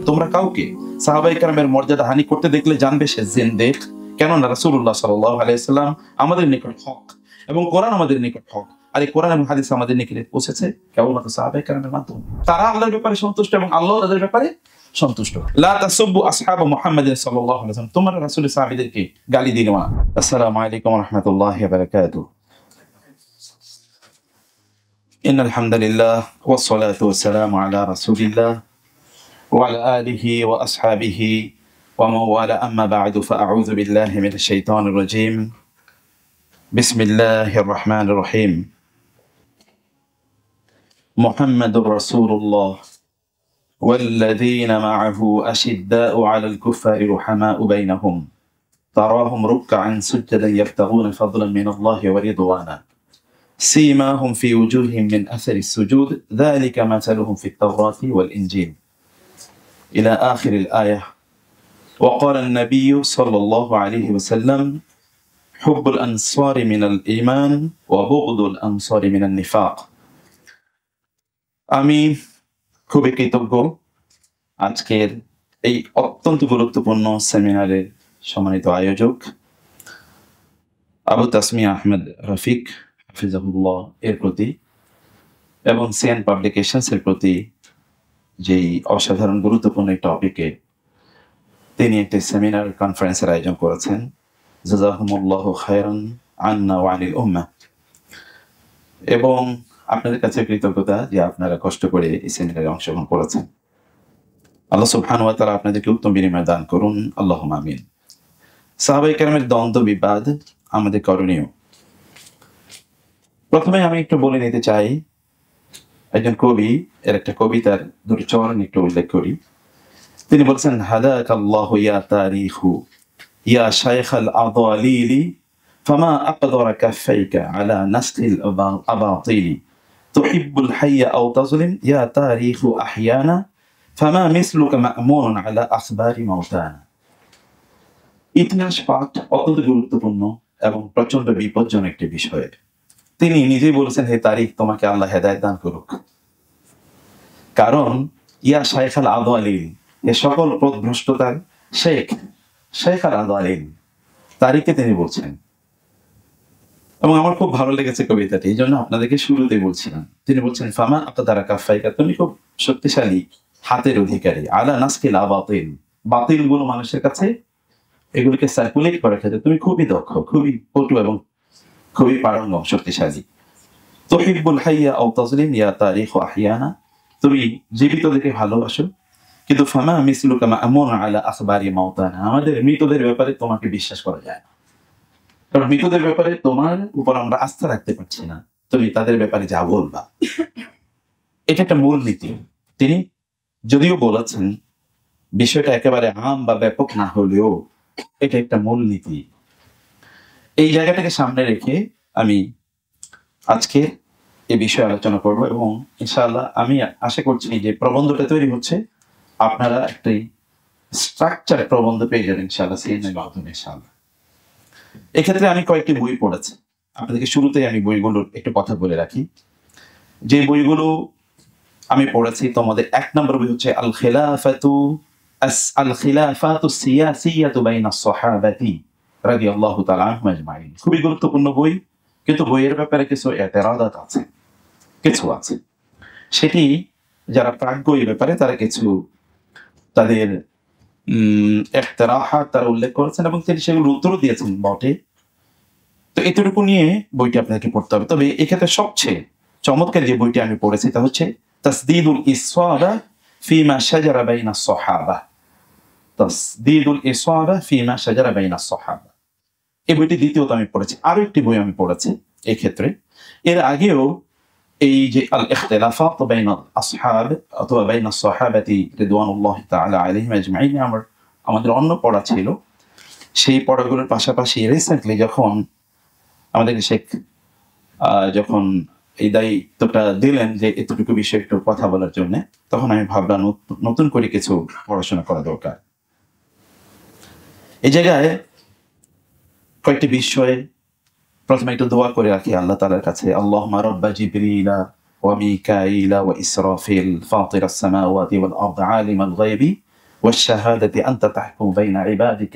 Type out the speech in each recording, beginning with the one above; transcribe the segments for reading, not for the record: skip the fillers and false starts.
তোমরা কাউকে সাহাবায়ে কেরামের মর্যাদা হানি করতে দেখলে জানবে সে জিন্দেক। কেননা রাসূলুল্লাহ সাল্লাল্লাহু আলাইহি ওয়াসাল্লাম আমাদের নিকট হক এবং কোরআন আমাদের নিকট হক। আর এই কোরআন এবং হাদিস আমাদের নিকটে পৌঁছেছে কেবলমাত্র সাহাবায়ে কেরামের মাধ্যমে। তারা আল্লাহর ব্যাপারে সন্তুষ্ট এবং আল্লাহ তাদের ব্যাপারে সন্তুষ্ট। লা তাসুব্বু আসহাব মুহাম্মাদিন সাল্লাল্লাহু আলাইহি ওয়াসাল্লাম, তোমরা রাসূলের সাহাবীদেরকে গালি দিও না। আসসালামু আলাইকুম ওয়া রাহমাতুল্লাহি ওয়া বারাকাতুহু। ইন্নাল হামদুলিল্লাহ ওয়াস সালাতু ওয়াস সালামু আলা রাসূলিল্লাহ ওয়া আলা আলিহি ওয়া আসহাবিহি ওয়া মান ওয়ালা, আম্মা বা'দু, ফাআউযু বিল্লাহি মিনাশ শাইতানির রাজীম। বিসমিল্লাহির রাহমানির রাহিম। মুহাম্মাদুর রাসূলুল্লাহ والذين معه أشداء على الكفار رحماء بينهم تراهم ركعا سجدا يبتغون فضلا من الله ورضوانا سيماهم في وجوههم من أثر السجود ذلك مثلهم في التوراة والإنجيل إلى آخر الآية. وقال النبي صلى الله عليه وسلم حب الأنصار من الإيمان وبغض الأنصار من النفاق. آمين. খুবই কৃতজ্ঞ আজকের এই অত্যন্ত গুরুত্বপূর্ণ সেমিনারের সম্মানিত আয়োজক আবু তাসমিয়া আহমেদ রফিক হাফিজাহুল্লাহ এর প্রতি এবং সিএন পাবলিকেশনস এর প্রতি, যেই অসাধারণ গুরুত্বপূর্ণ এই টপিকে তিনি একটি সেমিনার কনফারেন্সের আয়োজন করেছেন। জাযাকুমুল্লাহু খায়রান আন্না ওয়া আনিল উম্মাহ। এবং আপনাদের কাছে কৃতজ্ঞতা যে আপনারা কষ্ট করে এই সেমিনারে অংশগ্রহণ করেছেন। আল্লাহ সুবহানাহু ওয়া তাআলা আপনাদেরকে উত্তম বিনিময় দান করুন, আল্লাহুম্মা আমিন। সাহাবায়ে কেরামের দ্বন্দ্ব বিবাদ আমাদের করণীয়। প্রথমে আমি একটু বলে নিতে চাই, একজন কবি এর একটা কবিতার দুটি চরণ একটু উল্লেখ করি। তিনি বলছেন, হাদাকাল্লাহু ইয়া তারিখু ইয়া শাইখাল আদালিলি ফামা আকদারা কাফাইকা আলা নাসলিল আবাতিলি তুহিব্বুল হাইয়া আও তাজলিম ইয়া তারিখু আহইয়ানা ফামা মিসলুকা মা'মুনুন আলা আখবারি মাউতানা। ইতিহাস পাঠ অত্যন্ত গুরুত্বপূর্ণ এবং প্রচন্ড বিপজ্জনক একটি বিষয়। তিনি নিজেই বলেছেন, হে তারিখ, তোমাকে আল্লাহ হেদায়েত দান করুক। কারণ ইয়া শাইখাল আদালিল, এ সকল পথভ্রষ্টতার শেখ আল আদালিল, তারিখকে তিনি বলছেন। এবং আমার খুব ভালো লেগেছে কবিতাটি, এই জন্য আপনাদেরকে শুরুতেই বলছিলাম। তিনি বলছেন, ফামা আকদারা কাফাইকা, তুমি খুব শক্তিশালী হাতের অধিকারী, আলা নাসকিল আবাতিল, বাতিল গুলো মানুষের কাছে এগুলোকে সার্কুলেট করার ক্ষেত্রে তুমি খুবই দক্ষ, খুবই পটু এবং খুবই পারঙ্গম, শক্তিশালী। তুহিব্বুল হাইয়া আও তাজলিম ইয়া তারিখু আহইয়ানা, তুমি জীবিতদেরকে ভালোবাসো, কিন্তু ফামা মিসলুকা মা'মুনুন আলা আখবারি মাউতানা, আমাদের মৃতদের ব্যাপারে তোমাকে বিশ্বাস করা যায় না। কারণ মৃতদের ব্যাপারে তোমার উপর আমরা আস্থা রাখতে পারছি না, তুমি তাদের ব্যাপারে যা বলবা। এটা একটা মূলনীতি। তিনি যদিও বলেছেন বিষয়টা একেবারে আম বা ব্যাপক না হলেও এটা একটা মূলনীতি। এই জায়গাটাকে সামনে রেখে আমি আজকে এই বিষয়ে আলোচনা করব এবং ইনশাআল্লাহ আমি আশা করছি যে প্রবন্ধটা তৈরি হচ্ছে, আপনারা একটি স্ট্রাকচার প্রবন্ধ পেয়ে যাবেন ইনশাআল্লাহ সিএনএর মাধ্যমে ইনশাআল্লাহ। এক্ষেত্রে আমি কয়েকটি বই পড়েছি, আপনাদেরকে শুরুতেই আমি বইগুলোর একটু কথা বলে রাখি। যে বইগুলো আমি পড়েছি তোমাদের, এক নম্বর বই হচ্ছে আল খিলাফাতু সিয়াসিয়াতু বাইনাস সাহাবাতি রাদিয়াল্লাহু তাআলা আনহুম আজমাইন। খুবই গুরুত্বপূর্ণ বই, কিন্তু বইয়ের ব্যাপারে কিছু এতেরাদাত আছে, কিছু আছে। সেটি যারা প্রাজ্ঞ এই ব্যাপারে তারা কিছু তাদের ইখতিরাহাত তারা উল্লেখ করেছেন এবং তিনি সেগুলো উত্তরও দিয়েছেন বটে। তো এতটুকু নিয়ে বইটি আপনাকে পড়তে হবে। তবে এক্ষেত্রে সবচেয়ে চমৎকার যে বইটি আমি পড়েছি তা হচ্ছে তাসদীদুল ইসওয়াবা ফিমা শাজারা বাইনাস সাহাবা। তাসদীদুল ইসওয়াবা ফিমা শাজারা বাইনাস সাহাবা, এই বইটি দ্বিতীয়ত আমি পড়েছি। আরো একটি বই আমি পড়েছি এই ক্ষেত্রে, এর আগেও এই যে আল ইখতিলাফাত বাইনাল আসহাব অথবা বাইনাস সাহাবাতি রিদওয়ানুল্লাহি তাআলা আলাইহিম আজমাইন আমাদের অন্য পড়া ছিল। সেই পড়াগুলোর পাশাপাশি রিসেন্টলি যখন আমাদেরকে শেখ যখন এই দায়িত্বটা দিলেন যে এতটুকু বিষয়ে একটু কথা বলার জন্য, তখন আমি ভাবলাম নতুন করে কিছু পড়াশোনা করা দরকার। এই জায়গায় কয়েকটি বিষয়ে প্রথমে একটু দোয়া করে রাখি আল্লাহ তাআলার কাছে। আল্লাহুম্মা রাব্বা জিবরিলা ওয়া মিকাঈলা ওয়া ইসরাফিল ফাতিরাস সামাওয়াতি ওয়াল আরদ আলিমাল গায়বি والشهادة أنت تحكم بين عبادك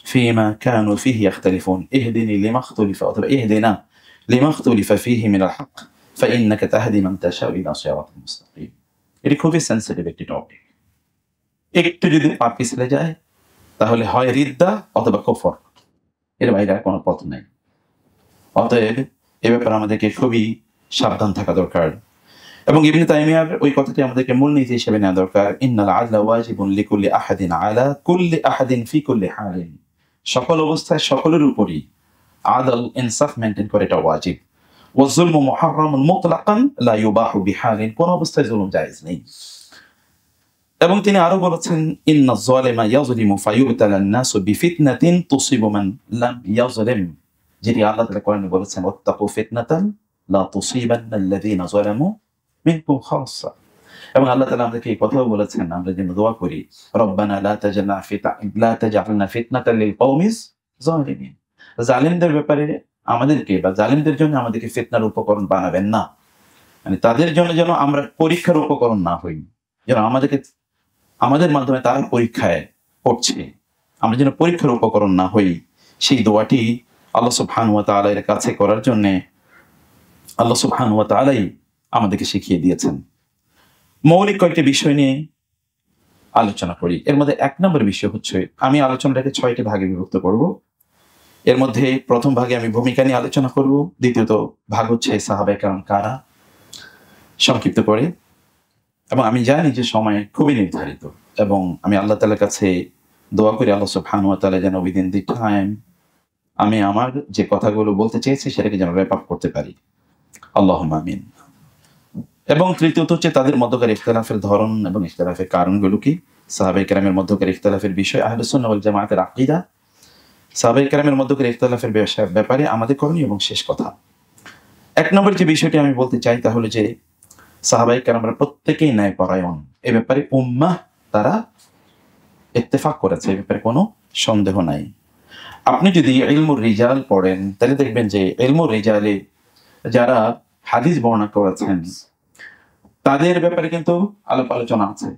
فيما كانوا فيه يختلفون اهدني لما اختلف اهدنا لما اختلف فيه من الحق فإنك تهدي من تشاء إلى صراط مستقيم. এটি খুবই সেনসিটিভ একটি টপিক। একটু যদি পা পিছলে যায় তাহলে হয় রিদ্দা অথবা কুফর, এর বাইরে আর কোনো পথ নাই। অতএব এ ব্যাপারে আমাদেরকে খুবই সাবধান থাকা দরকার। এবং ইবনে তাইমিয়ার ওই কথাটি আমাদেরকে মূলনীতি হিসেবে নেওয়া দরকার, ইন্নাল আদলা ওয়াজিবুন লিকুল্লি আহাদিন আলা কুল্লি আহাদিন ফি কুল্লি হালিন। সকল অবস্থায় সকলের উপরই আদল ইনসাফ মেনটেন করে এটা ওয়াজিব। ওয়াজুলমু মুহাররামুন মুতলাকান লা ইউবাহু বিহালিন, কোন অবস্থায় জুলুম জায়েজ নেই। এবং তিনি আরো বলেছেন, ইন্নাজ যালিমা ইয়াজলিমু ফায়ুবতালান নাসু বিফিতনাতিন তুসিবু মান লাম ইয়াজলিম, যেটি আল্লাহ তাআলা কোরআনে বলেছেন, ওয়াত্তাকু ফিতনাতান লা তুসিবান্নাল্লাযীনা যালামু মিনকুম খাসসা। এবং আল্লাহ তাআলা আমাদেরকে এই কথাও বলেছেন, আমরা যেন দোয়া করি, রব্বানা লা তাজআলনা ফিতনাতাল লিল কওমিজ যালিমিন, জালিমদের ব্যাপারে আমাদেরকে বা জালিমদের জন্য আমাদেরকে ফিতনার উপকরণ বানাবেন না, মানে তাদের জন্য যেন আমরা পরীক্ষার উপকরণ না হই, যেন আমাদের মাধ্যমে তারা পরীক্ষায় পড়ছে, আমরা যেন পরীক্ষার উপকরণ না হই। সেই দোয়াটি আল্লাহ সুবহানাহু ওয়া তাআলার কাছে করার জন্য আল্লাহ সুবহানাহু ওয়া তাআলাই আমাদেরকে শিখিয়ে দিয়েছেন। মৌলিক কয়েকটি বিষয় নিয়ে আলোচনা করি। এর মধ্যে 1 নম্বর বিষয় হচ্ছে, আমি আলোচনাটাকে 6টি ভাগে বিভক্ত করব। এর মধ্যে প্রথম ভাগে আমি ভূমিকা নিয়ে আলোচনা করব, দ্বিতীয়ত ভাগ হচ্ছে সাহাবায়ে কেরাম কারা, সংক্ষিপ্ত করে। এবং আমি জানি যে সময় খুবই নির্ধারিত, এবং আমি আল্লাহ তাআলার কাছে দোয়া করি আল্লাহ সুবহানাহু ওয়া তাআলা যেন উইদিন দি টাইম আমি আমার যে কথাগুলো বলতে চেয়েছি সেটাকে যেন র‍্যাপ আপ করতে পারি, আল্লাহুম্মা আমিন। এবং তৃতীয়ত হচ্ছে তাদের মধ্যকার ইখতিলাফের ধরন এবং ইখতিলাফের কারণগুলো কি, সাহাবায়ে কেরামের মধ্যকার ইখতিলাফের বিষয়, আহলুস সুন্নাহ ওয়াল জামাআতের আকীদা, সাহাবায়ে কেরামের মধ্যকার ইখতিলাফের ব্যাপারে আমাদের করণীয় এবং শেষ কথা। 1 নম্বর যে বিষয়টি আমি বলতে চাই তা হলো যে সাহাবায়ে কেরামরা প্রত্যেকেই ন্যায়পরায়ণ, এ ব্যাপারে উম্মাহ তারা ইত্তেফাক করেছে, এ ব্যাপারে কোনো সন্দেহ নাই। আপনি যদি ইলমুর রিজাল পড়েন তাহলে দেখবেন যে ইলমুর রিজালে যারা হাদিস বর্ণনা করেছেন তাদের ব্যাপারে কিন্তু আলাপ আলোচনা আছে,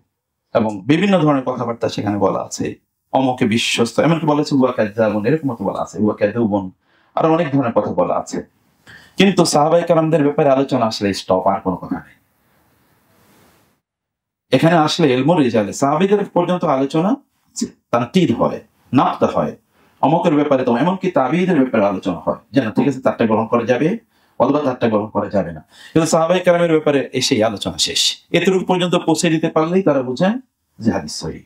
এবং বিভিন্ন ধরনের কথাবার্তা সেখানে বলা আছে, অমুকে বিশ্বস্ত, এমনকি বলেছে হুয়া কাযযাবুন, এরকম মতো বলা আছে, হুয়া কাযুবুন, আরো অনেক ধরনের কথা বলা আছে। কিন্তু সাহাবায়ে কেরামদের ব্যাপারে আলোচনা আসলে স্টপ, আর কোনো কথা নেই। এখানে আসলে ইলমুর রিজালে সাহাবীদের পর্যন্ত আলোচনা তানকিদ হয়, নাকদ হয়, অমুকের ব্যাপারে তো, এমনকি তাবিঈদের ব্যাপারে আলোচনা হয়, যেন ঠিক আছে তারটা গ্রহণ করা যাবে অথবা তারটা গ্রহণ করা যাবে না। কিন্তু সাহাবায়ে কেরামের ব্যাপারে এসেই আলোচনা শেষ, এতটুকু পর্যন্ত পৌঁছে দিতে পারলেই তারা বুঝেন যে হাদিস সহিহ।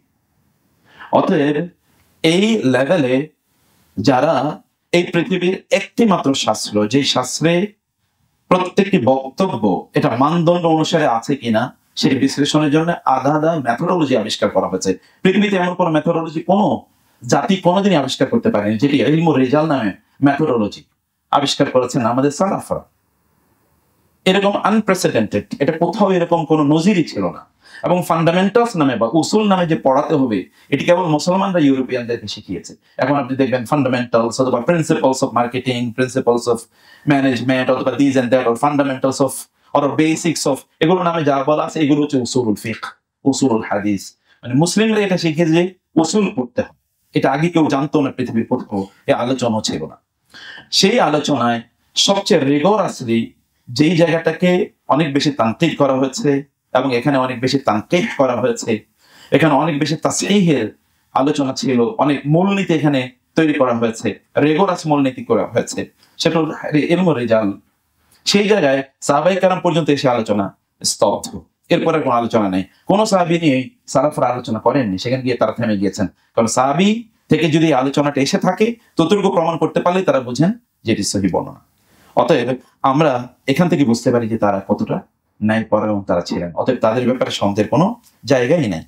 অতএব এই লেভেলে যারা এই পৃথিবীর একটি মাত্র শাস্ত্র, যে শাস্ত্রে প্রত্যেকটি বক্তব্য এটা মানদণ্ড অনুসারে আছে কিনা সেই বিশ্লেষণের জন্য আলাদা মেথোডোলজি আবিষ্কার করা হয়েছে। পৃথিবীতে এমন কোন মেথোডোলজি কোনো জাতি কোনোদিনই আবিষ্কার করতে পারেনি, যেটি ইলমুর রিজাল নামে মেথোডোলজি আবিষ্কার করেছেন আমাদের সালাফরা। এরকম আনপ্রেসিডেন্টেড, এটা কোথাও এরকম কোনো নজিরই ছিল না। এবং ফান্ডামেন্টালস নামে বা উসুল নামে যে পড়াতে হবে, এটি কেবল মুসলমানরা ইউরোপিয়ানদেরকে শিখিয়েছে। এখন আপনি দেখবেন ফান্ডামেন্টালস অথবা principles of marketing, principles of management অথবা this and that, or fundamentals of or basics of, এগুলো নামে যা বলা আছে এগুলো হচ্ছে উসুলুল ফিকহ, উসুলুল হাদিস। মানে মুসলিমরা এটা শিখেছে যে উসুল পড়তে হবে, এটা আগে কেউ জানতো না, পৃথিবীর কোথাও এই আলোচনা ছিল না। সেই আলোচনায় সবচেয়ে রিগরাসলি যেই জায়গাটাকে অনেক বেশি তানকিদ করা হয়েছে, এবং এখানে অনেক বেশি তানকিহ করা হয়েছে, এখানে অনেক বেশি তাসহিহের আলোচনা ছিল, অনেক মূলনীতি এখানে তৈরি করা হয়েছে, রিগরাস মূলনীতি করা হয়েছে, সেটা ইলমুর রিজাল। সেই জায়গায় সাহাবায়ে কেরাম পর্যন্ত এসে আলোচনা স্তব্ধ, এরপরে কোনো আলোচনা নেই। কোন সাহাবী নিয়ে সালাফরা আলোচনা করেননি, সেখানে গিয়ে তারা থেমে গিয়েছেন। কারণ সাহাবী থেকে যদি আলোচনাটা এসে থাকে ততটুকু প্রমাণ করতে পারলে তারা বুঝেন যে এটি সহিহ বর্ণনা। অতএব আমরা এখান থেকে বুঝতে পারি যে তারা কতটা ন্যায়পরায়ণ তারা ছিলেন, অতএব তাদের ব্যাপারে সন্দেহের কোনো জায়গাই নেই।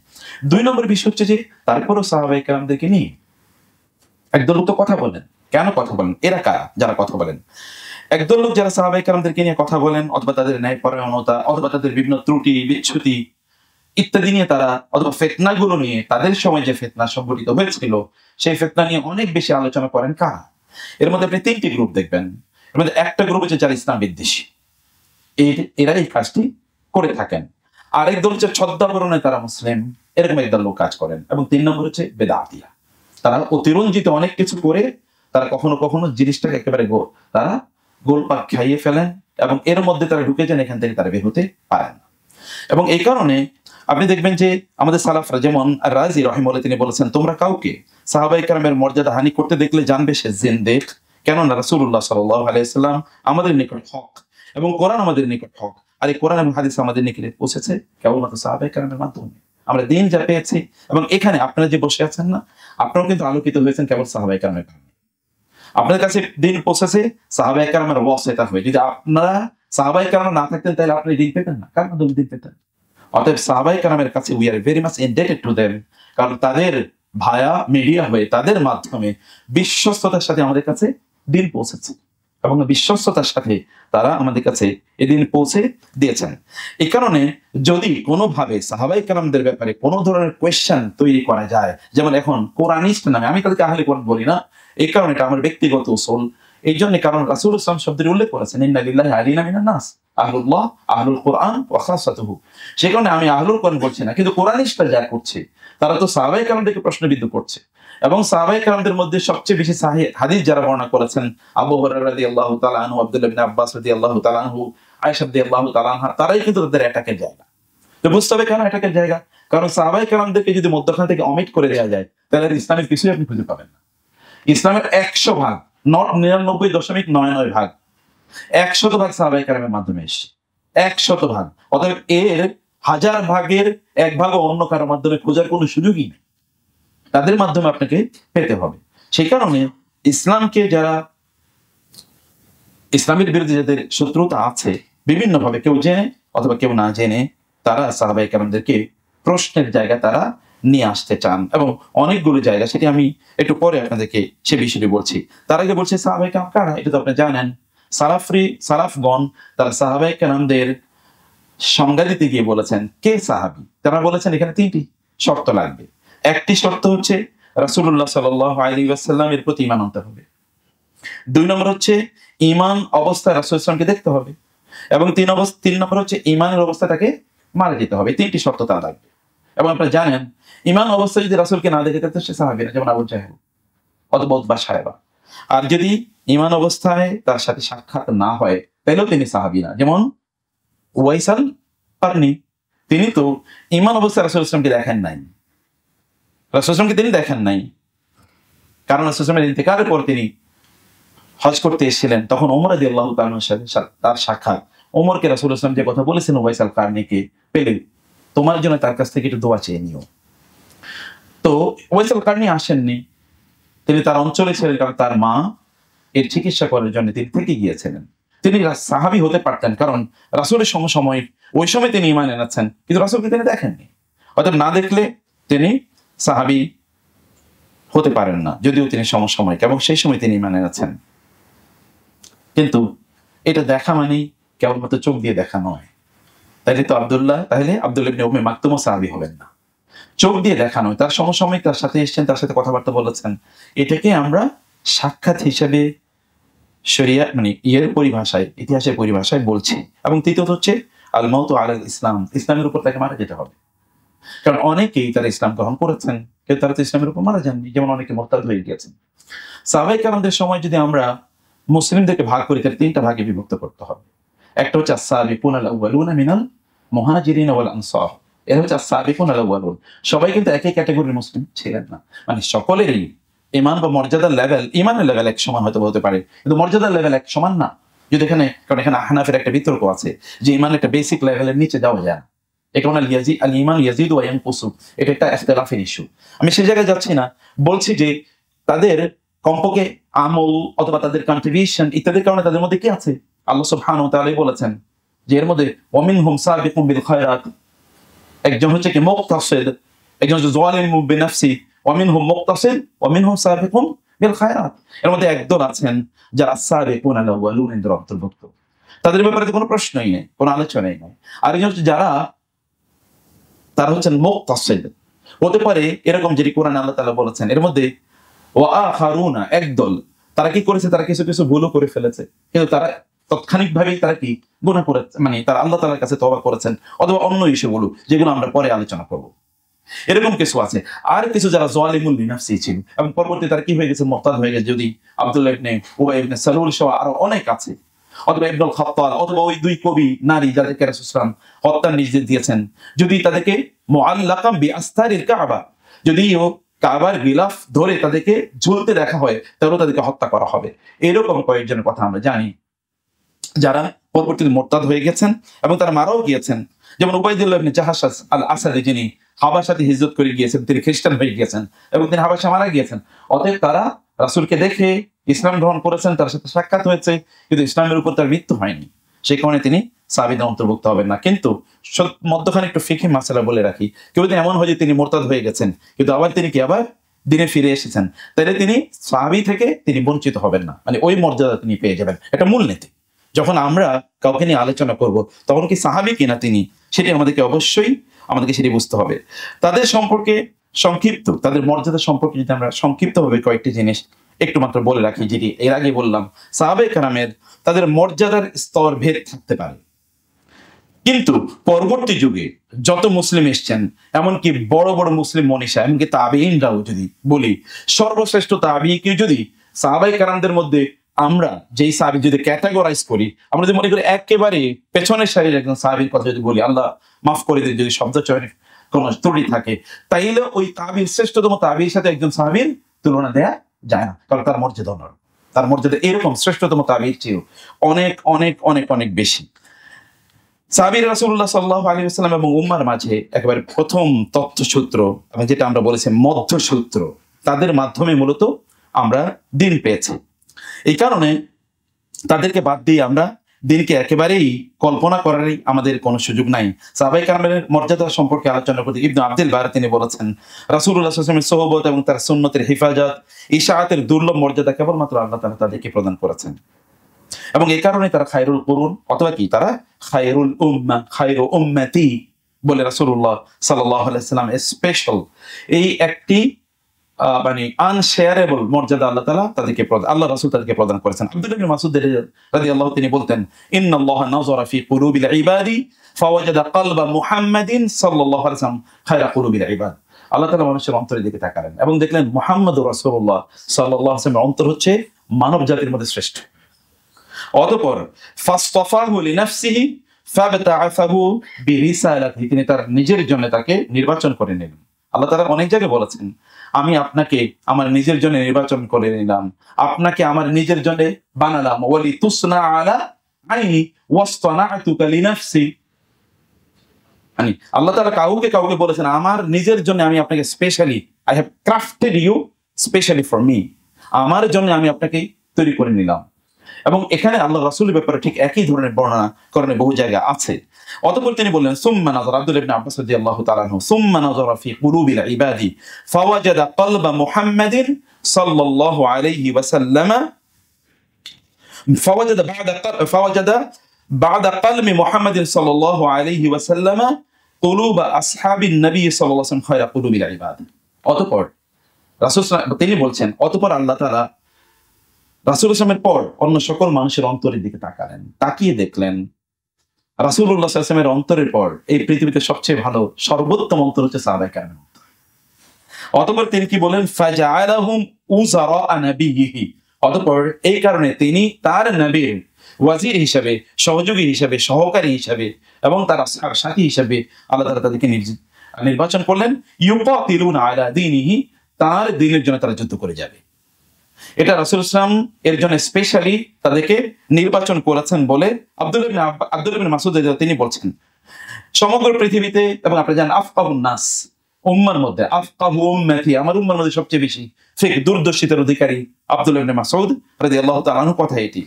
2 নম্বর বিষয় হচ্ছে যে তারপরও সাহাবায়ে কেরামদেরকে নিয়ে একদল লোক তো কথা বলেন। কেন কথা বলেন? এরা কারা যারা কথা বলেন? একদল লোক যারা সাহাবায়ে কেরামদেরকে নিয়ে কথা বলেন, অথবা তাদের ন্যায়পরায়ণতা, অথবা তাদের বিভিন্ন ত্রুটি বিচ্যুতি ইত্যাদি নিয়ে তারা, অথবা ফিতনাগুলো নিয়ে, তাদের সময় যে ফিতনা সংঘটিত হয়েছিল সেই ফিতনা নিয়ে অনেক বেশি আলোচনা করেন কারা? এর মধ্যে আপনি 3টি গ্রুপ দেখবেন। এর মধ্যে একটা গ্রুপ হচ্ছে যারা ইসলাম বিদ্বেষী, এরা এই কাজটি করে থাকেন। আরেক দল হচ্ছে ছদ্মাবরণে তারা মুসলিম, এরকম একদল লোক কাজ করেন। এবং 3 নম্বর হচ্ছে বেদাতিয়া, তারা অতিরঞ্জিত অনেক কিছু করে তারা কখনো কখনো জিনিসটাকে একেবারে তারা গোলপাক খাইয়ে ফেলেন এবং এর মধ্যে তারা ঢুকে যান, এখান থেকে তারা বের হতে পারেন না। এবং এই কারণে আপনি দেখবেন যে আমাদের সালাফরা, যেমন রাজি রহিমাহুল্লাহ, তিনি বলেছেন, তোমরা কাউকে সাহাবায়ে কেরামের মর্যাদা হানি করতে দেখলে জানবে সে জিন্দেক, কেননা রাসূলুল্লাহ সাল্লাল্লাহু আলাইহি ওয়াসাল্লাম আমাদের নিকট হক এবং কোরআন আমাদের নিকট হক। আর এই কোরআন এবং হাদিস আমাদের নিকটে পৌঁছেছে কেবলমাত্র সাহাবায়ে কেরামের মাধ্যমে। আমরা দিন যা পেয়েছি, এবং এখানে আপনারা যে বসে আছেন না, আপনারাও কিন্তু আলোকিত হয়েছেন কেবল সাহাবায়ে কেরামের কারণে। আপনার কাছে দিন পৌঁছেছে সাহাবায়ে কেরামের ওয়াসিতা হয়ে। যদি আপনারা সাহাবায়ে কেরাম না থাকতেন তাহলে আপনি দিন পেতেন না, কার মাধ্যমে দিন পেতেন? অতএব সাহাবায়ে কেরামের কাছে we are very much indebted to them, কারণ তাদের ভায়া মিডিয়া হয়ে তাদের মাধ্যমে বিশ্বস্ততার সাথে আমাদের কাছে দিন পৌঁছেছে এবং বিশ্বস্ততার সাথে তারা আমাদের কাছে এদিন পৌঁছে দিয়েছেন। এই কারণে যদি কোনোভাবে সাহাবায়ে কেরামদের ব্যাপারে কোনো ধরনের কোয়েশ্চেন তৈরি করা যায়, যেমন এখন কোরআনিস্ট নামে, আমি তাদেরকে আহলে কোরআন বলি না, এই কারণে এটা আমার ব্যক্তিগত উসুল, এই জন্য কারণ রাসূল সাল্লাল্লাহু আলাইহি ওয়াসাল্লাম শব্দের উল্লেখ করেছেন, ইন্না লিল্লাহি আলিনা মিনান নাস আহলুল্লাহ আহলুল কোরআন ওয়া খাসাতুহু। সেই কারণে আমি আহলুল কোরআন বলছি না, কিন্তু কোরআনিস্টরা যা করছে তারা তো সাহাবায়ে কেরামদেরকে প্রশ্নবিদ্ধ করছে। এবং সাহাবায়ে কেরামদের মধ্যে সবচেয়ে বেশি সহিহ হাদিস যারা বর্ণনা করেছেন, আবু হুরায়রা রাদিয়াল্লাহু তাআলা আনহু, আব্দুল্লাহ ইবনে আব্বাস রাদিয়াল্লাহু তাআলা আনহু, আয়েশা রাদিয়াল্লাহু তাআলা আনহা, তারাই কিন্তু তাদের অ্যাটাকের জায়গা। তো বুঝতে হবে কেন অ্যাটাকের জায়গা, কারণ সাহাবায়ে কেরামদেরকে যদি মধ্যখান থেকে অমিট করে দেওয়া যায় তাহলে ইসলামের কিছুই আপনি খুঁজে পাবেন না। ইসলামের 100 ভাগ, নট 99.99 ভাগ, 100 ভাগ সাহাবায়ে কেরামের মাধ্যমে এসেছে, 100 ভাগ। অতএব এর 1000 ভাগের 1 ভাগও অন্য কারোর মাধ্যমে খোঁজার কোনো সুযোগই নেই, তাদের মাধ্যমে আপনাকে পেতে হবে। সেই কারণে ইসলামকে যারা, ইসলামের বিরুদ্ধে যাদের শত্রুতা আছে বিভিন্ন ভাবে, কেউ জেনে অথবা কেউ না জেনে, তারা সাহাবায়ে কেরামদেরকে প্রশ্নের জায়গা তারা নিয়ে আসতে চান এবং অনেকগুলো জায়গা, সেটি আমি একটু পরে আপনাদেরকে সে বিষয়টি বলছি। তার আগে বলছে সাহাবায়ে কেরাম কারা, এটা তো আপনি জানেন। সালাফগণ তারা সাহাবায়ে কেরামদের সংজ্ঞা দিতে গিয়ে বলেছেন কে সাহাবী। তারা বলেছেন এখানে 3টি শর্ত লাগবে। একটি শর্ত হচ্ছে রাসূলুল্লাহ সাল্লাল্লাহু আলাইহি ওয়াসাল্লামের প্রতি ঈমান আনতে হবে। 2 নম্বর হচ্ছে ঈমান অবস্থায় রাসূল সাল্লাল্লাহু আলাইহি ওয়াসাল্লামকে দেখতে হবে। এবং 3 নম্বর হচ্ছে ঈমানের অবস্থাটাকে মারা যেতে হবে। 3টি শর্ত তার লাগবে। এবং আপনারা জানেন ঈমান অবস্থায় যদি রাসূলকে না দেখে তাহলে সে সাহাবী না, যেমন আবু জাহেল অথবা উতবা সাহেবা। আর যদি ঈমান অবস্থায় তার সাথে সাক্ষাৎ না হয় তাহলেও তিনি সাহাবী না, যেমন উওয়াইস আল কারনী, তিনি তো ঈমান অবস্থায় রাসূল সাল্লাল্লাহু আলাইহি ওয়াসাল্লামকে দেখেন নাই, রাসূল সাল্লাল্লাহু আলাইহি ওয়াসাল্লামকে তিনি দেখেন নাই, কারণ রাসূল সাল্লাল্লাহু আলাইহি ওয়াসাল্লামের ইন্তেকালের পর তিনি হজ করতে এসেছিলেন, তখন ওমর রাদিয়াল্লাহু তাআলার সাথে তার সাক্ষাৎ। ওমরকে রাসূল সাল্লাল্লাহু আলাইহি ওয়াসাল্লাম যে কথা বলেছেন উওয়াইস আল কারনীকে পেলে তোমার জন্য তার কাছ থেকে একটু দোয়া চেয়ে নিও। তো উওয়াইস আল কারনী আসেননি, তিনি তার অঞ্চলে ছিলেন, কারণ তার মা এর চিকিৎসা করার জন্য তিনি থেকে গিয়েছিলেন। তিনি সাহাবী হতে পারতেন, কারণ রাসূলের সমসাময়িক, ওই সময় তিনি ঈমান এনেছেন, কিন্তু রাসূলকে তিনি দেখেননি। অর্থাৎ না দেখলে তিনি সাহাবী হতে পারেন না, যদিও তিনি সমসাময়িক এবং সেই সময় তিনি ঈমান এনেছেন। কিন্তু এটা দেখা মানে কেবলমাত্র চোখ দিয়ে দেখা নয়। তাহলে আব্দুল্লাহ ইবনে উম্মে মাকতুমও সাহাবী হবেন না। চোখ দিয়ে দেখা নয়, তার সমসাময়িক তার সাথে এসেছেন, তার সাথে কথাবার্তা বলেছেন, এটাকে আমরা সাক্ষাৎ হিসেবে শরিয়া মানে পরিভাষায়, ইতিহাসের পরিভাষায় বলছি। এবং তৃতীয়ত হচ্ছে আল মাউতু আলাল ইসলাম, ইসলামের উপর তাকে মারা যেতে হবে। কারণ অনেকেই তারা ইসলাম গ্রহণ করেছেন, কিন্তু তারা তো ইসলামের উপর মারা যাননি, যেমন অনেকে মুরতাদ হয়ে গিয়েছেন। সাহাবায়ে কেরামদের সময় যদি আমরা মুসলিমদেরকে ভাগ করি তাহলে 3টা ভাগে বিভক্ত করতে হবে। একটা হচ্ছে আস-সাবিকুন আল-আউয়ালুনা মিনাল মুহাজিরিন ওয়াল আনসার, এরা হচ্ছে আস-সাবিকুন আল-আউয়ালুন। সবাই কিন্তু একই ক্যাটাগরির মুসলিম ছিলেন না, মানে সকলেরই ঈমান বা মর্যাদার লেভেল, ঈমানের লেভেল এক সমান হয়তো হতে পারে, কিন্তু মর্যাদার লেভেল এক সমান না। যদি এখানে, কারণ এখানে আহনাফের একটা বিতর্ক আছে যে ঈমানের একটা বেসিক লেভেলের নিচে যাওয়া যায় না, এটা আল ঈমান ইয়াজিদু ওয়া ইয়ানকুসু, এটা একটা ইখতিলাফের ইস্যু। আমি সেই জায়গায় যাচ্ছি না, বলছি যে তাদের কমপক্ষে আমল অথবা তাদের কন্ট্রিবিউশন ইত্যাদির কারণে তাদের মধ্যে কি আছে, আল্লাহ সুবহানাহু ওয়া তাআলা বলেছেন যে এর মধ্যে ওয়া মিনহুম সাবিকুম বিল খায়রাত, একজন হচ্ছে কি মুকতাসিদ, একজন হচ্ছে যালিমুন বিনাফসি, ওয়া মিনহুম মুকতাসিদ ওয়া মিনহুম সাবিকুম বিল খায়রাত। এর মধ্যে একদল আছেন যারা সাবিকুন আল আউয়ালুন এর অন্তর্ভুক্ত, তাদের ব্যাপারে কোনো প্রশ্নই নেই, কোনো আলোচনাই নেই। আরেকজন হচ্ছে যারা তারা হচ্ছেন মুকতাসিদ, হতে পারে এরকম যেটি কোরআনে আল্লাহ তাআলা বলেছেন, এর মধ্যে ওয়া আখারুনা একদল, তারা কি করেছে, তারা কিছু কিছু ভুলও করে ফেলেছে, কিন্তু তারা তাৎক্ষণিকভাবেই তারা কি গুনাহ করে, মানে তারা আল্লাহ তাআলার কাছে তওবা করেছেন, অথবা অন্য ইস্যুগুলো যেগুলো আমরা পরে আলোচনা করব। এরকম কিছু আছে। আর কিছু যারা যালিমুল লিনাফসি ছিল এবং পরবর্তী তারা কি হয়ে গেছে, মুরতাদ হয়ে গেছে, যদি আব্দুল্লাহ ইবনে উবাই ইবনে সালুল সহ আরো অনেক আছে, অথবা ইবনুল খাত্তাব, অথবা ওই দুই কবি নারী যাদেরকে রাসূল সাল্লাল্লাহু আলাইহি ওয়াসাল্লাম হত্যার নির্দেশ দিয়েছেন, যদি তাদেরকে মুআল্লাকাম বিআস্তারিল কাবা, যদিও কাবার গিলাফ ধরে তাদেরকে ঝুলতে দেখা হয়, তাহলে তাদেরকে হত্যা করা হবে। এরকম কয়েকজনের কথা আমরা জানি যারা পরবর্তীতে মুরতাদ হয়ে গেছেন এবং তারা মারাও গিয়েছেন। যেমন উবাইদুল্লাহ ইবনে জাহাশ আল আসাদি, যিনি হাবাসাতে হিজরত করে গিয়েছেন, তিনি খ্রিস্টান হয়ে গিয়েছেন এবং তিনি হাবাসা মারা গিয়েছেন। অতএব তারা রাসূলকে দেখে ইসলাম গ্রহণ করেছেন, তার সাথে সাক্ষাৎ হয়েছে, কিন্তু ইসলামের উপর তার মৃত্যু হয়নি, সেই কারণে তিনি সাহাবীদের অন্তর্ভুক্ত হবেন না। কিন্তু মধ্যখানে একটু ফিকহি মাসালা বলে রাখি, কেউ যদি এমন হয় যে তিনি মুরতাদ হয়ে গেছেন কিন্তু আবার তিনি কি আবার দিনে ফিরে এসেছেন, তাহলে তিনি সাহাবী থেকে তিনি বঞ্চিত হবেন না, মানে ওই মর্যাদা তিনি পেয়ে যাবেন। এটা মূলনীতি। যখন আমরা কাউকে নিয়ে আলোচনা করব তখন কি সাহাবী কিনা তিনি, সেটি আমাদেরকে সেটি বুঝতে হবে। তাদের সম্পর্কে সংক্ষিপ্ত, তাদের মর্যাদা সম্পর্কে যদি আমরা সংক্ষিপ্তভাবে কয়েকটি জিনিস একটু মাত্র বলে রাখি, যেটি এর আগে বললাম, সাহাবে কেরামের তাদের মর্যাদার স্তর ভেদ থাকতে পারে, কিন্তু পরবর্তী যুগে যত মুসলিম এসছেন, এমনকি বড় বড় মুসলিম মনীষা, এমনকি তাবেঈনরাও যদি বলি, সর্বশ্রেষ্ঠ তাবেঈকে যদি সাহাবায়ে কেরামদের মধ্যে আমরা যেই সাহাবী যদি ক্যাটাগরাইজ করি, আমরা যদি মনে করি একেবারে পেছনের সারির একজন সাহাবীর কথা যদি বলি, আল্লাহ মাফ করে দিন যদি শব্দ চয়নে কোনো ত্রুটি থাকে, তাইলে ওই তাবেঈর শ্রেষ্ঠতম তাবেঈর সাথে একজন সাহাবীর তুলনা দেয়া যায় না, কারণ তার মর্যাদা অন্যরকম। তার মর্যাদা এরকম শ্রেষ্ঠতম তাবেঈর চেয়েও অনেক অনেক অনেক অনেক বেশি। সাহাবী রাসূলুল্লাহ সাল্লাল্লাহু আলাইহি ওয়াসাল্লাম এবং উম্মার মাঝে একেবারে প্রথম তথ্যসূত্র, এবং যেটা আমরা বলেছি মধ্যসূত্র, তাদের মাধ্যমে মূলত আমরা দিন পেয়েছি। এই কারণে তাদেরকে বাদ দিয়ে আমরা দিনকে একেবারেই কল্পনা করারই আমাদের কোনো সুযোগ নাই। সাহাবায়ে কেরামের মর্যাদা সম্পর্কে আলোচনা করতে ইবনে আব্দুল বার তিনি বলেছেন, রাসূলুল্লাহ সাল্লাল্লাহু আলাইহি ওয়াসাল্লামের সোহবত এবং তার সুন্নতের হিফাজত, ইশাআতের দুর্লভ মর্যাদা কেবলমাত্র আল্লাহ তাআলা তাদেরকে প্রদান করেছেন, এবং এই কারণে তারা খায়রুল কুরুন, অথবা কি তারা খায়রুল উম্মাহ, খায়রু উম্মতি বলে রাসূলুল্লাহ সাল্লাল্লাহু আলাইহি ওয়াসাল্লাম স্পেশাল এই একটি মানে আনশেয়ারেবল মর্যাদা আল্লাহ তাআলা তাদেরকে আল্লাহ রাসূল তাদেরকে প্রদান করেছেন। আব্দুল্লাহ ইবনে মাসউদ রাদিয়াল্লাহু তিনি বলতেন, ইন্নাল্লাহা নাযারা ফি কুলুবিল ইবাদি ফাওয়াজাদা কলবা মুহাম্মাদিন সাল্লাল্লাহু আলাইহি ওয়াসাল্লাম খায়রা কুলুবিল ইবাদ। আল্লাহ তাআলা মানুষের অন্তরের দিকে তাকালেন এবং দেখলেন মুহাম্মদুর রাসূলুল্লাহ সাল্লাল্লাহু আলাইহি ওয়াসাল্লামের অন্তর হচ্ছে মানব জাতির মধ্যে শ্রেষ্ঠ। অতঃপর ফাসতাফাহু লিনাফসিহি ফাবতাআসাহু বিরিসালাতিহি, তিনি তার নিজের জন্য তাকে নির্বাচন করে নিলেন। আল্লাহ তাআলা অনেক জায়গায় বলেছেন, আমি আপনাকে আমার নিজের জন্য নির্বাচন করে নিলাম, আপনাকে আমার নিজের জন্য বানালাম, ওয়ালি তুসনা আলা আইনি ওয়াসতানাতুকা লিনাফসি। মানে আল্লাহ তাআলা কাউকে বলেছেন, আমার নিজের জন্য আমি আপনাকে specially, I have crafted you specially for me, আমার জন্য আমি আপনাকে তৈরি করে নিলাম। এবং এখানে আল্লাহ রাসূলের ব্যাপারে ঠিক একই ধরনের বর্ণনা করেন বহু জায়গা আছে। অতঃপর তিনি বললেন, সুম্মা নাযারা, আব্দুল্লাহ ইবনে আব্বাস রাদিয়াল্লাহু তাআলা আনহু, সুম্মা নাযারা ফি কুলুবিল ইবাদি ফাওয়াজাদা কলবা মুহাম্মাদিন সাল্লাল্লাহু আলাইহি ওয়াসাল্লাম ফাওয়াজাদা বা'দা কলমি মুহাম্মাদিন সাল্লাল্লাহু আলাইহি ওয়াসাল্লাম কুলুবা আসহাবিন নবী সাল্লাল্লাহু আলাইহি ওয়াসাল্লাম খায়রা কুলুবিল ইবাদ। অতঃপর রাসূল তিনি বলছেন, অতঃপর আল্লাহ তাআলা রাসূল ইসলামের পর অন্য সকল মানুষের অন্তরের দিকে তাকালেন, তাকিয়ে দেখলেন রাসূলুল্লাহ সাল্লাল্লাহু আলাইহি ওয়াসাল্লামের অন্তরের পর এই পৃথিবীতে সবচেয়ে ভালো সর্বোত্তম অন্তর হচ্ছে সাহাবায়ে কেরামের অন্তর। অতঃপর তিনি কি বলেন, ফাজআলাহুম উযারা নবিয়িহি, অতঃপর এই কারণে তিনি তার নবীর ওয়াজির হিসেবে, সহযোগী হিসেবে, সহকারী হিসেবে এবং তার সাথী হিসেবে আল্লাহ তাআলা তাদেরকে নির্বাচন করলেন। ইউকাতিলুনা আলা দীনিহি, তার দ্বীনের জন্য তারা যুদ্ধ করে যাবে। এটা রাসূল ইসলাম এর জন্য স্পেশালি তাদেরকে নির্বাচন করেছেন বলে আব্দুল্লাহ ইবনে মাসউদ তিনি বলছেন, সমগ্র পৃথিবীতে, এবং আপনি জানেন আফকাহুন নাস, উম্মার মধ্যে আফকাহু উম্মতি, আমার উম্মার মধ্যে সবচেয়ে বেশি ফিকহ দূরদর্শিতার অধিকারী আব্দুল্লাহ ইবনে মাসউদ রাদিয়াল্লাহু তাআলা আনহু কথা এটি।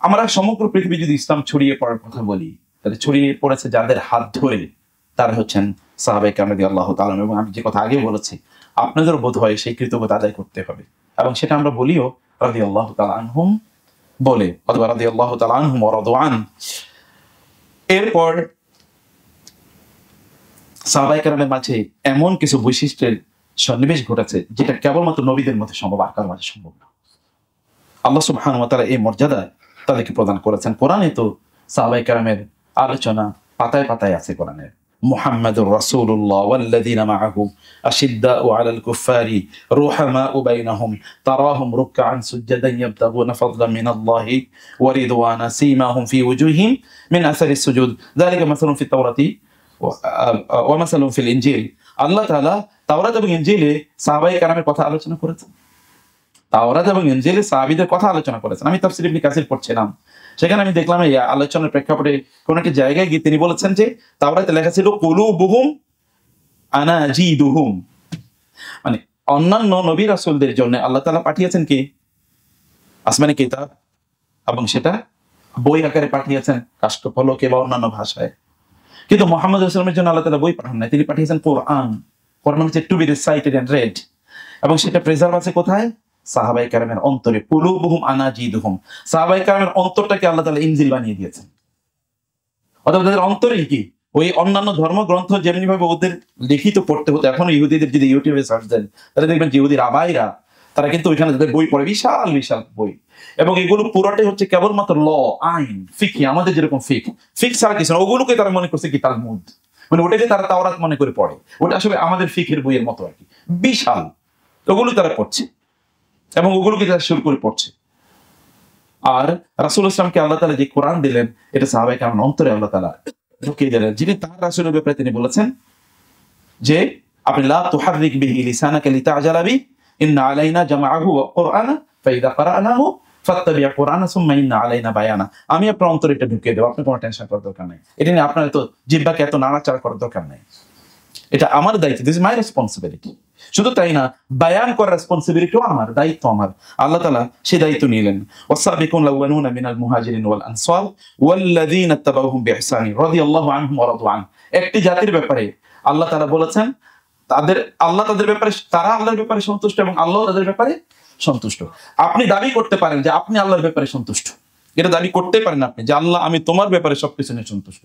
আমরা সমগ্র পৃথিবী যদি ইসলাম ছড়িয়ে পড়ার কথা বলি, তাহলে ছড়িয়ে পড়েছে যাদের হাত ধরে, তারা হচ্ছেন সাহাবায়ে কেরাম রাদিয়াল্লাহু তাআলা। এবং আমি যে কথা আগে বলেছি, আপনাদেরও বোধ হয় সেই কৃতজ্ঞতা আদায় করতে হবে, এবং সেটা আমরা বলিও রাদিয়াল্লাহু তাআলা আনহুম বলে, অথবা রাদিয়াল্লাহু তাআলা আনহুম ওয়া রাদু আন। এরপর সাহাবায়ে কেরামের মাঝে এমন কিছু বৈশিষ্ট্যের সন্নিবেশ ঘটেছে যেটা কেবলমাত্র নবীদের মধ্যে সম্ভব, আর কারোর মাঝে সম্ভব না। আল্লাহ সুবহানাহু ওয়া তাআলা এই মর্যাদা তাদেরকে প্রদান করেছেন। কোরআনে তো সাহাবায়ে কেরামের আলোচনা পাতায় পাতায় আছে কোরআনের। মুহাম্মাদুর রাসূলুল্লাহ ওয়াল্লাযীনা মাআহু আশিদ্দাউ আলাল কুফফারি রুহামাউ বাইনাহুম তারাহুম রুকআন সুজদান ইয়াবতাগুনা ফাদলান মিনাল্লাহি ওয়া রিদওয়ানা সীমাহুম ফি ওয়ুজুহিহিম মিন আসারিস সুজুদ যালিকা মাসালুন ফিত তাওরাতি ওয়া মাসালুন ফিল ইনজিল। আল্লাহ তাআলা তাওরাত এবং ইনজিলে সাহাবায়ে কেরামের কথা আলোচনা করেছেন। তাওরাত এবং ইনজিলে সাহাবীদের কথা আলোচনা করেছেন। আমি তাফসীর ইবনে কাসির পড়ছিলাম, সেখানে আমি দেখলাম এই আলোচনার প্রেক্ষাপটে কোন একটা জায়গায় গিয়ে তিনি বলেছেন যে তাওরাতে লেখা ছিল কুলুবুহুম আনাজিদুহুম, মানে অন্যান্য নবী রাসূলদের জন্য আল্লাহ তাআলা পাঠিয়েছেন কি আসমানি কিতাব, এবং সেটা বই আকারে পাঠিয়েছেন কাষ্ঠফলকে বা অন্যান্য ভাষায়। কিন্তু মুহাম্মদ সাল্লাল্লাহু আলাইহি ওয়াসাল্লামের জন্য আল্লাহ তাআলা বই পাঠান নাই, তিনি পাঠিয়েছেন কোরআন। কোরআন হচ্ছে to be recited and read, এবং সেটা প্রেজার্ভ আছে কোথায়? সাহাবায়ে কেরামের অন্তরে। কুলুবুহুম আনাজিদুহুম, সাহাবায়ে কেরামের অন্তরটাকে আল্লাহ তাআলা ইনজিল বানিয়ে দিয়েছেন। অর্থাৎ তাদের অন্তরে কি ওই অন্যান্য ধর্মগ্রন্থ যেমনি ভাবে ওদের লিখিত পড়তে হতো, এখন ইহুদিদের যদি ইউটিউবে সার্চ দেন তাহলে দেখবেন যে ইহুদির আবাইরা তারা কিন্তু ওইখানে তাদের বই পড়ে, বিশাল বিশাল বই, এবং এগুলো পুরোটাই হচ্ছে কেবলমাত্র ল, আইন, ফিকহ, আমাদের যেরকম ফিকহ ছাড়া কিছু না। ওগুলোকে তারা মনে করছে কি তালমুদ, মানে ওটাকে তারা তাওরাত মনে করে পড়ে, ওটা আসলে আমাদের ফিকহের বইয়ের মতো আর কি, বিশাল। ওগুলো তারা পড়ছে এবং ওগুলোকে তারা শুরু করে পড়ছে। আর রাসূল ইসলামকে আল্লাহ তাআলা যে কোরআন দিলেন, এটা সাহাবায়ে কেরামের অন্তরে আল্লাহ তাআলা ঢুকিয়ে দিলেন। যিনি তার রাসূলের ব্যাপারে তিনি বলেছেন যে আপনি লা তুহাররিক বিহি লিসানাকা লিতা'জালা বি ইন্না আলাইনা জামাআহু ওয়া কুরআনা ফাইযা ক্বারা'নাহু ফাত্তাবি' কুরআনা সুম্মা ইন্না আলাইনা বায়ানা। আমি আপনার অন্তরে এটা ঢুকিয়ে দেব, আপনি কোনো টেনশন করার দরকার নাই। এটা নিয়ে আপনার তো জিহ্বাকে এত নাড়াচাড়া করার দরকার নাই, এটা আমার দায়িত্ব, দিস ইজ মাই রেসপন্সিবিলিটি। শুধু তাই না, বায়ান করার রেসপন্সিবিলিটিও আমার, দায়িত্ব আমার। আল্লাহ তাআলা সেই দায়িত্ব নিলেন। ওয়াসাবিকুন আউয়ালুনা মিনাল মুহাজিরিন ওয়াল আনসার ওয়াল্লাযীনা ইত্তাবাউহুম বিইহসান রাদিয়াল্লাহু আনহুম ওয়া রাদু আন। একটি জাতির ব্যাপারে আল্লাহ তাআলা বলেছেন তাদের ব্যাপারে, তারা আল্লাহর ব্যাপারে সন্তুষ্ট এবং আল্লাহ তাদের ব্যাপারে সন্তুষ্ট। আপনি দাবি করতে পারেন যে আপনি আল্লাহর ব্যাপারে সন্তুষ্ট, এটা দাবি করতে পারেন আপনি যে আল্লাহ আমি তোমার ব্যাপারে সবকিছু নিয়ে সন্তুষ্ট।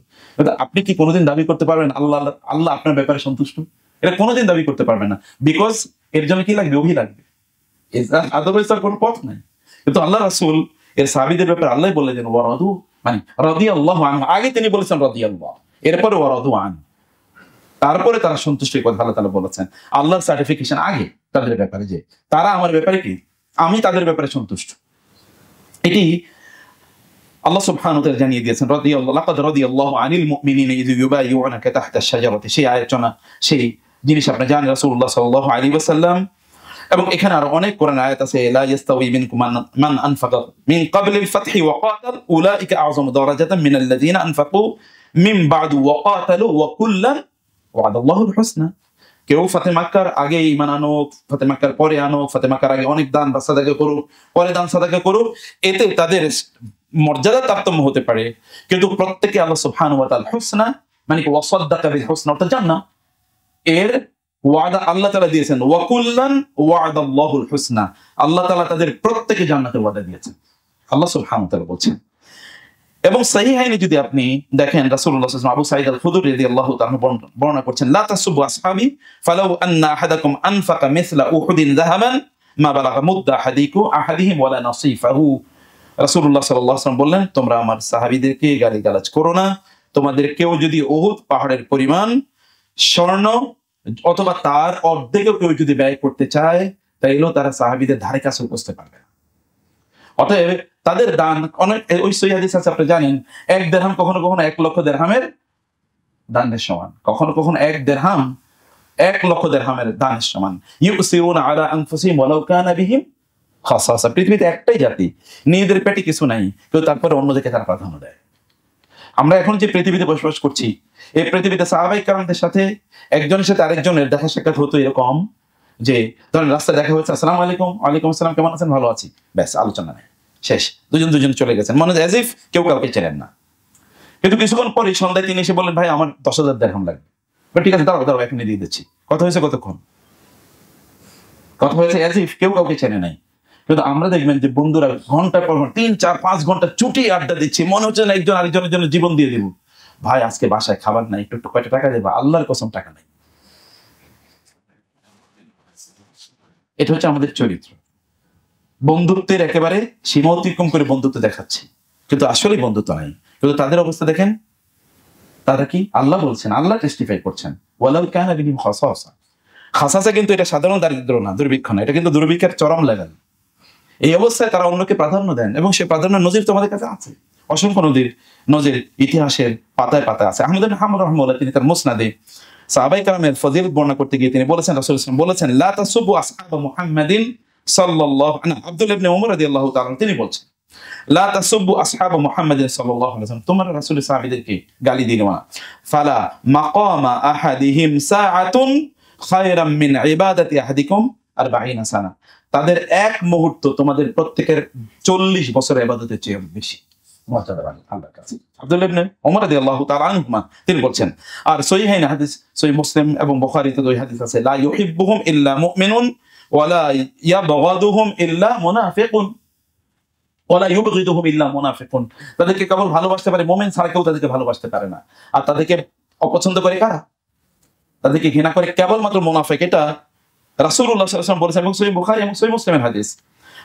আপনি কি কোনোদিন দাবি করতে পারবেন আল্লাহ আপনার ব্যাপারে সন্তুষ্ট? এটা কোনোদিন দাবি করতে পারবেন না, বিকজ এর জন্য কি লাগবে? ওহী লাগবে, আদারওয়াইজ তার কোনো পথ নাই। কিন্তু আল্লাহ রাসূল এর সাহাবীদের ব্যাপারে আল্লাহ বলেছেন ওয়ারাদু, মানে রাদিয়াল্লাহু আনহু, আগে তিনি বলেছেন রাদিয়াল্লাহ, এরপরে ওয়ারাদু আন, তারপরে তারা সন্তুষ্টির কথা আল্লাহ তাআলা বলেছেন। আল্লাহর সার্টিফিকেশন আগে তাদের ব্যাপারে, যে তারা আমার ব্যাপারে কি, আমি তাদের ব্যাপারে সন্তুষ্ট। এটি আল্লাহ সুবহানাহু ওয়া তাআলা জানিয়ে দিয়েছেন, লাকাদ রাদিয়াল্লাহু আনিল মুমিনিনা ইয ইউবাইয়ুনাকা তাহতা আশ-শাজারাতি। সেই আয়াতনা, সেই জিনিস আপনি জানেন রাসূলুল্লাহ সাল্লাল্লাহু আলাইহি ওয়াসাল্লাম। এবং এখানে আরো অনেক কোরআন আয়াত আছে, লা ইস্তাউই মিনকুম মান আনফাকা মিন ক্বাবলিল ফাতহি ওয়া ক্বাতাল উলাইকা আ'যামু দারাজাতান মিনাল্লাযীনা আনফাকু মিন বা'দু ওয়া ক্বাতালু ওয়া কুল্লান ওয়া'দাল্লাহুল হুসনা। কেউ ফাতে মাক্কার আগে ঈমান আনুক, ফাতে মাক্কার পরে আনুক, ফাতে মাক্কার আগে অনেক দান বা সাদাকা করুক, পরে দান সাদাকা করুক, এতে তাদের মর্যাদা তারতম্য হতে পারে, কিন্তু প্রত্যেকে আল্লাহ সুবহানাহু ওয়া তাআলা হুসনা, মানে কি ওয়াসাদ্দাকা বিল হুসনা, অর্থাৎ জান্নাত এর ওয়াদা আল্লাহ তাআলা দিয়েছেন। ওয়া কুল্লান ওয়া'দাল্লাহুল হুসনা, আল্লাহ তাআলা তাদের প্রত্যেকে জান্নাতের ওয়াদা দিয়েছেন, আল্লাহ সুবহানাহু ওয়া তাআলা বলছেন। এবং সহিহাইনে যদি আপনি দেখেন, রাসূলুল্লাহ সাল্লাল্লাহু আলাইহি ওয়াসাল্লাম আবু সাঈদ আল-খুদরি রাদিয়াল্লাহু তাআলা বর্ণনা করছেন, লা তাসুবু আসহাবি ফালাউ আন্না আহাদাকুম আনফাকা মিছলা উহুদিন যাহাবান মা বালাগা মুদ্দা আহাদিহিম ওয়ালা নাসিফাহু। রাসূলুল্লাহ সাল্লাল্লাহু আলাইহি ওয়াসাল্লাম বললেন, তোমরা আমার সাহাবীদেরকে গালিগালাজ করো না। তোমাদের কেউ যদি উহুদ পাহাড়ের পরিমাণ স্বর্ণ অথবা তার অর্ধেকও কেউ যদি ব্যয় করতে চায়, তাইলেও তারা সাহাবীদের ধারে কাছে উপস্থিত পারবে না। অতএব তাদের দান অনেক, ওই সহিহ হাদিস আছে আপনি জানেন, এক দিরহাম কখনো কখনো 1 লক্ষ দিরহামের দানের সমান, কখনো কখনো 1 দিরহাম 1 লক্ষ দিরহামের দানের সমান। ইউসিরুনা আলা আনফুসিহিম ওয়ালাউ কানা বিহিম খাসাসা। পৃথিবীতে একটাই জাতি, নিজেদের পেটে কিছু নাই, কিন্তু তারপরে অন্যদিকে তারা প্রাধান্য দেয়। আমরা এখন যে পৃথিবীতে বসবাস করছি, এই পৃথিবীতে সাহাবায়ে কেরামদের সাথে একজনের সাথে আরেকজনের দেখা সাক্ষাৎ হতো এরকম যে, ধরেন রাস্তায় দেখা হয়েছে, আসসালামু আলাইকুম, ওয়ালাইকুম আসসালাম, কেমন আছেন? ভালো আছি, ব্যাস, আলোচনা নেই, শেষ, দুজন চলে গেছেন, মনে হয় অ্যাজ ইফ কেউ কাউকে চেনেন না। কিন্তু কিছুক্ষণ পরে সন্ধ্যায় তিনি এসে বললেন, ভাই আমার 10,000 দিরহাম লাগবে। ঠিক আছে, দাঁড়াও এখনই দিয়ে দিচ্ছি। কথা হয়েছে কতক্ষণ? কথা হয়েছে অ্যাজ ইফ কেউ কাউকে চেনে নাই। কিন্তু আমরা দেখবেন যে বন্ধুরা ঘন্টার পর ঘন্টা 3, 4, 5 ঘন্টা চুটি আড্ডা দিচ্ছি, মনে হচ্ছে না একজন আরেকজনের জন্য জীবন দিয়ে দিব। ভাই আজকে বাসায় খাবার নাই, একটু কয়টা টাকা দেবা? আল্লাহর কসম টাকা নাই। এটা হচ্ছে আমাদের চরিত্র, বন্ধুত্বের একেবারে সীমা অতিক্রম করে বন্ধুত্ব দেখাচ্ছি। কিন্তু আসলেই বন্ধুত্ব নাই। কিন্তু তাদের অবস্থা দেখেন, তারা কি আল্লাহ বলছেন, আল্লাহ টেস্টিফাই করছেন ওয়ালাউ কানা বিহিম খাসাসা। খাসাসা কিন্তু এটা সাধারণ দারিদ্র না, দুর্ভিক্ষ না, এটা কিন্তু দুর্ভিক্ষের চরম লেভেল। এই অবস্থায় তারা অন্যকে প্রাধান্য দেন, এবং সেই প্রাধান্য নজির তোমাদের কাছে আছে, অসংখ্য নজির ইতিহাসের পাতায় পাতায় আছে। আহমদ ইবনে হাম্বল রাহিমাহুল্লাহ তিনি তার মুসনাদে সাহাবায়ে কেরামের ফজিলত বর্ণনা করতে গিয়ে তিনি বলেছেন, রাসূল সাল্লাল্লাহু আলাইহি ওয়াসাল্লাম বলেছেন, লা তাসুবু আসহাব মুহাম্মাদিন সাল্লাল্লাহু আলাইহি। আব্দুল্লাহ ইবনে উমর রাদিয়াল্লাহু তাআলা তিনি বলছেন, লা তাসুবু আসহাব মুহাম্মাদিন সাল্লাল্লাহু আলাইহি ওয়াসাল্লাম, তোমরা রাসূলের সাহাবীদেরকে গালি দিও না। ফালা মাকামা আহাদিহিম সাআতুন খায়রাম মিন ইবাদাতি আহাদিকুম 40 সানা। তাদের এক মুহূর্ত তোমাদের প্রত্যেকের 40 বছরের ইবাদতের চেয়ে বেশি মর্যাদাবান আল্লাহর কাছে। আব্দুল্লাহ ইবনে উমর রাদিয়াল্লাহু তাআলা আনহুমা তিনি বলছেন। আর সহিহাইন হাদিস, সহিহ মুসলিম এবং বুখারীতে দুই হাদিস আছে, লা ইউহিব্বুহুম ইল্লা মুমিনুন ওয়া লা ইয়াবগাদুহুম ইল্লা মুনাফিকুন ওয়া লা ইউবগিদুহুম ইল্লা মুনাফিকুন। তাদেরকে কেবল ভালোবাসতে পারে মুমিন, ছাড়া কেউ তাদেরকে ভালোবাসতে পারে না। আর তাদেরকে অপছন্দ করে কারা? তাদেরকে ঘৃণা করে কেবলমাত্র মুনাফিক। এটা রাসূলুল্লাহ সাল্লাল্লাহু আলাইহি ওয়াসাল্লাম বলেছেন, এবং সহিহ বুখারী এবং সহিহ মুসলিমের হাদিস,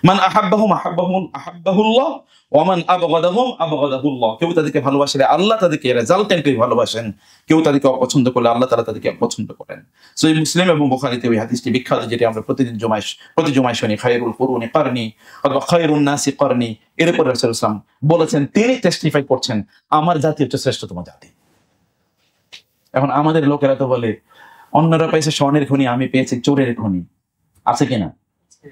মান আহাব্বাহুম আহাব্বাহুল্লাহ ওয়া মান আবগাদাহুম আবগাদাহুল্লাহ। কেউ তাদেরকে ভালোবাসলে আল্লাহ তাদেরকে রেজাল্টেন্টলি ভালোবাসেন, কেউ তাদেরকে অপছন্দ করলে আল্লাহ তাআলা তাদেরকে অপছন্দ করেন। সহিহ মুসলিম এবং বুখারীতে ওই হাদিসটি বিখ্যাত, যেটি আমরা প্রতি জুমায় শুনি, খায়রুল কুরুনি কারনি অথবা খায়রুন নাসি কারনি। এরপর রাসূল সাল্লাল্লাহু আলাইহি ওয়াসাল্লাম বলেছেন, তিনি টেস্টিফাই করছেন, আমার জাতি হচ্ছে শ্রেষ্ঠতম জাতি। এখন আমাদের লোকেরা তো বলে, অন্যরা পেয়েছে স্বর্ণের খনি, আমি পেয়েছি চোরের খনি, আছে কিনা?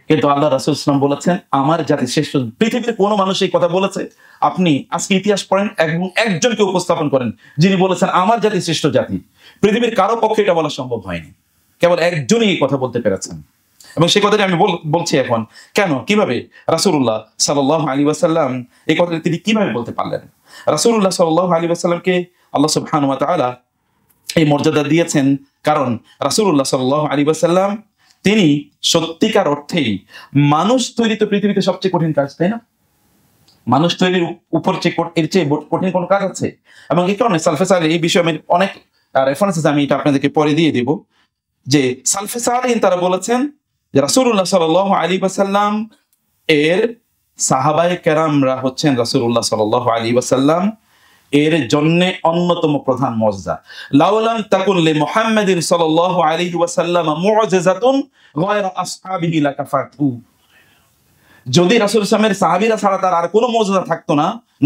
কিন্তু আল্লাহ রাসূল সাল্লাল্লাহু আলাইহি ওয়াসাল্লাম বলেছেন, আমার জাতি শ্রেষ্ঠ। পৃথিবীর কোনো মানুষ এই কথা বলেছে? আপনি আজকে ইতিহাস পড়েন এবং একজনকে উপস্থাপন করেন যিনি বলেছেন আমার জাতি শ্রেষ্ঠ জাতি। পৃথিবীর কারো পক্ষে এটা বলা সম্ভব হয়নি, কেবল একজনই এই কথা বলতে পেরেছেন। এবং সেই কথাটি আমি বলছি এখন, কেন, কিভাবে রাসূলুল্লাহ সাল্লাল্লাহু আলাইহি ওয়াসাল্লাম এই কথাটি তিনি কিভাবে বলতে পারলেন? রাসূলুল্লাহ সাল্লাল্লাহু আলাইহি ওয়াসাল্লামকে আল্লাহ সুবহানাহু ওয়া তাআলা এই মর্যাদা দিয়েছেন, কারণ রাসূলুল্লাহ সাল্লাল্লাহু আলাইহি ওয়াসাল্লাম তিনি সত্যিকার অর্থেই মানুষ তৈরি তো পৃথিবীতে সবচেয়ে কঠিন কাজ, তাই না? মানুষ তৈরির উপর এর চেয়ে কঠিন কোন কাজ আছে? এবং এই কারণে সালফে সালেহ, এই বিষয়ে আমি অনেক রেফারেন্সেস আমি এটা আপনাদেরকে পরে দিয়ে দেব, যে সালফে সালেহীন তারা বলেছেন যে রাসূলুল্লাহ সাল্লাল্লাহু আলাইহি ওয়াসাল্লাম এর সাহাবায়ে কেরামরা হচ্ছেন রাসূলুল্লাহ সাল্লাল্লাহু আলাইহি ওয়াসাল্লাম এর জন্য অন্যতম প্রধান মর্যাদা। লাউলাম তাকুন লি মুহাম্মাদিন সাল্লাল্লাহু আলাইহি ওয়াসাল্লাম মু'জিজাতুন গায়রা আসহাবিহি লাকাফাতু। যদি রাসূল সাল্লামের সাহাবীরা ছাড়া তার আর কোনো মর্যাদা থাকতো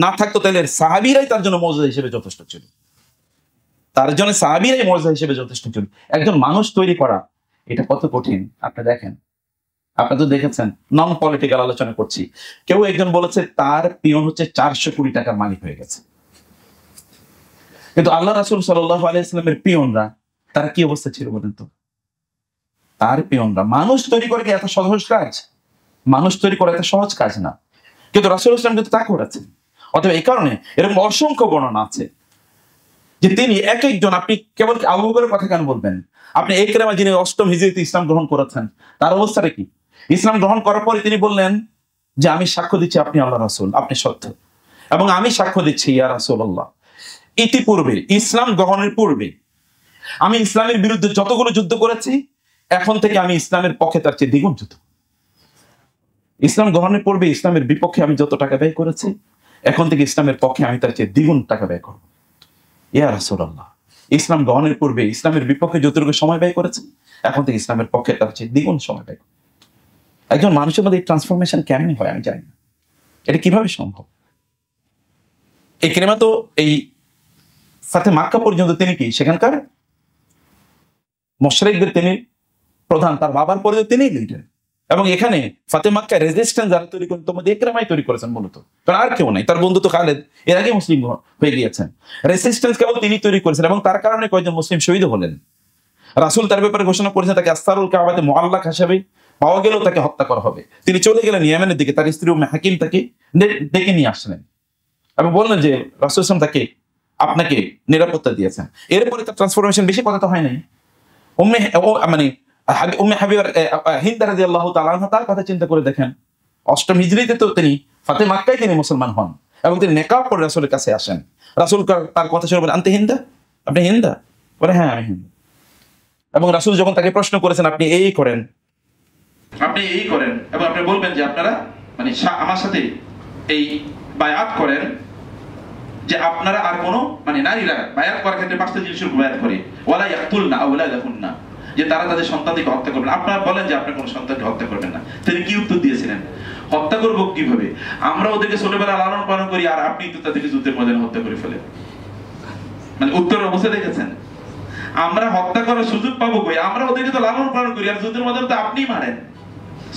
না থাকতো, তাহলে সাহাবীরাই তার জন্য মর্যাদা হিসেবে যথেষ্ট ছিল, তার জন্য সাহাবীরাই মর্যাদা হিসেবে যথেষ্ট ছিল। একজন মানুষ তৈরি করা এটা কত কঠিন আপনি দেখেন। আপনি তো দেখেছেন, নন পলিটিক্যাল আলোচনা করছি, কেউ একজন বলেছে তার পিয়ন হচ্ছে 400 কোটি টাকার মালিক হয়ে গেছে। কিন্তু আল্লাহ রাসূল সাল্লাল্লাহু আলাইহি ওয়াসাল্লামের পিয়নরা তারা কি অবস্থা ছিল বলেন তো? তার পিয়নরা, মানুষ তৈরি করে কি এত সহজ কাজ? মানুষ তৈরি করা এত সহজ কাজ না, কিন্তু রাসূল সাল্লাল্লাহু আলাইহি ওয়াসাল্লাম কিন্তু তা করেছেন। অতএব এই কারণে এরকম অসংখ্য বর্ণনা আছে যে তিনি এক একজন, আপনি কেবল আবু বকরের কথা কেন বলবেন? আপনি ইকরামা যিনি 8ম হিজরিতে ইসলাম গ্রহণ করেছেন, তার অবস্থাটা কি? ইসলাম গ্রহণ করার পরে তিনি বললেন যে আমি সাক্ষ্য দিচ্ছি আপনি আল্লাহর রাসূল, আপনি সত্য, এবং আমি সাক্ষ্য দিচ্ছি ইয়া রাসূলুল্লাহ, ইতিপূর্বে ইসলাম গ্রহণের পূর্বে আমি ইসলামের বিরুদ্ধে যতগুলো যুদ্ধ করেছি, এখন থেকে আমি ইসলামের পক্ষে তার চেয়ে দ্বিগুণ যুদ্ধ। ইসলাম গ্রহণের পূর্বে ইসলামের বিপক্ষে আমি যত টাকা ব্যয় করেছি, এখন থেকে ইসলামের পক্ষে আমি তার চেয়ে দ্বিগুণ টাকা ব্যয় করব। ইয়া রাসূলুল্লাহ, ইসলাম গ্রহণের পূর্বে ইসলামের বিপক্ষে যতটুকু সময় ব্যয় করেছে, এখন থেকে ইসলামের পক্ষে তার চেয়ে দ্বিগুণ সময় ব্যয় করব। একজন মানুষের মধ্যে এই ট্রান্সফরমেশন কেমন হয় আমি জানি না, এটা কিভাবে সম্ভব? ইকরামা তো এই ফাতে মাক্কা পর্যন্ত তিনি কি সেখানকার মুশরিকদের তিনি প্রধান, তার বাবার পরে তিনি লিডার, এবং এখানে ফাতে মাক্কা রেজিস্ট্যান্স যারা তৈরি করেন তোমাদের ইকরামাই তৈরি করেছেন মূলত, কারণ আর কেউ নাই। তার বন্ধু তো খালেদ এর আগে মুসলিম হয়ে গিয়েছেন, রেজিস্ট্যান্স কেবল তিনি তৈরি করেছেন, এবং তার কারণে কয়েকজন মুসলিম শহীদ হলেন। রাসূল তার ব্যাপারে ঘোষণা করেছেন তাকে আস্তারুল কাবাতে মুআল্লাক হিসেবে পাওয়া গেলেও তাকে হত্যা করা হবে। তিনি চলে গেলেন ইয়েমেনের দিকে, তার স্ত্রী উম্মে হাকিম তাকে ডেকে নিয়ে আসলেন এবং বললেন যে রাসূল সাল্লাল্লাহু তাকে আপনাকে নিরাপত্তা দিয়েছেন। এরপরে তার ট্রান্সফরমেশন বেশি কথা তো হয় নাই। উম্মে হাবিবা হিন্দা রাদিয়াল্লাহু তাআলা আনহা, তার কথা চিন্তা করে দেখেন, 8ম হিজরিতে তো তিনি ফাতে মাক্কায় তিনি মুসলমান হন, এবং তিনি নেকাব করে রাসূলের কাছে আসেন। রাসূল তার কথা শুনে বলেন, আনতে হিন্দা, আপনি হিন্দা? বলে হ্যাঁ আমি হিন্দা। এবং রাসূল যখন তাকে প্রশ্ন করেছেন আপনি এই করেন এবং আপনি বলবেন যে আপনারা মানে আমার সাথে এই বায়াত করেন যে আপনারা আর কোনো মানে নারীরা বায়াত করার ক্ষেত্রে 5টা জিনিসের উপর বায়াত করে, ওয়ালা ইয়াকতুলনা আওলাদাহুন্না, যে তারা তাদের সন্তানকে হত্যা করবেন। আপনারা বলেন যে আপনি কোনো সন্তানকে হত্যা করবেন না। তিনি কি উত্তর দিয়েছিলেন? হত্যা করবো কিভাবে? আমরা ওদেরকে ছোটবেলা লালন পালন করি, আর আপনি তো তাদেরকে যুদ্ধের ময়দানে হত্যা করে ফেলেন। মানে উত্তর অবস্থা দেখেছেন? আমরা হত্যা করার সুযোগ পাবো কই? আমরা ওদেরকে তো লালন পালন করি, আর যুদ্ধের ময়দানে তো আপনিই মারেন।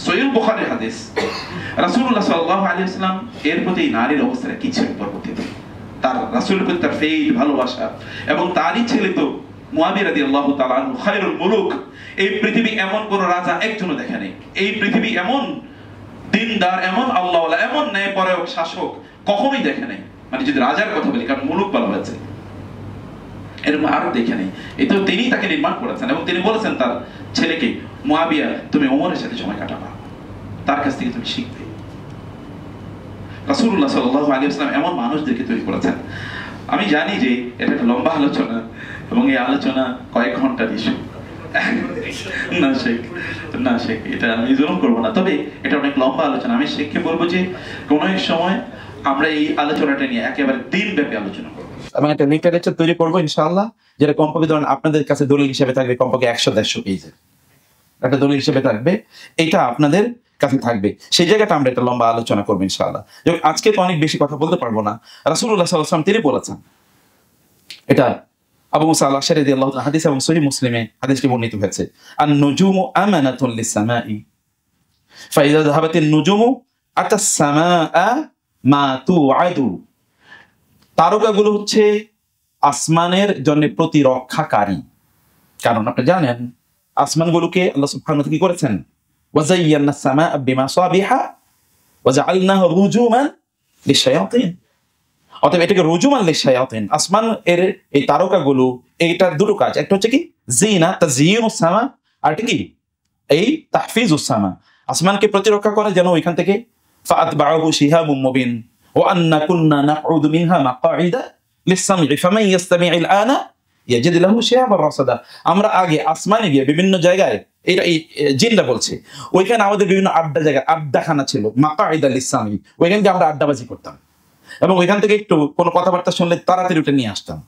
সহিহ বুখারীর হাদিস। রাসূলুল্লাহ সাল্লাল্লাহু আলাইহি ওয়াসাল্লাম এর প্রতি নারীর অবস্থাটা কি ছিল পরবর্তীতে, তার রাসূলের প্রতি তার ফেইল ভালোবাসা, এবং তারই ছেলে তো মুয়াবিয়া রাদিয়াল্লাহু তাআলা আনহু খায়রুল মুলুক। এই পৃথিবী এমন কোন রাজা একজনও দেখে নেই, এই পৃথিবী এমন দিনদার, এমন আল্লাহওয়ালা, এমন ন্যায়পরায়ণ শাসক কখনোই দেখে নাই। মানে যদি রাজার কথা বলি, কারণ মুলুক বলা হয়েছে, এরকম আর দেখে নেই। এটা তিনি তাকে নির্মাণ করেছেন, এবং তিনি বলেছেন তার ছেলেকে, মুয়াবিয়া তুমি ওমরের সাথে সময় কাটাবা, তার কাছ থেকে তুমি শিখবে। রাসূলুল্লাহ সাল্লাল্লাহু আলাইহি ওয়াসাল্লাম এমন মানুষদেরকে তৈরি করেছেন। আমি জানি যে এটা একটা লম্বা আলোচনা, এবং এই আলোচনা কয়েক ঘন্টার ইস্যু। না শেখ, এটা আমি জুলুম করবো না, তবে এটা অনেক লম্বা আলোচনা। আমি শেখকে বলবো যে কোন এক সময় আমরা এই আলোচনাটা নিয়ে একেবারে দিনব্যাপী আলোচনা করবো, এবং একটা লিটারেচার তৈরি করবো ইনশাআল্লাহ, যেটা কমপক্ষে ধরেন আপনাদের কাছে দলিল হিসেবে থাকবে কমপক্ষে 100-150 পেজের একটা দলিল হিসেবে থাকবে, এটা আপনাদের কাছে থাকবে। সেই জায়গাটা আমরা একটা লম্বা আলোচনা করবো ইনশাআল্লাহ। যেমন আজকে তো অনেক বেশি কথা বলতে পারবো না। রাসূলুল্লাহ সাল্লাল্লাহু আলাইহি ওয়াসাল্লাম তিনি বলেছেন, এটা আবু মুসা আল-আশআরী রাদিয়াল্লাহু তাআলা হাদিস, এবং সহিহ মুসলিমে হাদিসটি বর্ণিত হয়েছে, আন-নুজুমু আমানাতুন লিস-সামাই ফাইযা যাহাবাতিন নুজুমু আতাস-সামাআ মা তুআদু। তারকাগুলো হচ্ছে আসমানের জন্য প্রতিরক্ষাকারী। কারণ আপনি জানেন আসমানগুলোকে আল্লাহ সুবহানাহু ওয়া তাআলা কি করেছেন, ওয়াযায়্যানা আস-সামাআ বিমাসাবিহা ওয়াজআলনাহু রুজুমান লিশ-শায়াতিন। অতএব এটাকে রুজুমান লিশ-শায়াতিন, আসমান এর এই তারকাগুলো, এইটার দুটো কাজ, একটা হচ্ছে কি জিনা তাযয়িনুস সামা, আর এটা কি এই তাহফিজুস সামা, আসমানকে প্রতিরক্ষা করে যেন ওইখান থেকে ফাআতবাহু শিহাবুম মুবিন ওয়া আন্না কুন্না নাকউদু মিনহা মাকআইদা লিস-সামঈ ফামান ইয়াসতামি'ল আনা ইয়াজিদ লাহু শিহাবান রাসাদা। আমরা আগে আসমানে গিয়ে বিভিন্ন জায়গায়, এটা এই জিনরা বলছে, ওইখানে আমাদের বিভিন্ন জায়গায় আড্ডাখানা ছিল, মাকআইদা লিস-সামঈ, ওইখানে গিয়ে আমরা আড্ডাবাজি করতাম, এবং ওইখান থেকে একটু কোনো কথাবার্তা শুনলে তাড়াতাড়ি উঠে নিয়ে আসতাম।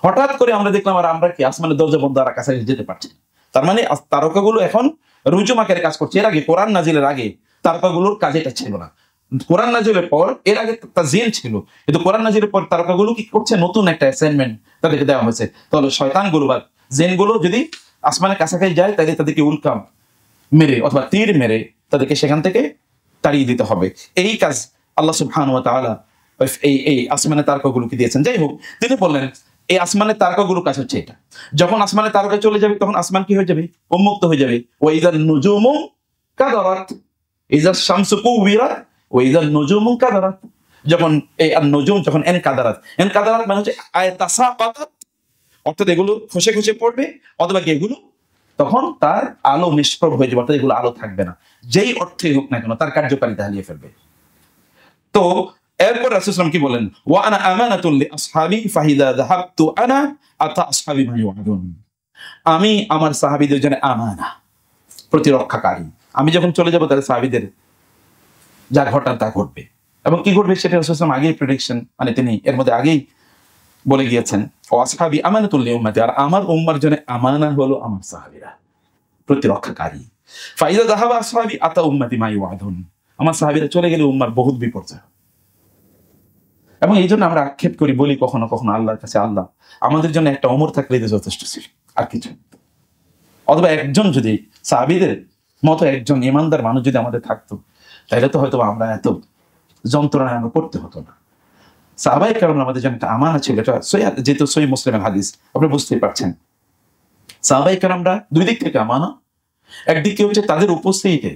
হঠাৎ করে আমরা দেখলাম আর আমরা কি আসমানের দরজা বন্ধ, আর কাছে যেতে পারছি না। তার মানে তারকাগুলো এখন রুজুম আকারে কাজ করছে। এর আগে কোরআন নাজিলের আগে তারকাগুলোর কাজ এটা ছিল না। কোরআন নাজিলের পর, এর আগে তাজিল ছিল, কিন্তু কোরআন নাজিলের পর তারকাগুলো কি করছে, নতুন একটা অ্যাসাইনমেন্ট তাদেরকে দেওয়া হয়েছে। তাহলে শয়তানগুলো বা জিনগুলো যদি আসমানের কাছাকাছি যায়, তাহলে তাদেরকে উল্কা মেরে অথবা তীর মেরে তাদেরকে সেখান থেকে তাড়িয়ে দিতে হবে। এই কাজ আল্লাহ সুবহানাহু ওয়া তাআলা এই আসমানের তারকাগুলোকে দিয়েছেন। যাই হোক, তিনি বললেন এই আসমানের তারকাগুলোর কাজ হচ্ছে এটা, যখন আসমানের তারকা চলে যাবে তখন আসমান কি হয়ে যাবে, উন্মুক্ত হয়ে যাবে। ওয়াইযান নুজুমু কাদারাত, ইযা শামসু কুবিরাত ওয়াইযান নুজুমু কাদারাত, যখন এই আন-নুজুম যখন এনকাদারাত মানে হচ্ছে আয়াতাসাকাতাত, অর্থাৎ এগুলো খসে খসে পড়বে, অথবা কি এগুলো তখন তার আলো নিষ্প্রভ হয়ে যাবে, অর্থাৎ এগুলো আলো থাকবে না, যেই অর্থে হোক না কেন তার কার্যকারিতা হারিয়ে ফেলবে। তো এরপর রাসূল সাল্লাল্লাহু আলাইহি ওয়াসাল্লাম কি বলেন, ওয়া আনা আমানাতুন লি আসহাবি ফাইদা যাহাবতু আনা আতা আসহাবি মা ইউআদুন, আমি আমার সাহাবীদের জন্য আমানা, প্রতিরক্ষাকারী। আমি যখন চলে যাব তাহলে সাহাবীদের যা ঘটার তা ঘটবে, এবং কি ঘটবে সেটা রাসূল সাল্লাল্লাহু আলাইহি ওয়াসাল্লাম আগেই প্রেডিকশন, মানে তিনি এর মধ্যে আগেই বলে গিয়েছেন, ও আসহাবি আমানাতুল লি উম্মতি, আর আমার উম্মার জন্য আমানা হলো আমার সাহাবীরা, প্রতিরক্ষাকারী। ফাইদা যাহাবা আসহাবি আতা উম্মতি মা ইউআদুন, আমার সাহাবীরা চলে গেলে উম্মার বহুত বিপর্যয়। এবং এই জন্য আমরা আক্ষেপ করি, বলি কখনো কখনো আল্লাহর কাছে, আল্লাহ আমাদের জন্য একটা ওমর থাকলেই তো যথেষ্ট ছিল, আর কিছু। অথবা একজন যদি সাহাবীদের মতো একজন ইমানদার মানুষ যদি আমাদের থাকতো, তাহলে তো হয়তো আমরা এত যন্ত্রণায় আমরা পড়তে হতো না। সাহাবায়ে কেরাম আমাদের জন্য একটা আমানা ছিল, এটা যেহেতু সহিহ মুসলিমের হাদিস, আপনি বুঝতেই পারছেন। সাহাবায়ে কেরামরা দুই দিক থেকে আমানা, একদিকে হচ্ছে তাদের উপস্থিতিতে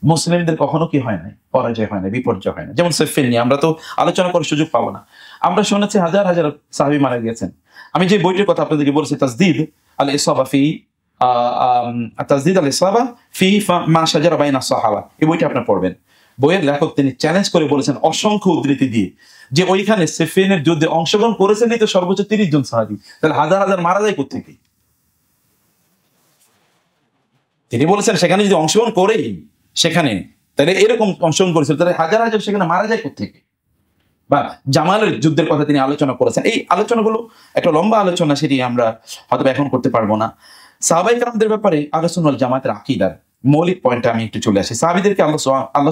মুসলিমদের কখনো কি হয় না, পরাজয় হয় না, বিপর্যয় হয় না। যেমন সিফিন নিয়ে আমরা তো আলোচনা করার সুযোগ পাবো না, আমরা শুনেছি হাজার হাজার সাহাবী মারা গিয়েছেন। আমি যে বইটির কথা আপনাদেরকে বলেছি, তাজদীদ আল-ইসাবা ফি তাজদীদ আল-ইসাবা ফি মা শাজারা বাইনা সাহাবা, এই বইটা আপনি পড়বেন। বইয়ের লেখক তিনি চ্যালেঞ্জ করে বলেছেন অসংখ্য উদ্ধৃতি দিয়ে, যে ওইখানে সিফিনের যুদ্ধে অংশগ্রহণ করেছেন এই তো সর্বোচ্চ 30 জন সাহাবী, তাহলে হাজার হাজার মারা যায় কোত্থেকে? তিনি বলেছেন সেখানে যদি অংশগ্রহণ করেই সেখানে, তাহলে এরকম অংশগ্রহণ করেছিল, তাহলে হাজার হাজার সেখানে মারা যায় কোত্থেকে? বা জামালের যুদ্ধের কথা তিনি আলোচনা করেছেন। এই আলোচনাগুলো একটা লম্বা আলোচনা, সেটি আমরা হয়তো এখন করতে পারবো না। সাহাবায়ে কেরামদের ব্যাপারে আহলে সুন্নাত ওয়াল জামাতের আকীদার মৌলিক পয়েন্টে আমি একটু চলে আসি। সাহাবীদেরকে আল্লাহ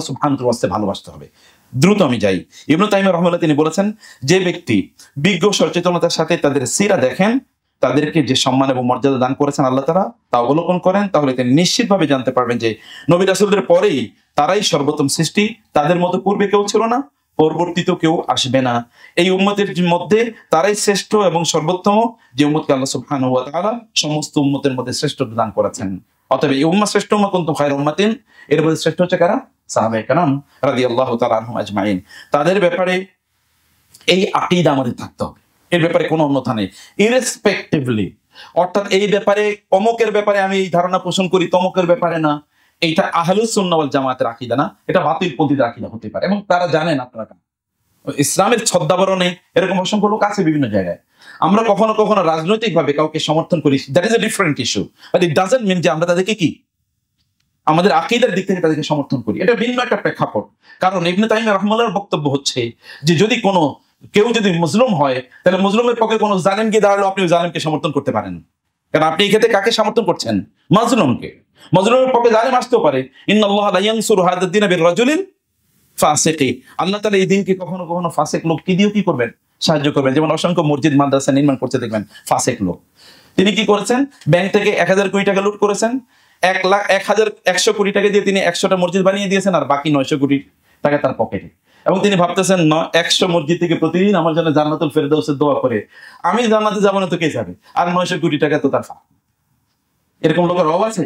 সুবহানাহু ওয়া তাআলা ভালোবাসতে হবে। দ্রুত আমি যাই। ইবনে তাইমিয়া রাহিমাহুল্লাহ তিনি বলেছেন, যে ব্যক্তি বিজ্ঞ সচেতনতার সাথে তাদের সিরা দেখেন, তাদেরকে যে সম্মান এবং মর্যাদা দান করেছেন আল্লাহ তাআলা তা অবলোকন করেন, তাহলে তিনি নিশ্চিতভাবে জানতে পারবেন যে নবী রাসূলদের পরেই তারাই সর্বোত্তম সৃষ্টি, তাদের মতো পূর্বে কেউ ছিল না, পরবর্তীতে কেউ আসবে না। এই উম্মতের মধ্যে তারাই শ্রেষ্ঠ এবং সর্বোত্তম, যে উম্মতকে আল্লাহ সুবহানাহু ওয়া তাআলা সমস্ত উম্মতের মধ্যে শ্রেষ্ঠত্ব দান করেছেন। অতএব এই উম্মাহ শ্রেষ্ঠ উম্মাহ, কুনতুম খায়রা উম্মাতিন, এর মধ্যে শ্রেষ্ঠ হচ্ছে কারা? সাহাবায়ে কেরাম রাদিয়াল্লাহু তাআলা আনহুম আজমাইন। তাদের ব্যাপারে এই আকীদা আমাদের থাকতে হবে, এর ব্যাপারে কোনো অন্যথা নেই, ইরেসপেক্টিভলি। অর্থাৎ এই ব্যাপারে অমুকের ব্যাপারে আমি এই ধারণা পোষণ করি, তমুকের ব্যাপারে না, এইটা আহলুস সুন্নাহ ওয়াল জামাতের আকীদা না, এটা বাতিলপন্থীদের আকীদা হতে পারে। এবং তারা জানেন, আপনারা ইসলামের ছদ্মাবরণে এরকম অসংখ্য লোক আছে বিভিন্ন জায়গায়। আমরা কখনো কখনো রাজনৈতিকভাবে কাউকে সমর্থন করি, that is a different issue, but it doesn't mean যে আমরা তাদেরকে কি আমাদের আকীদার দিক থেকে তাদেরকে সমর্থন করি। এটা ভিন্ন একটা প্রেক্ষাপট। কারণ ইবনে তাইমিয়া রাহিমাহুল্লাহর বক্তব্য হচ্ছে যে যদি কোনো কেউ যদি মজলুম হয়, তাহলে মজলুমের পক্ষে কোনো জালেম গিয়ে দাঁড়ালো, আপনি ওই জালেমকে সমর্থন করতে পারেন। কারণ আপনি এই ক্ষেত্রে কাকে সমর্থন করছেন? মাজলুমকে। মাজলুমের পক্ষে জালেম আসতেও পারে। ইন্নাল্লাহা লা ইয়ানসুরু হাযাদ দ্বীন বিররাজুলিন ফাসিকি। আল্লাহ তাআলা এই দিনকে কখনো কখনো ফাসিক লোক কি দিয়েও কি করবেন? সাহায্য করবেন। যেমন অসংখ্য মসজিদ মাদ্রাসা নির্মাণ করতে দেখবেন ফাসিক লোক। তিনি কি করেছেন? ব্যাংক থেকে 1000 কোটি টাকা লুট করেছেন। 1,100 কোটি টাকা দিয়ে তিনি 100টা মসজিদ বানিয়ে দিয়েছেন, আর বাকি 900 কোটি টাকা তার পকেটে। এবং তিনি ভাবতেছেন 100 মসজিদ থেকে প্রতিদিন আমার জন্য জান্নাতুল ফেরদাউসের দোয়া করে, আমি জান্নাতে যাবো না তো কে যাবে? আর 900 কোটি টাকা তো তার ফাঁক। এরকম লোকের অভাব আছে?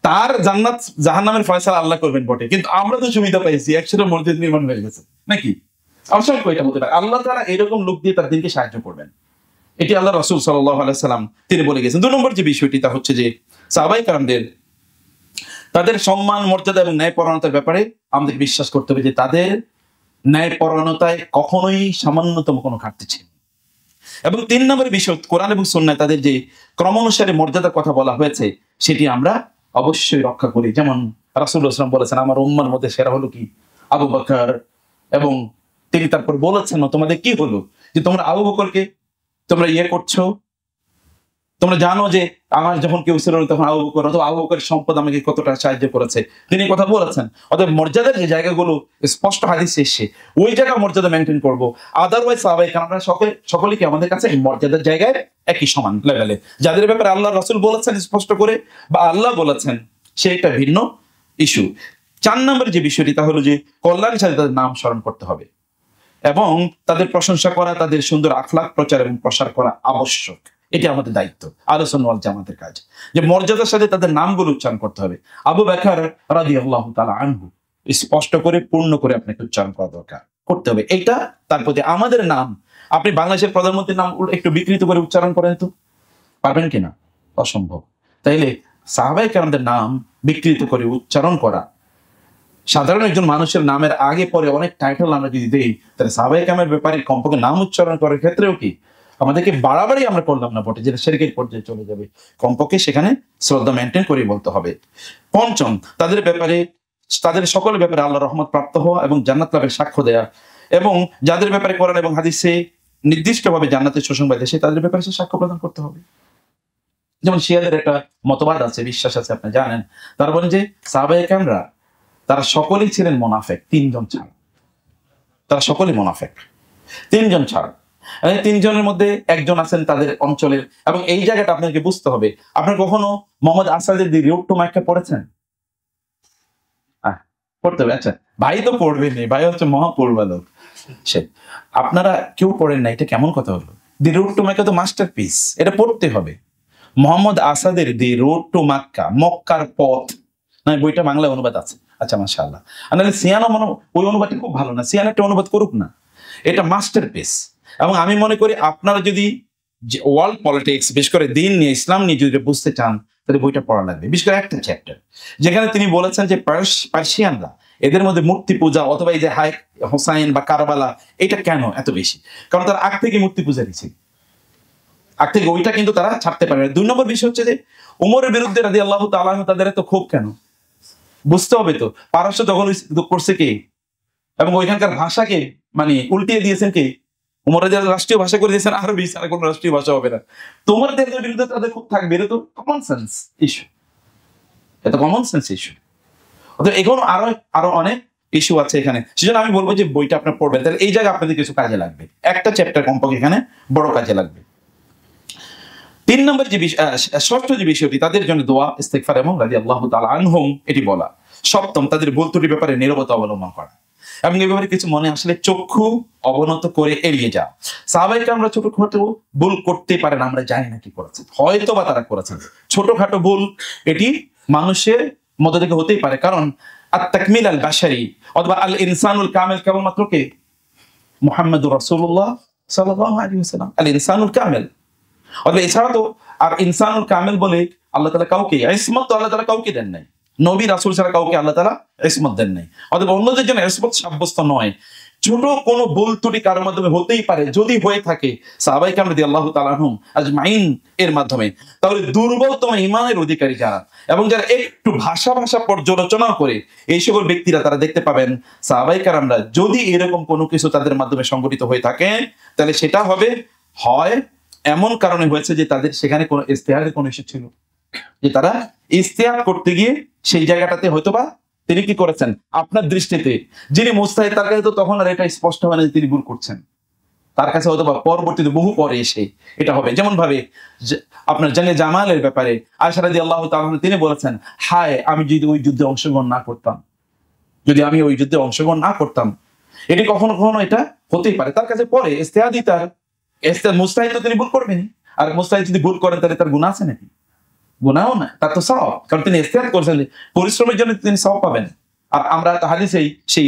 তার জান্নাত জাহান্নামের ফয়সালা আল্লাহ করবেন বটে, কিন্তু আমরা তো সুবিধা পাইছি, 100টা মসজিদ নির্মাণ হয়ে গেছে নাকি? অবশ্যই এটা হতে পারে। আল্লাহ তাআলা এরকম লোক দিয়ে তার দিনকে সাহায্য করবেন। এটি আল্লাহ রাসূল সাল্লাল্লাহু আলাইহি সাল্লাম তিনি বলে গেছেন। 2 নম্বর যে বিষয়টি তা হচ্ছে যে সাহাবায়ে কেরামদের তাদের সম্মান, মর্যাদা এবং ন্যায়পরায়ণতার ব্যাপারে আমাদের বিশ্বাস করতে হবে যে তাদের ন্যায়পরায়ণতায় কখনোই সামান্যতম কোনো ঘাটতি ছিল। এবং 3 নম্বরের বিষয়, কোরআন এবং সুন্নাহয় তাদের যে ক্রমানুসারে মর্যাদার কথা বলা হয়েছে সেটি আমরা অবশ্যই রক্ষা করি। যেমন রাসূলুল্লাহ সাল্লাল্লাহু আলাইহি ওয়াসাল্লাম বলেছেন, আমার উম্মার মধ্যে সেরা হলো কি? আবু বকর। এবং তিনি তারপর বলেছেন, তোমাদের কি হলো যে তোমরা আবু বকরকে তোমরা করছো? তোমরা জানো যে আমার যখন কেউ ছিল তখন আবু বকর, অথবা আবু বকরের সম্পদ আমাকে কতটা সাহায্য করেছে, তিনি কথা বলেছেন। অতএব মর্যাদার যে জায়গাগুলো স্পষ্ট হাদিসে এসে ওই জায়গা মর্যাদা মেনটেন করবো। আদারওয়াইজ সাহাবায়ে কেরাম আমরা সকলে কি আমাদের কাছে মর্যাদার জায়গায় একই সমান লেভেলে। যাদের ব্যাপারে আল্লাহ রাসূল বলেছেন স্পষ্ট করে বা আল্লাহ বলেছেন, সেটা ভিন্ন ইস্যু। 4 নম্বর যে বিষয়টি তা হলো যে কল্যাণের সাথে তাদের নাম স্মরণ করতে হবে এবং তাদের প্রশংসা করা, তাদের সুন্দর আখলাক প্রচার এবং প্রসার করা আবশ্যক। এটি আমাদের দায়িত্ব, আহলে সুন্নাহ ওয়াল জামাতের কাজ, যে মর্যাদার সাথে তাদের নামগুলো উচ্চারণ করতে হবে। আবু বকর রাদিয়াল্লাহু তাআলা আনহু স্পষ্ট করে পূর্ণ করে আপনাকে উচ্চারণ করা দরকার, করতে হবে। এইটা তার প্রতি আমাদের নাম। আপনি বাংলাদেশের প্রধানমন্ত্রীর নাম একটু বিকৃত করে উচ্চারণ করেন তো, পারবেন কিনা? অসম্ভব। তাইলে সাহাবায়ে কেরামদের নাম বিকৃত করে উচ্চারণ করা, সাধারণ একজন মানুষের নামের আগে পরে অনেক টাইটেল আমরা যদি দেই, তাহলে সাহাবায়ে কেরামের ব্যাপারে কমপক্ষে নাম উচ্চারণ করার ক্ষেত্রেও কি আমাদেরকে বাড়াবাড়ি আমরা করলাম না বটে, যেটা শিরকের পর্যায়ে চলে যাবে। কমপক্ষে সেখানে শ্রদ্ধা মেনটেন করে বলতে হবে। 5ম, তাদের ব্যাপারে, তাদের সকলের ব্যাপারে আল্লাহর রহমত প্রাপ্ত হওয়া এবং জান্নাত লাভের সাক্ষ্য দেয়া, এবং যাদের ব্যাপারে কোরআন এবং হাদিসে নির্দিষ্টভাবে জান্নাতের সুসংবাদ দেশে তাদের ব্যাপারে সে সাক্ষ্য প্রদান করতে হবে। যেমন শিয়াদের একটা মতবাদ আছে, বিশ্বাস আছে, আপনি জানেন। তারা বলেন যে সাহাবায়ে কেরামরা তারা সকলেই ছিলেন মুনাফিক, 3 জন ছাড়া। তারা সকলেই মুনাফিক, 3 জন ছাড়া। 3 জনের মধ্যে একজন আছেন তাদের অঞ্চলের। এবং এই জায়গাটা আপনাকে বুঝতে হবে। আপনার কখনো মোহাম্মদ আসাদের দি রোড টু মাক্কা পড়েছেন? পড়তে হবে। আচ্ছা, ভাই তো পড়বেনি, ভাই হচ্ছে মহাপূর্বালোক। সে আপনারা কেউ পড়েন না, এটা কেমন কথা হলো? দি রোড টু মাক্কা তো মাস্টারপিস, এটা পড়তে হবে। মোহাম্মদ আসাদের দি রোড টু মাক্কা, মক্কার পথ, না বইটা বাংলায় অনুবাদ আছে। আচ্ছা, মাশাআল্লাহ। আর নাহলে সিয়ানো ওই অনুবাদটা খুব ভালো না, সিয়ান একটা অনুবাদ করুক না, এটা মাস্টারপিস। এবং আমি মনে করি আপনারা যদি ওয়ার্ল্ড পলিটিক্স, বিশেষ করে দিন নিয়ে, ইসলাম নিয়ে যদি বুঝতে চান, তাহলে বইটা পড়া লাগবে। বিশেষ করে একটা চ্যাপ্টার যেখানে তিনি বলেছেন যে পার্সিয়ানরা, এদের মধ্যে মূর্তি পূজা অথবা এই যে হাই হোসাইন বা কারবালা, এটা কেন এত বেশি? কারণ তারা আগ থেকে মূর্তি পূজা দিচ্ছে, আগ থেকে ওইটা কিন্তু তারা ছাড়তে পারে না। 2 নম্বর বিষয় হচ্ছে যে উমরের বিরুদ্ধে রাদিয়াল্লাহু তাআলা আনহু তাদের এত ক্ষোভ কেন? বুঝতে হবে তো। পারস্য দখল করছে কে? এবং ওইখানকার ভাষাকে মানে উল্টিয়ে দিয়েছেন কে? উমর রাদিয়াল্লাহু রাষ্ট্রীয় ভাষা করে দিয়েছেন আরবি, ছাড়া কোনো রাষ্ট্রীয় ভাষা হবে না। তোমাদের বিরুদ্ধে তাদের খুব থাকবে, এটা তো কমন সেন্স ইস্যু, এটা কমন সেন্স ইস্যু। অতএব এখনো আরো আরো অনেক ইস্যু আছে এখানে। সেজন্য আমি বলবো যে বইটা আপনার পড়বেন, তাহলে এই জায়গায় আপনাদের কিছু কাজে লাগবে, একটা চ্যাপ্টার কমপক্ষে এখানে বড় কাজে লাগবে। 3 নম্বর যে ষষ্ঠ যে বিষয়টি, তাদের জন্য দোয়া, ইস্তিগফার এবং রাদিয়াল্লাহু তাআলা আনহুম এটি বলা। সপ্তম, তাদের ভুল ত্রুটির ব্যাপারে নীরবতা অবলম্বন করা এবং এই ব্যাপারে কিছু মনে আসলে চক্ষু অবনত করে এড়িয়ে যাওয়া। সাহাবায়ে আমরা ছোটখাটো ভুল করতে পারেন, আমরা জানি না কি করেছেন, হয়তো বা তারা করেছেন ছোটখাটো ভুল, এটি মানুষের মধ্যে থেকে হতেই পারে। কারণ আত-তাকমিল আল-বাশারি অথবা আল-ইনসানুল কামিল কেবলমাত্র কে? মুহাম্মদুর রাসূলুল্লাহ সাল্লাল্লাহু আলাইহি ওয়াসাল্লাম আল ইনসানুল কামিল। অথবা এছাড়া তো আর ইনসানুল কামিল বলে আল্লাহ তাআলা কাউকে ইসমত তো আল্লাহ তাআলা কাউকে দেন নাই, নবী রাসূল ছাড়া কাউকে আল্লাহ তাআলা ইসমত দেন নাই। অথবা অন্যদের জন্য ইসমত সাব্যস্ত নয়। ছোট কোনো ভুল ত্রুটি কারোর মাধ্যমে হতেই পারে, যদি হয়ে থাকে সাহাবায়ে কেরাম রাদিয়াল্লাহু তাআলা আনহুম আজমাইন এর মাধ্যমে, তাহলে দুর্বলতম ঈমানের অধিকারী যারা এবং যারা একটু ভাষা পর্যালোচনা করে এই সকল ব্যক্তিরা, তারা দেখতে পাবেন সাহাবায়ে কেরামরা যদি এরকম কোনো কিছু তাদের মাধ্যমে সংঘটিত হয়ে থাকে, তাহলে সেটা হবে হয় এমন কারণে হয়েছে যে তাদের সেখানে কোনো ইজতিহাদের কোনো ইস্যু ছিল, যে তারা ইজতিহাদ করতে গিয়ে সেই জায়গাটাতে হয়তোবা তিনি কি করেছেন, আপনার দৃষ্টিতে যিনি মুস্তাহিদ তার কাছে তো তখন আর এটা স্পষ্ট হয় না যে তিনি ভুল করছেন, তার কাছে হয়তোবা পরবর্তীতে বহু পরে এসে এটা হবে। যেমন ভাবে আপনার জানে জামালের ব্যাপারে আয়েশা রাদিয়াল্লাহু তাআলা তিনি বলেছেন, হায় আমি যদি ওই যুদ্ধে অংশগ্রহণ না করতাম, যদি আমি ওই যুদ্ধে অংশগ্রহণ না করতাম। এটি কখনো কখনো এটা হতেই পারে, তার কাছে পরে ইজতিহাদি, তার মুস্তাহিদ তো তিনি ভুল করবেন, আর মুস্তাহিদ যদি ভুল করেন তাহলে তার গুনাহ আছে নাকি? গুনাহও না, তার তো সওয়াব, কারণ তিনি ইজতিহাদ করেছেন, পরিশ্রমের জন্য তিনি সওয়াব পাবেন। আর আমরা তো হাদিসেই সেই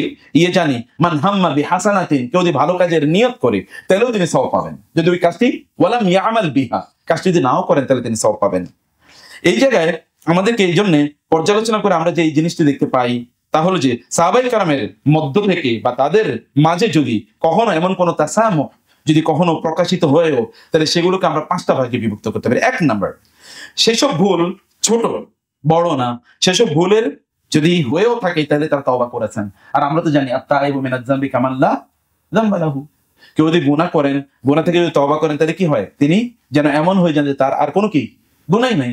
জানি, মান হাম্মা বিহাসানাতিন, কেউ যদি ভালো কাজের নিয়ত করে তাহলেও তিনি সওয়াব পাবেন, যদি ওই কাজটি ওয়ালাম ইয়ামাল বিহা, কাজটি যদি নাও করেন তাহলে তিনি সওয়াব পাবেন। এই জায়গায় আমাদেরকে এই জন্য পর্যালোচনা করে আমরা যে এই জিনিসটি দেখতে পাই, তা হলো যে সাহাবায়ে কেরামের মধ্য থেকে বা তাদের মাঝে যদি কখনো এমন কোনো তাসামুহ যদি কখনো প্রকাশিত হয়েও, তাহলে সেগুলোকে আমরা 5টা ভাগে বিভক্ত করতে পারি। 1 নাম্বার, সেসব ভুল ছোট বড় না, সেসব ভুলের যদি হয়েও থাকে তাহলে তারা তওবা করেছেন। আর আমরা তো জানি আত-তাইবু মিনাজ যামবি কামান লা যামবা লাহু, কেউ যদি গুনাহ করেন, গুনাহ থেকে যদি তওবা করেন তাহলে কি হয়, তিনি যেন এমন হয়ে যান যে তার আর কোনো কি গুনাহই নাই।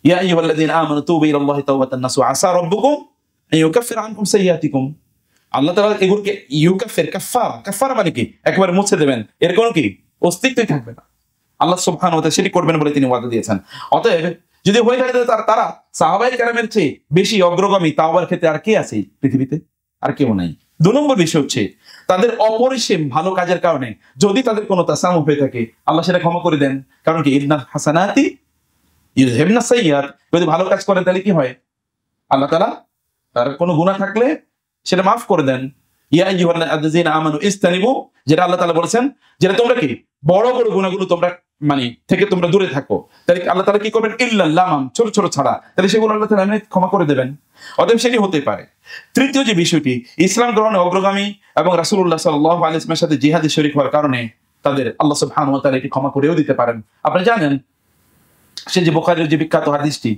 ইয়া আইয়ুহাল্লাযীনা আমানু তুবু ইলাল্লাহি তাওবাতান নাসুহা আসা রাব্বুকুম আন ইউকাফিরা আনকুম সাইয়্যাতিকুম। আল্লাহ তাআলা এগুলোকে ইউকাফির, কাফারা মানে কি, একেবারে মুছে দেবেন, এর কোনো কি অস্তিত্বই থাকবে না। আল্লাহ সুবহানাহু ওয়া তাআলা সেটি করবেন বলে তিনি ওয়াদা দিয়েছেন। অতএব যদি হয়ে থাকে তারা সাহাবায়ে কেরামের চেয়ে বেশি অগ্রগামী তাওবার ক্ষেত্রে আর কে আছে পৃথিবীতে? আর কেউ নাই। 2 নম্বর বিষয় হচ্ছে তাদের অপরিসীম ভালো কাজের কারণে যদি তাদের কোনো তাসামুহ হয়ে থাকে, আল্লাহ সেটা ক্ষমা করে দেন। কারণ কি, ইন্নাল হাসানাতি ইউযহিবনা সাইয়্যাত, যদি ভালো কাজ করেন তাহলে কি হয়, আল্লাহ তাআলা তার কোনো গুনাহ থাকলে সেটা মাফ করে দেন। ইয়া আইয়ুহাল্লাযীনা আমানু ইসতানিবু, যেটা আল্লাহ তাআলা বলেছেন, যেটা তোমরা কি বড় বড় গুনাহগুলো তোমরা মানে থেকে তোমরা দূরে থাকো, তাহলে আল্লাহ তাআলা কি করবেন, ইল্লাল লামাম, ছোট ছোট ছাড়া, তাহলে সেগুলো আল্লাহ তাআলা এমনি ক্ষমা করে দেবেন। অতএব সেটি হতে পারে। তৃতীয় যে বিষয়টি, ইসলাম গ্রহণে অগ্রগামী এবং রাসূলুল্লাহ সাল্লাল্লাহু আলাইহি ওয়াসাল্লামের সাথে জিহাদে শরীক হওয়ার কারণে তাদের আল্লাহ সুবহানাহু ওয়া তাআলা এটি ক্ষমা করেও দিতে পারেন। আপনি জানেন সে যে বুখারীর যে বিখ্যাত হাদিসটি,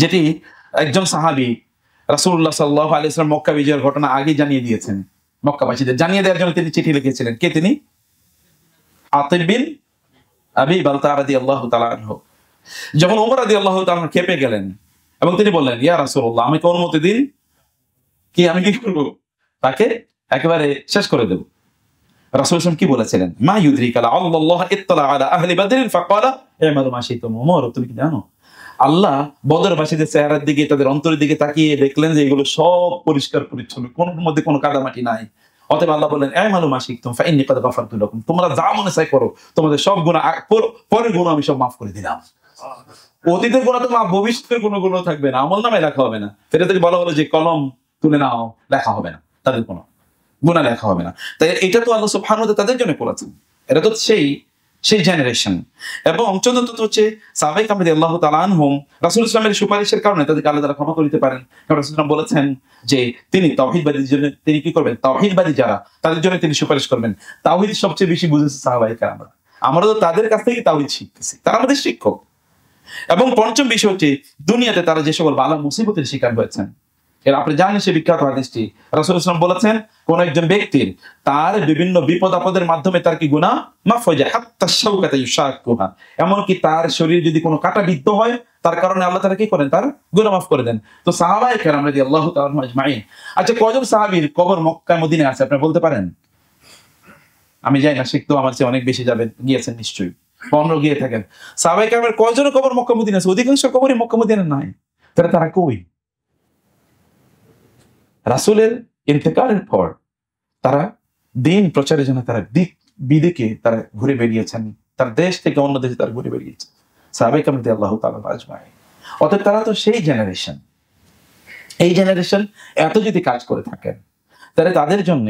যেটি একজন সাহাবী রাসূলুল্লাহ সাল্লাল্লাহু আলাইহি ওয়াসাল্লাম মক্কা বিজয়ের ঘটনা আগে জানিয়ে দিয়েছেন, মক্কাবাসীদের জানিয়ে দেওয়ার জন্য তিনি চিঠি লিখেছিলেন। কে তিনি? আতিব বিন আবি বালতা রাদিয়াল্লাহু তাআলা আনহু। যখন ওমর রাদিয়াল্লাহু তাআলা খেপে গেলেন এবং তিনি বললেন, ইয়া রাসূলুল্লাহ, আমাকে অনুমতি দিন, কি আমি কি করব, তাকে একেবারে শেষ করে দেব। রাসূল সাল্লাল্লাহু আলাইহি ওয়াসাল্লাম কি বলেছিলেন, মা ইউদরিকা লাআল্লাল্লাহ ইত্তালা আলা আহলি বদর ফাকালা ইমালু মা শিতুম। ওমর, তুমি কি জানো আল্লাহ বদরবাসীদের চেহারার দিকে, তাদের অন্তরের দিকে তাকিয়ে দেখলেন যে এগুলো সব পরিষ্কার পরিচ্ছন্ন, কোনোর মধ্যে কোনো কাদামাটি নাই। অতএব আল্লাহ বললেন, ইমালু মা শিতুম ফাইন্নী ক্বাদ গাফারতু লাকুম, তোমরা যা মনে চাই করো, তোমাদের সব গুনাহ পরের গুনাহ আমি সব মাফ করে দিলাম। অতীতের গুনাহ তো মাফ, ভবিষ্যতের কোনো গুনাহ থাকবে না, আমল নামে লেখা হবে না। ফেরেশতাকে বলা হলো যে কলম তুলে নাও, লেখা হবে না, তাদের কোনো গুনাহ লেখা হবে না। তাই এটা তো আল্লাহ সুবহানাহু ওয়া তাআলা তাদের জন্য করেছেন, এটা তো সেই জেনারেশন। এবং চতুর্থ হচ্ছে সাহাবায়ে কেরাম রাদিয়াল্লাহু তাআলা আনহুম রাসূল ইসলামের সুপারিশের কারণে তাদেরকে আল্লাহ তাআলা ক্ষমা করতে পারেন। কারণ রাসূল ইসলাম বলেছেন যে তিনি তাওহীদবাদীদের জন্য তিনি কি করবেন, তাওহীদবাদী যারা তাদের জন্য তিনি সুপারিশ করবেন। তাওহীদ সবচেয়ে বেশি বুঝেছে সাহাবায়ে কেরামরা, আমরা তো তাদের কাছ থেকে তাওহীদ শিখতেছি, তারা আমাদের শিক্ষক। এবং পঞ্চম বিষয় হচ্ছে দুনিয়াতে তারা যে সকল বালা মুসিবতের শিকার হয়েছেন, এর আপনি জানেন সে বিখ্যাত হাদিসটি, রাসূল সাল্লাল্লাহু আলাইহি ওয়াসাল্লাম বলেছেন কোন একজন ব্যক্তির তার বিভিন্ন বিপদ আপদের মাধ্যমে তার কি গুনাহ মাফ হয়ে যায়, হাত্তা শাওকাতা ইউশাকুহা, এমনকি তার শরীরে যদি কোনো কাঁটা বিদ্ধ হয় তার কারণে আল্লাহ তাআলা কি করেন, তার গুনাহ মাফ করে দেন। তো সাহাবায়ে কেরাম রাদিয়াল্লাহু তাআলা আজমাইন, আচ্ছা কয়জন সাহাবীর কবর মক্কা মদিনায় আছে আপনি বলতে পারেন? আমি জানি না, শিখতো আমার চেয়ে অনেক বেশি যাবেন, গিয়েছেন নিশ্চয়ই, 15 গিয়ে থাকেন। সাহাবায়ে কেরামের কয়জনের কবর মক্কা মদিনা আছে? অধিকাংশ কবরই মক্কা মদিনা নাই। তারা কই? রাসূলের ইন্তেকালের পর তারা দিন প্রচারের জন্য তারা দিক বিদিকে তারা ঘুরে বেরিয়েছেন, তার দেশ থেকে অন্য দেশে তারা ঘুরে বেরিয়েছে সাহাবায়ে কেরাম রাদিয়াল্লাহু তাআলা আজমাইন। অতএব তারা তো সেই জেনারেশন, এই জেনারেশন এত যদি কাজ করে থাকেন তাহলে তাদের জন্য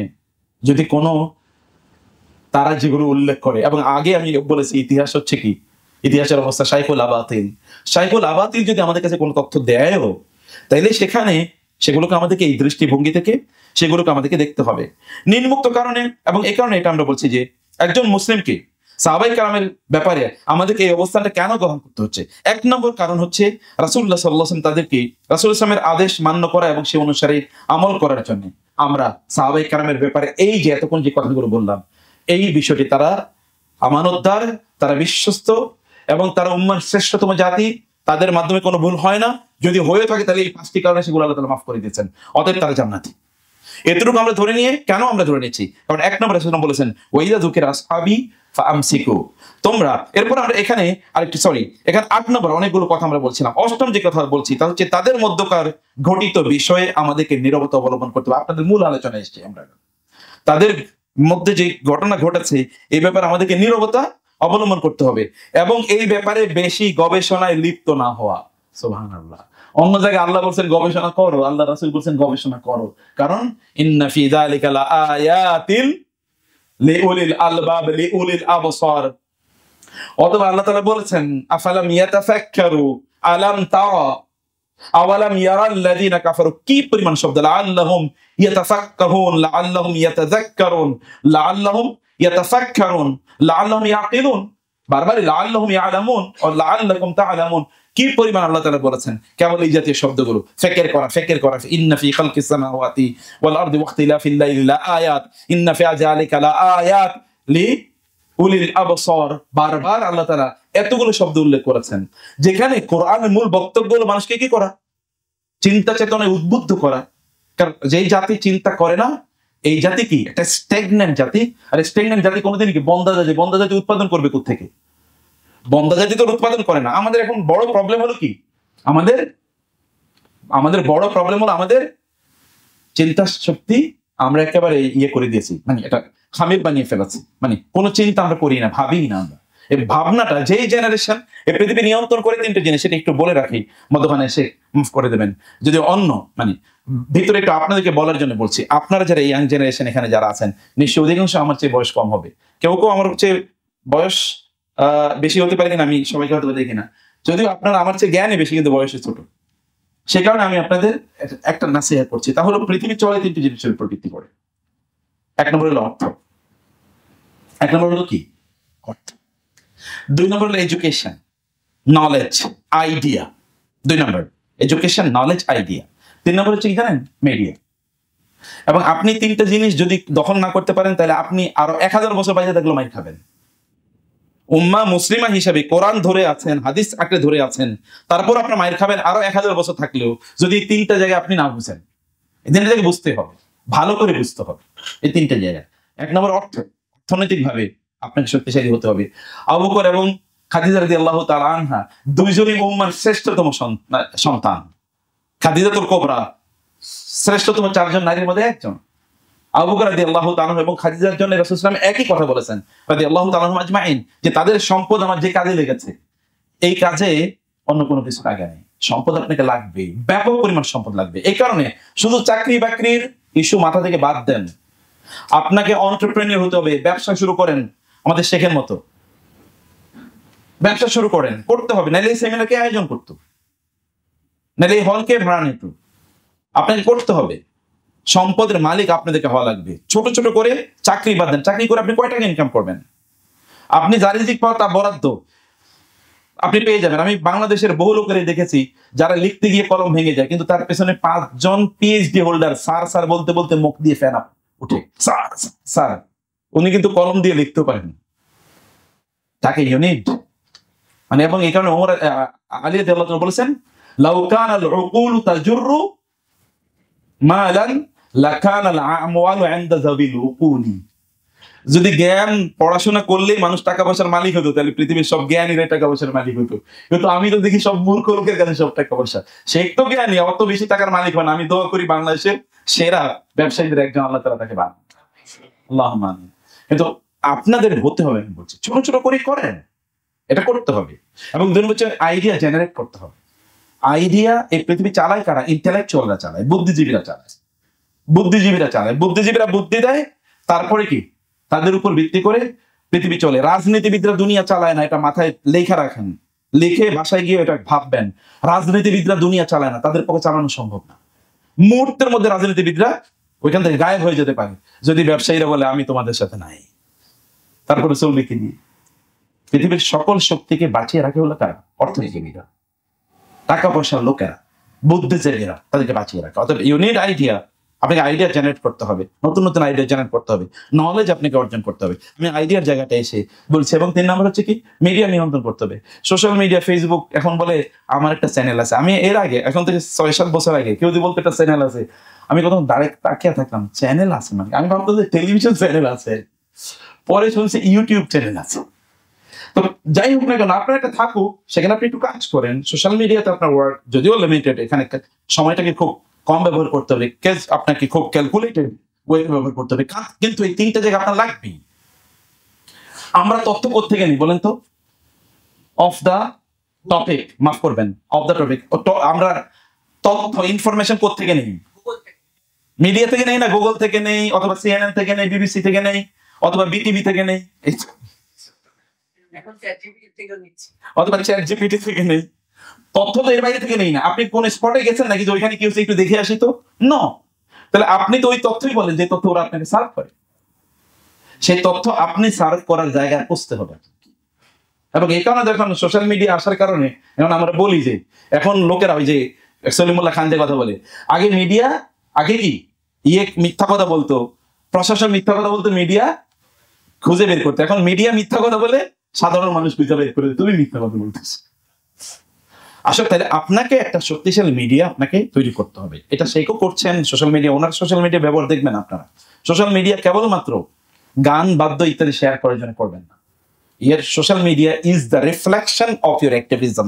যদি কোনো তারা যেগুলো উল্লেখ করে, এবং আগে আমি বলেছি ইতিহাস হচ্ছে কি, ইতিহাসের অবস্থা শাইখুল আবাতিল যদি আমাদের কাছে কোনো তথ্য দেয়ও তাইলে সেখানে সেগুলোকে আমাদেরকে এই দৃষ্টিভঙ্গি থেকে সেগুলোকে আমাদেরকে দেখতে হবে নিম্নোক্ত কারণে। এবং এই কারণে এটা আমরা বলছি যে একজন মুসলিমকে সাহাবায়ে কেরামের ব্যাপারে আমাদেরকে এই অবস্থানটা কেন গ্রহণ করতে হচ্ছে। এক নম্বর কারণ হচ্ছে রাসূলুল্লাহ সাল্লাল্লাহু আলাইহি ওয়াসাল্লাম তাদেরকে রাসূল ইসলামের আদেশ মান্য করা এবং সে অনুসারে আমল করার জন্য। আমরা সাহাবায়ে কেরামের ব্যাপারে এই যে এতক্ষণ যে কথাগুলো বললাম, এই বিষয়টি তারা আমানতদার, তারা বিশ্বস্ত এবং তারা উম্মার শ্রেষ্ঠতম জাতি, তাদের মাধ্যমে কোনো ভুল হয় না, যদি হয়ে থাকে তাহলে এই 5টি কারণে সেগুলো আল্লাহ তাআলা মাফ করে দিয়েছেন, অতএব তারা জান্নাতি। এতটুকু আমরা ধরে নিয়ে কেন আমরা ধরে নিচ্ছি, কারণ এক নম্বরে রাসূল বলেছেন ওয়াইদা যুকিরা আসহাবি ফাআমসিকু, তোমরা, এরপর আমরা এখানে আরেকটি এখানে 8 নম্বর অনেকগুলো কথা আমরা বলছিলাম, 8ম যে কথা বলছি তা হচ্ছে তাদের মধ্যকার ঘটিত বিষয়ে আমাদেরকে নীরবতা অবলম্বন করতে হবে। আপনাদের মূল আলোচনায় এসেছি আমরা, তাদের মধ্যে যে ঘটনা ঘটেছে এই ব্যাপারে আমাদেরকে নীরবতা অবলম্বন করতে হবে এবং এই ব্যাপারে বেশি গবেষণায় লিপ্ত না হওয়া। সুবহানাল্লাহ, অন্য জায়গায় আল্লাহ বলছেন গবেষণা করো, আল্লাহ রাসূল বলছেন গবেষণা করো, কারণ ইন্না ফি যালিকা লাআয়াতিল লিউলিল আলবাব লিউলিল আবসার। অথবা আল্লাহ তাআলা বলেছেন আফালাম ইয়াতাফাক্কারু আলাম তারা আওয়ালাম ইয়ারাল্লাযীনা কাফারু, কি পরিমাণ শব্দ, লাআল্লাহুম ইয়াতাফাক্কাহুন লাআল্লাহুম ইয়াতাযাক্কারুন লাআল্লাহুম ইয়াতাফাক্কারুন লাআল্লাহুম ইয়াকিলুন, বারবার লাআল্লাহুম ইয়ালামুন ও লাআল্লাকুম তা'লামুন, কি পরিমাণ আল্লাহ তাআলা বলেছেন কেবল এই জাতীয় শব্দগুলো ফিকির করা। ইন্না ফি খালকিস সামাওয়াতি ওয়াল আরদি ওয়াখতিলাফিল লাইলি লাআয়াত ইন্না ফি যালিকা লাআয়াত লিউলিল আবসার, বারবার আল্লাহ তাআলা এতগুলো শব্দ উল্লেখ করেছেন যেখানে কোরআনের মূল বক্তব্য হলো মানুষকে কি করা, চিন্তা চেতনায় উদ্বুদ্ধ করা। কারণ যেই জাতি চিন্তা করে না এই জাতি কি একটা স্ট্যাগন্যান্ট জাতি, আর স্ট্যাগন্যান্ট জাতি কোনোদিন কি বন্দা জাতি উৎপাদন করবে কোত্থেকে? বন্দা জাতি তো উৎপাদন করে না। আমাদের এখন বড় প্রবলেম হলো কি, আমাদের বড় প্রবলেম হলো আমাদের চিন্তা শক্তি আমরা একেবারে করে দিয়েছি, মানে এটা খামির বানিয়ে ফেলেছি, মানে কোনো চিন্তা আমরা করি না, ভাবি না আমরা। এই ভাবনাটা যেই জেনারেশন এই পৃথিবী নিয়ন্ত্রণ করে 3টে জিনিস, সেটা একটু বলে রাখি, মধ্যখানে এসে মাফ করে দেবেন যদি অন্য মানে ভিতরে একটু আপনাদেরকে বলার জন্য বলছি। আপনারা যারা ইয়াং জেনারেশন এখানে যারা আছেন নিশ্চয়ই অধিকাংশ আমার চেয়ে বয়স কম হবে, কেউ আমার চেয়ে বয়স বেশি হতে পারে কিনা আমি সবাইকে হয়তো দেখি না, যদিও আপনারা আমার চেয়ে জ্ঞানে বেশি কিন্তু বয়সে ছোট, সে কারণে আমি আপনাদের একটা নাসিহত করছি। তাহলে পৃথিবী চলে 3টে জিনিসের উপর ভিত্তি করে। 1 নম্বর হলো অর্থ, 1 নম্বর হলো কি অর্থ, 2 নম্বর হলো এডুকেশন, নলেজ, আইডিয়া। 2 নম্বর এডুকেশন, নলেজ, আইডিয়া। 3 নম্বর হচ্ছে কি জানেন, মিডিয়া। এবং আপনি 3টে জিনিস যদি দখল না করতে পারেন তাহলে আপনি আরো 1000 বছর বাইরে থাকলেও মাইর খাবেন। উম্মাহ মুসলিমা হিসেবে কোরআন ধরে আছেন, হাদিস আঁকড়ে ধরে আছেন, তারপর আপনার মাইর খাবেন আরো 1000 বছর থাকলেও, যদি 3টা জায়গায় আপনি না বুঝেন। এই 3টা জায়গায় বুঝতে হবে, ভালো করে বুঝতে হবে এই 3টে জায়গায়। 1 নম্বর অর্থনৈতিক ভাবে আপনাকে শক্তিশালী হতে হবে। আবু বকর এবং খাদিজা রাদিয়াল্লাহু তাআলা আনহা দুইজনই উম্মাহর শ্রেষ্ঠতম সন্তান। খাদিজাতুল কুবরা শ্রেষ্ঠতম 4 জন নারীর মধ্যে একজন। আবু বকর রাদিয়াল্লাহু তাআলা এবং খাদিজার জন্য রাসূল সাল্লাল্লাহু আলাইহি ওয়াসাল্লাম একই কথা বলেছেন রাদিয়াল্লাহু তাআলা আজমাইন, যে তাদের সম্পদ আমার যে কাজে লেগেছে এই কাজে অন্য কোনো কিছু কাজে নেই। সম্পদ আপনাকে লাগবে, ব্যাপক পরিমাণ সম্পদ লাগবে। এই কারণে শুধু চাকরি বাকরির ইস্যু মাথা থেকে বাদ দেন, আপনাকে এন্টারপ্রেনিয়র হতে হবে। ব্যবসা শুরু করেন, আমাদের শেখের মতো ব্যবসা শুরু করেন, করতে হবে, নাহলে এই সেমিনারকে আয়োজন করতো, নাহলে এই হলকে ভাড়া নিত। আপনাকে করতে হবে, সম্পদের মালিক আপনাদেরকে হওয়া লাগবে। ছোট ছোট করে চাকরি বাদ দেন, চাকরি করে আপনি কয় টাকা ইনকাম করবেন? আপনি যা রিজিক পাও তা বরাদ্দ, আপনি পেয়ে যাবেন। আমি বাংলাদেশের বহু লোকেরই দেখেছি যারা লিখতে গিয়ে কলম ভেঙে যায়, কিন্তু তার পেছনে 5 জন পিএইচডি হোল্ডার স্যার স্যার বলতে বলতে মুখ দিয়ে ফ্যান আপ উঠে, স্যার স্যার। উনি কিন্তু কলম দিয়ে লিখতে পারেন, তাকে ইউনিট মানে। এবং এই কারণে ওমর আলী রাদিয়াল্লাহু আনহু বলেছেন, লাউ কানা আল উকুল তাজুরু মালান লাকানা আল আমওয়ালু ইনদা যাবিল উকুলি। যদি জ্ঞান পড়াশোনা করলে মানুষ টাকা পয়সার মালিক হতো, তাহলে পৃথিবীর সব জ্ঞানীরা টাকা পয়সার মালিক হতো। কিন্তু আমি তো দেখি সব মূর্খ লোকের কাছে সব টাকা পয়সা। সে তো জ্ঞানী, অত বেশি টাকার মালিক হয় না। আমি দোয়া করি বাংলাদেশের সেরা ব্যবসায়ীদের একজন আল্লাহ তাআলা তাকে বানান, আল্লাহুম্মা আমিন। কিন্তু আপনাদের হতে হবে, আমি বলছি ছোট ছোট করে করেন, এটা করতে হবে। এবং 2 নম্বর হচ্ছে আইডিয়া জেনারেট করতে হবে। আইডিয়া এই পৃথিবী চালায় কারা? ইন্টেলেকচুয়ালরা চালায়, বুদ্ধিজীবীরা চালায়, বুদ্ধিজীবীরা বুদ্ধি দেয়, তারপরে কি তাদের উপর ভিত্তি করে পৃথিবী চলে। রাজনীতিবিদরা দুনিয়া চালায় না, এটা মাথায় লেখা রাখেন, লিখে বাসায় গিয়ে এটা ভাববেন। রাজনীতিবিদরা দুনিয়া চালায় না, তাদের পক্ষে চালানো সম্ভব না। মুহূর্তের মধ্যে রাজনীতিবিদরা ওইখান থেকে গায়েব হয়ে যেতে পারে যদি ব্যবসায়ীরা বলে আমি তোমাদের সাথে নাই। তারপরে চলবে কি নিয়ে? পৃথিবীর সকল শক্তিকে বাঁচিয়ে রাখে হলো কারা? অর্থনীতিবিদরা, টাকা পয়সার লোকেরা, বুদ্ধিজীবীরা, তাদেরকে বাঁচিয়ে রাখে। অর্থাৎ ইউনিট আইডিয়া, আপনাকে আইডিয়া জেনারেট করতে হবে, নতুন নতুন আইডিয়া জেনারেট করতে হবে, নলেজ আপনাকে অর্জন করতে হবে। আমি আইডিয়ার জায়গাটা এসে বলছি। এবং 3 নম্বর হচ্ছে কি, মিডিয়া নিয়ন্ত্রণ করতে হবে। সোশ্যাল মিডিয়া, ফেসবুক এখন বলে আমার একটা চ্যানেল আছে। আমি এর আগে, এখন থেকে 6-7 বছর আগে কেউ যদি বলতো একটা চ্যানেল আছে, আমি কত ডাইরেক্ট তাকিয়ে থাকলাম, চ্যানেল আছে মানে? আমি ভাবতাম যে টেলিভিশন চ্যানেল আছে, পরে শুনছি ইউটিউব চ্যানেল আছে। তো যাই হোক না কেন, আপনার একটা থাকুক, সেখানে আপনি একটু কাজ করেন। সোশ্যাল মিডিয়াতে আপনার ওয়ার্ক যদিও লিমিটেড, এখানে সময়টাকে খুব কম ব্যবহার করতে হবে, আপনাকে খুব ক্যালকুলেটেড ওয়ে ব্যবহার করতে হবে, কিন্তু এই 3টা জায়গা আপনার লাগবেই। আমরা তথ্য কোত্থেকে নিই বলেন তো? অফ দা টপিক, মাফ করবেন, অফ দা টপিক। আমরা তথ্য ইনফরমেশন কোত্থেকে নিই? মিডিয়া থেকে নেই না, গুগল থেকে নেই, অথবা CNN থেকে নেই, BBC থেকে নেই, অথবা বিটিভি থেকে নেই, অথবা ChatGPT থেকে নেই। তথ্য তো এর বাইরে থেকে নেই না। আপনি কোন স্পটে গেছেন নাকি যে ওইখানে কি হচ্ছে একটু দেখে আসি তো? নো। তাহলে আপনি তো ওই তথ্যই বলেন যে তথ্য ওরা আপনাকে সার্ভ করে, সেই তথ্য আপনি সার্ভ করার জায়গায় পৌঁছতে হবে। এবং এই কারণে দেখুন সোশ্যাল মিডিয়া আসার কারণে এখন আমরা বলি যে এখন লোকেরা ওই যে সলিমুল্লাহ খান যে কথা বলে, আগে মিডিয়া, আগে কি মিথ্যা কথা বলতো, প্রশাসন মিথ্যা কথা বলতো, মিডিয়া খুঁজে বের করতে। এখন মিডিয়া মিথ্যা কথা বলে, সাধারণ মানুষ খুঁজে বের করে তুমি মিথ্যা কথা বলতেছ। আসলে তাহলে আপনাকে একটা শক্তিশালী মিডিয়া আপনাকে তৈরি করতে হবে। এটা সেইও করছেন সোশ্যাল মিডিয়া, ওনার সোশ্যাল মিডিয়া ব্যবহার দেখবেন আপনারা। সোশ্যাল মিডিয়া কেবলমাত্র গান, বাদ্য ইত্যাদি শেয়ার করার জন্য করবেন না। এর social media is the reflection of your activism.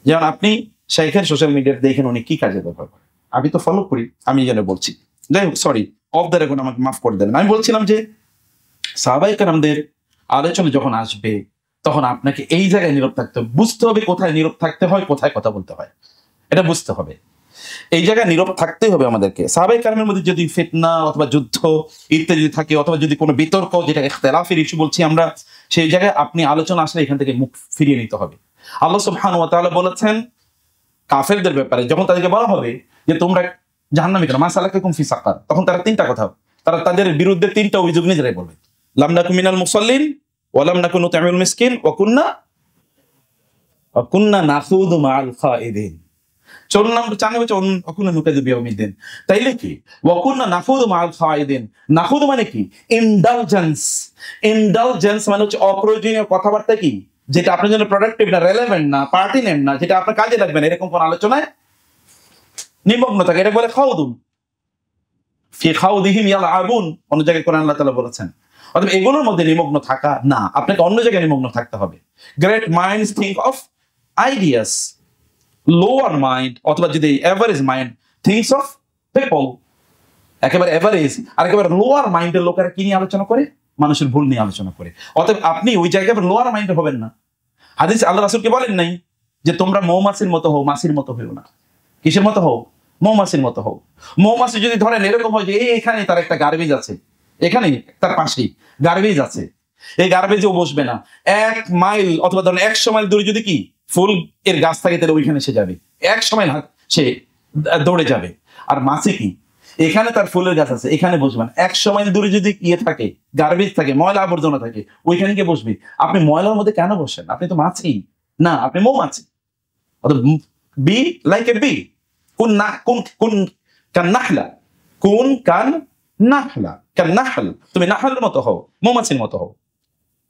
যেমন আপনি শাইখের সোশ্যাল মিডিয়া দেখেন উনি কি কাজে ব্যবহার করেন, আমি তো ফলো করি, আমি যেন বলছি। যাই হোক, সরি, অফ দ্য রেকর্ড, আমাকে মাফ করে দেবেন। আমি বলছিলাম যে সাহাবায়ে কেরামদের আলোচনা যখন আসবে তখন আপনাকে এই জায়গায় নীরব থাকতে হবে, বুঝতে হবে কোথায় নীরব থাকতে হয়, কোথায় কথা বলতে হয়, এটা বুঝতে হবে। এই জায়গায় নীরব থাকতেই হবে আমাদেরকে। সাহাবায়ে কেরামের মধ্যে যদি ফিতনা অথবা যুদ্ধ ইত্যাদি থাকে, অথবা যদি কোনো বিতর্ক, যেটা ইখতিলাফের ইস্যু বলছি আমরা, সেই জায়গায় আপনি আলোচনা আসলে এখান থেকে মুখ ফিরিয়ে নিতে হবে। আল্লাহ সুবহানাহু ওয়া তাআলা বলেছেন কাফেরদের ব্যাপারে, যখন তাদেরকে বলা হবে যে তোমরা জাহান্নামে কেন, মা সালাকাকুম ফি সাকার, তখন তারা 3টা কথা, তারা তাদের বিরুদ্ধে 3টা অভিযোগ নিজেরাই বলবে। লাম নাকু মিনাল মুসাল্লিন ওয়া লাম নাকু নুতঈমুল মিসকিন ওয়া কুন্না নাখুদু মাআল খাইদিন। 4 নম্বর 4 নম্বর অকুন্না নুকাযিবু বিয়াউমিদ্দিন। তাইলে কি ওয়া কুন্না নাখুদু মাআল খাইদিন? নাখুদু মানে কি? ইনডালজেন্স। ইনডালজেন্স মানে হচ্ছে অপ্রয়োজনীয় কথাবার্তা, কি যেটা আপনার জন্য প্রোডাক্টিভ না, রেলেভেন্ট না, পার্টিনেন্ট না, যেটা আপনার কাজে লাগবে না, এরকম কোন আলোচনায় নিমগ্ন থাকে, এটা বলে খাউদুম। ফি খাউদিহিম ইয়ালআবুন, অন্য জায়গায় কোরআন আল্লাহ তাআলা বলেছেন। অর্থাৎ এগুলোর মধ্যে নিমগ্ন থাকা না, আপনাকে অন্য জায়গায় নিমগ্ন থাকতে হবে। Great minds think of ideas, lower mind অথবা যদি average mind thinks of people. একেবারে এভারেজ আর একেবারে লোয়ার মাইন্ডের লোকেরা কি নিয়ে আলোচনা করে? মানুষের ভুল নিয়ে আলোচনা করে। অতএব আপনি ওই জায়গায় লোয়ার মাইন্ডে হবেন না। হাদিস আল্লাহ রাসূলকে বলেন নাই যে তোমরা মৌমাছির মতো হও, মাছির মতো হও না। কিসের মতো হও? মৌমাছির মতো হও। মৌমাছি যদি ধরেন এরকম হয় যে এখানে তার একটা গার্বেজ আছে, এখানে তার পাশেই গার্বেজ আছে, এই গার্বেজেও বসবে না। 1 মাইল অথবা ধরেন 100 মাইল দূরে যদি কি ফুল এর গাছ থাকে, তাহলে ওইখানে সে যাবে, 100 মাইল সে দৌড়ে যাবে। আর মাছি কি এখানে তার ফুলের গাছ আছে, এখানে বসবেন। 100 মাইল দূরে যদি ইয়ে থাকে, গার্বেজ থাকে, ময়লা আবর্জনা থাকে, ওইখানে গিয়ে বসবি। আপনি ময়লার মধ্যে কেন বসেন? আপনি তো মাছি না, আপনি মৌমাছি। বি লাইক এ বি, কোন না কোন কোন কান নাহলা, কোন কান নাহলা, কান নাহল, তুমি নাহলের মতো হও, মৌমাছির মতো হও।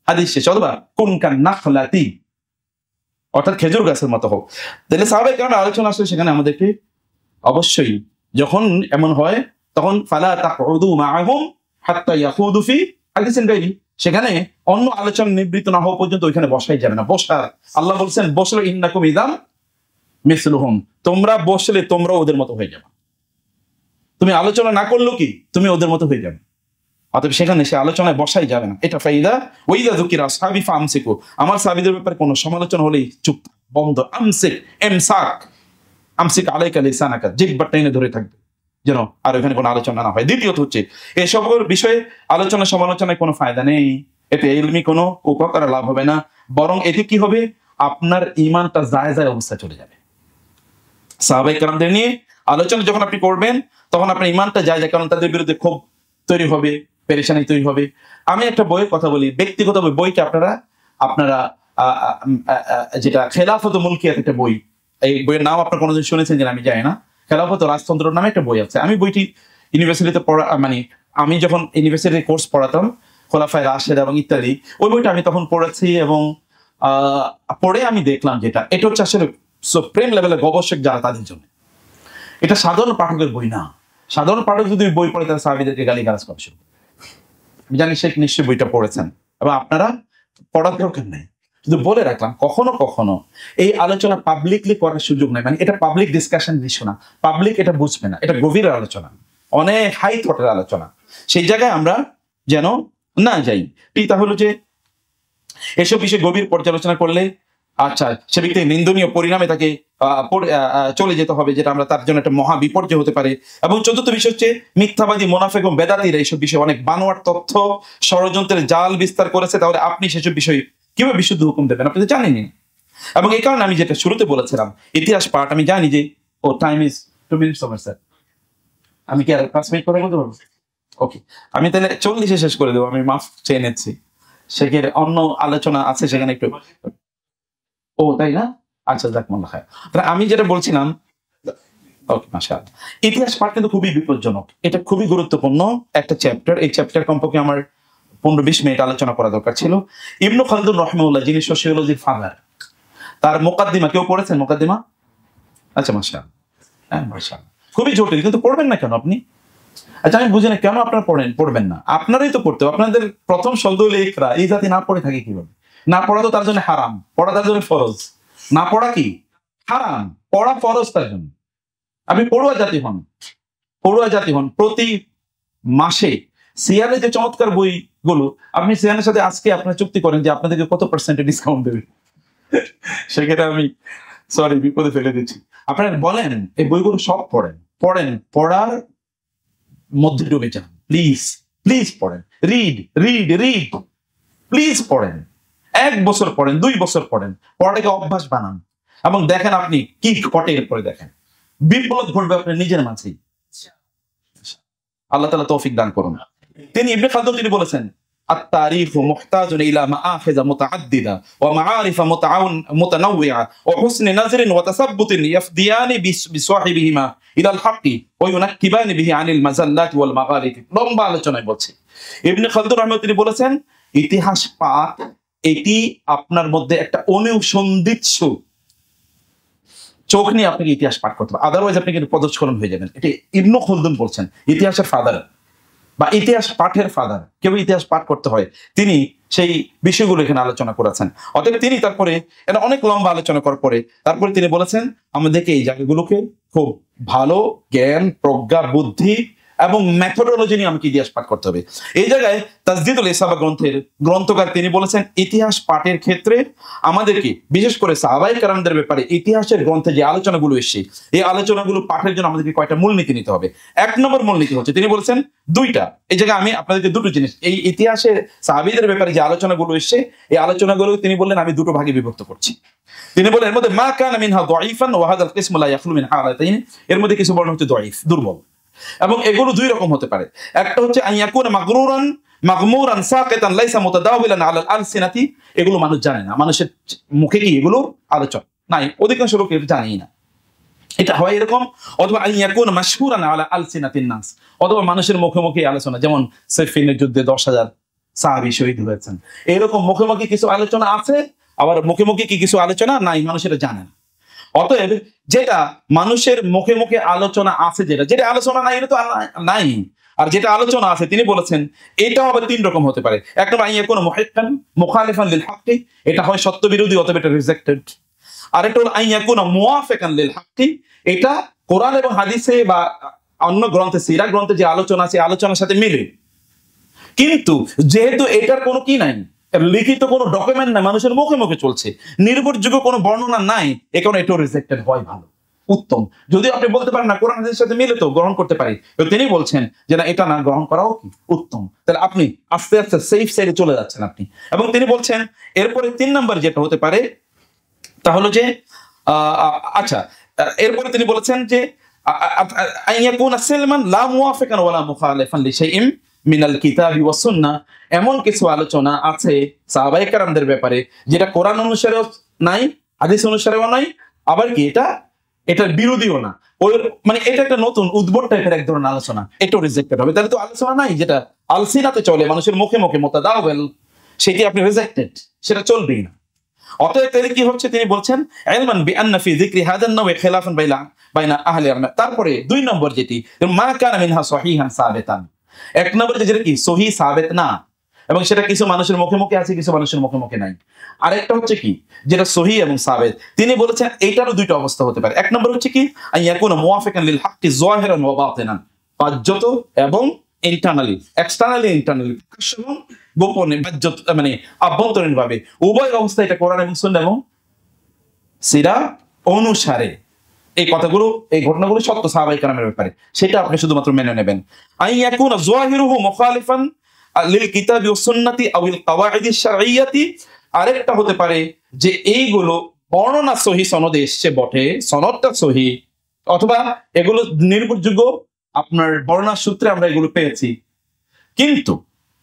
হাদিস শেষ। অথবা কোন কান নাহলাতি, অর্থাৎ খেজুর গাছের মতো হোক। তাহলে সাহাবায়ে কেরামের আলোচনা আসলে সেখানে আমাদেরকে অবশ্যই যখন এমন হয় তখন ফালা তাকউদু মাআহুম হাত্তা ইয়াখুদু ফি হাদিসিন গায়রি, সেখানে অন্য আলোচনা নিবৃত্ত না হওয়া পর্যন্ত ওইখানে বসাই যাবে না। বসার আল্লাহ বলছেন বসলে ইন্নাকুম ইদাম মিসলুহুম, তোমরা বসলে তোমরা ওদের মতো হয়ে যাবে। তুমি আলোচনা না করলেও কি তুমি ওদের মতো হয়ে যাবে। অতএব সেখানে সে আলোচনায় বসাই যাবে না। এটা ফাইদা ওয়াইদা যুকিরা আসহাবি ফামসিকু, আমার সাহাবীদের ব্যাপারে কোনো সমালোচনা হলেই চুপ, বন্ধ। আমসিক ইমসাক, আমসিক আলাইকা লিসানাকা, জিহ্বা টেনে ধরে থাকবে যেন আর এখানে কোনো আলোচনা না হয়। দ্বিতীয়ত হচ্ছে এসব বিষয়ে আলোচনা সমালোচনায় কোনো ফায়দা নেই, এতে ইলমি কোনো উপকার লাভ হবে না, বরং এতে কি হবে, আপনার ঈমানটা যায় যায় অবস্থায় চলে যাবে। সাহাবায়ে কেরামদের নিয়ে আলোচনা যখন আপনি করবেন তখন আপনার ঈমানটা যায় যায়, কারণ তাদের বিরুদ্ধে ক্ষোভ তৈরি হবে, পেরেশানি তৈরি হবে। আমি একটা বইয়ের কথা বলি, ব্যক্তিগত বইটা আপনারা যেটা খেলাফত মুলকিয়াত একটা বই, এই বইয়ের নাম আপনারা কোনোদিন শুনেছেন কিনা আমি জানি না, খেলাফত রাজতন্ত্র নামে একটা বই আছে। আমি বইটি ইউনিভার্সিটিতে পড়া, মানে আমি যখন ইউনিভার্সিটির কোর্স পড়াতাম খোলাফায়ে রাশেদ এবং ইত্যাদি, ওই বইটা আমি তখন পড়েছি এবং পড়ে আমি দেখলাম যেটা এটা হচ্ছে আসলে সুপ্রিম লেভেলের গবেষক যারা তাদের জন্য, এটা সাধারণ পাঠকের বই না। সাধারণ পাঠক যদি বই পড়ে তারা সাহাবীদেরকে গালিগালাজ করে শুরু। আমি জানি শেখ নিশ্চয়ই বইটা পড়েছেন এবং আপনারা পড়ার দরকার নেই, শুধু বলে রাখলাম কখনো কখনো এই আলোচনা পাবলিকলি করার সুযোগ নেই। মানে এটা পাবলিক ডিসকাশন ইস্যু না, পাবলিক এটা বুঝবে না, এটা গভীর আলোচনা, অনেক হাই থটের আলোচনা। সেই জায়গায় আমরা যেন না যাই। তাহলে যে এসব বিষয়ে গভীর পর্যালোচনা করলে আচ্ছা সে ব্যক্তি নিন্দনীয় পরিণামে তাকে চলে যেতে হবে, যেটা আমরা তার জন্য একটা মহা বিপর্যয় হতে পারে। এবং চতুর্থ বিষয় হচ্ছে মিথ্যাবাদী মুনাফিক এবং বেদাতীরা এইসব বিষয়ে অনেক বানোয়ার তথ্য ষড়যন্ত্রের জাল বিস্তার করেছে। তাহলে আপনি সেসব বিষয়ে কিভাবে বিশুদ্ধ হুকুম দেবেন? আপনি তো জানেনই। এবং এই কারণে আমি যেটা শুরুতে বলেছিলাম ইতিহাস পাঠ, আমি জানি যে ও time is 2 minutes over sir, আমি কি আর 5 মিনিট করে বলতে পারবো? ওকে, আমি তাহলে 40-এ শেষ করে দেবো, আমি মাফ চেয়ে নিচ্ছি। সেখানে অন্য আলোচনা আছে সেখানে একটু, ও তাই না? আচ্ছা জাযাকুমুল্লাহ খায়র। তাহলে আমি যেটা বলছিলাম, ওকে মাশাআল্লাহ, ইতিহাস পাঠ কিন্তু খুবই বিপজ্জনক, এটা খুবই গুরুত্বপূর্ণ একটা চ্যাপ্টার। এই চ্যাপ্টার কমপক্ষে আমার 15-20 মিনিট আলোচনা করা দরকার ছিল। ইবনে খালদুন রাহিমাহুল্লাহ, যিনি সোশিওলজির ফাদার, তার মুকাদ্দিমা কেউ পড়েছেন? মুকাদ্দিমা? আচ্ছা মাশাআল্লাহ, হ্যাঁ মাশাআল্লাহ, খুবই জটিল, কিন্তু পড়বেন না কেন আপনি? আচ্ছা আমি বুঝি না কেন আপনারা পড়বেন না। আপনারাই তো পড়তে, আপনাদের প্রথম শব্দল ইকরা, এই জাতি না পড়ে থাকে কিভাবে? না পড়া তো তার জন্য হারাম, পড়া তার জন্য ফরজ। না পড়া কি হারাম, পড়া ফরজ তার জন্য। আপনি পড়ুয়া জাতি হন, প্রতি মাসে সিয়ানের যে চমৎকার বইগুলো, আপনি সিয়ানের সাথে আজকে আপনার চুক্তি করেন যে আপনাদেরকে কত % ডিসকাউন্ট দেবে। সেক্ষেত্রে আমি সরি বিপদে ফেলে দিচ্ছি। আপনারা বলেন এই বইগুলো সব পড়েন, পড়ার মধ্যে ডুবে যান, প্লিজ পড়েন, রিড, প্লিজ পড়েন। 1 বছর পড়েন, 2 বছর পড়েন, পড়াটাকে অভ্যাস বানান এবং দেখেন আপনি কি ঘটে। এরপরে দেখেন বিপ্লব ঘটবে আপনার নিজের মাঝেই। আল্লাহ তাআলা তৌফিক দান করুন। তিনি ইবনে খালদুন তিনি বলেছেন আত-তারিখু মুহতাজুন ইলা মাআখিযা মুতাআদ্দিদা ওয়া মাআরিফা মুতানাওয়িআ ওয়া হুসনি নাজরিন ওয়া তাসাব্বুতিন ইয়াফদিয়ানি বিসাহিবিহিমা ইলা আল-হাক্কি ওয়া ইউনাক্কিবানি বিহি আনিল মাযাল্লাতি ওয়াল মাগালিব। লম্বা আলোচনায় বলছি ইবনে খালদুন রাহিমাহুল্লাহ, তিনি বলেছেন ইতিহাস পাঠ এটি আপনার মধ্যে একটা অনুসন্ধিৎসু চোখ নিয়ে আপনাকে ইতিহাস পাঠ করতে হবে, আদারওয়াইজ আপনি কিন্তু পদস্খলন হয়ে যাবেন। এটি ইবনে খালদুন বলছেন, ইতিহাসের ফাদার বা ইতিহাস পাঠের ফাদার। কেউ ইতিহাস পাঠ করতে হয়, তিনি সেই বিষয়গুলো এখানে আলোচনা করেছেন। অতএব তিনি তারপরে এটা অনেক লম্বা আলোচনা করার পরে তারপরে তিনি বলেছেন আমাদেরকে এই জায়গাগুলোকে খুব ভালো জ্ঞান, প্রজ্ঞা, বুদ্ধি এবং মেথোডোলজি নিয়ে আমাকে ইতিহাস পাঠ করতে হবে। এই জায়গায় তাজদিদুল ইসাবা গ্রন্থের গ্রন্থকার তিনি বলেছেন ইতিহাস পাঠের ক্ষেত্রে আমাদেরকে বিশেষ করে সাহাবায়ে কেরামদের ব্যাপারে ইতিহাসের গ্রন্থে যে আলোচনাগুলো এসেছে এই আলোচনাগুলো পাঠের জন্য আমাদেরকে কয়টা মূলনীতি নিতে হবে। 1 নম্বর মূলনীতি হচ্ছে তিনি বলেছেন 2টা। এই জায়গায় আমি আপনাদেরকে 2টো জিনিস, এই ইতিহাসের সাহাবীদের ব্যাপারে যে আলোচনাগুলো এসেছে এই আলোচনাগুলো তিনি বললেন আমি 2টো ভাগে বিভক্ত করছি। তিনি বলেন এর মধ্যে মা কানা মিনহা দাঈফান ওয়া হাযাল কিসমু লা ইয়াখলু মিন হালাতাইন, এর মধ্যে কিছু বর্ণ হচ্ছে দাঈফ, দুর্বল, এবং এগুলো দুই রকম হতে পারে। একটা হচ্ছে আইয়াকুনা মাগরুরান মাগমুরান সাকিতান লাইসা মুতাদাওবিলান আলাল আলসিনাতি, এগুলো মানুষ জানে না, মানুষের মুখে কি এগুলো আলোচনা নাই, অধিকাংশ লোক এটা জানেই না। এটা হয় এরকম, অথবা আইয়াকুনা মাশহুরান আলা আলসিনাতিন নাস, অথবা মানুষের মুখে মুখে আলোচনা, যেমন সিফিনের যুদ্ধে 10,000 সাহাবী শহীদ হয়েছেন, এরকম মুখে মুখে কিছু আলোচনা আছে, আবার মুখে মুখে কি কিছু আলোচনা নাই, মানুষ এটা জানে না। অতএব যেটা মানুষের মুখে মুখে আলোচনা আছে, যেটা আলোচনা নাই এটা তো নাই, আর যেটা আলোচনা আছে তিনি বলেছেন এটাও আবার তিন রকম হতে পারে। এক নম্বর আইয়াকুনা মুহিক্কান মুখালিফান লিল হাক্কি, এটা হয় সত্য বিরোধী অথবা এটা রিজেক্টেড। আরেকটা হলো আইয়াকুনা মুওয়াফিকান লিল হাক্কি, এটা কোরআন এবং হাদিসে বা অন্য গ্রন্থে, সিরা গ্রন্থে যে আলোচনা আছে আলোচনার সাথে মিলে, কিন্তু যেহেতু এটার কোনো কি নাই, লিখিত কোনো ডকুমেন্ট নাই, মানুষের মুখে মুখে চলছে, নির্ভরযোগ্য কোনো বর্ণনা নাই, এ কারণে এটাও রিজেক্টেড হয়, ভালো উত্তম। যদিও আপনি বলতে পারেন না কোরআন হাদিসের সাথে মিলে তো গ্রহণ করতে পারি, তো তিনি বলছেন যে না, এটা না গ্রহণ করাও কি উত্তম, তাহলে আপনি আস্তে আস্তে সেফ সাইডে চলে যাচ্ছেন আপনি। এবং তিনি বলছেন এরপরে 3 নম্বর যেটা হতে পারে তা হলো যে আচ্ছা, এরপরে তিনি বলেছেন যে আইয়াকুনা সালমান লা মুওয়াফিকান ওয়ালা মুখালিফান লিশাইইন মিনাল কিতাবি ওয়াস সুন্নাহ, এমন কিছু আলোচনা আছে সাহাবায়ে কেরামদের ব্যাপারে যেটা কোরআন অনুসারেও নাই, হাদিস অনুসারেও নাই, আবার কি এটার বিরোধীও না, ওই মানে এটা একটা নতুন উদ্ভট টাইপের এক ধরনের আলোচনা, এটাও রিজেক্টেড হবে। তাহলে তো আলোচনা নাই যেটা আলসিনাতে চলে, মানুষের মুখে মুখে মুতাদাওয়াল, সেটি আপনি রিজেক্টেড, সেটা চলবেই না। অতএব তাহলে কি হচ্ছে, তিনি বলছেন ইলমান বিআন্না ফি যিকরি হাদান নাওয়ি খিলাফান বাইনা আহলি ইলম। তারপরে 2 নম্বর যেটি মা কানা মিনহা সহিহান সাবিতান, 1 নম্বর যেটা কি সহিহ সাবিত না, এবং সেটা কিছু মানুষের মুখে মুখে আছে, কিছু মানুষের মুখে মুখে নাই। আরেকটা হচ্ছে কি যেটা সহিহ এবং সাবিত, তিনি বলেছেন এইটারও দুইটা অবস্থা হতে পারে। 1 নম্বর হচ্ছে কি আইয়াকুনা মুওয়াফিকান লিল হাক্কি যাহিরান ওয়া বাতিনান, বাহ্যত এবং ইন্টারনালি, এক্সটারনালি ইন্টারনালি, এবং গোপনে বাহ্যত মানে আভ্যন্তরীণ ভাবে, উভয় অবস্থা এটা কোরআন এবং সুন্নাহ এবং সিরা অনুসারে এই কথাগুলো, এই ঘটনাগুলো সত্য সাহাবায়ে কেরামের ব্যাপারে, সেটা আপনি শুধুমাত্র মেনে নেবেন। আইয়াকুনা যাহিরুহু মুখালিফান লিল কিতাবি ওয়াস সুন্নাতি আওয়াল কাওয়াইদিশ শারঈয়াতি, আরেকটা হতে পারে যে এইগুলো বর্ণনা সহিহ সনদে এসছে বটে, সনদটা সহিহ, অথবা এগুলো নির্ভরযোগ্য আপনার বর্ণনা সূত্রে আমরা এগুলো পেয়েছি, কিন্তু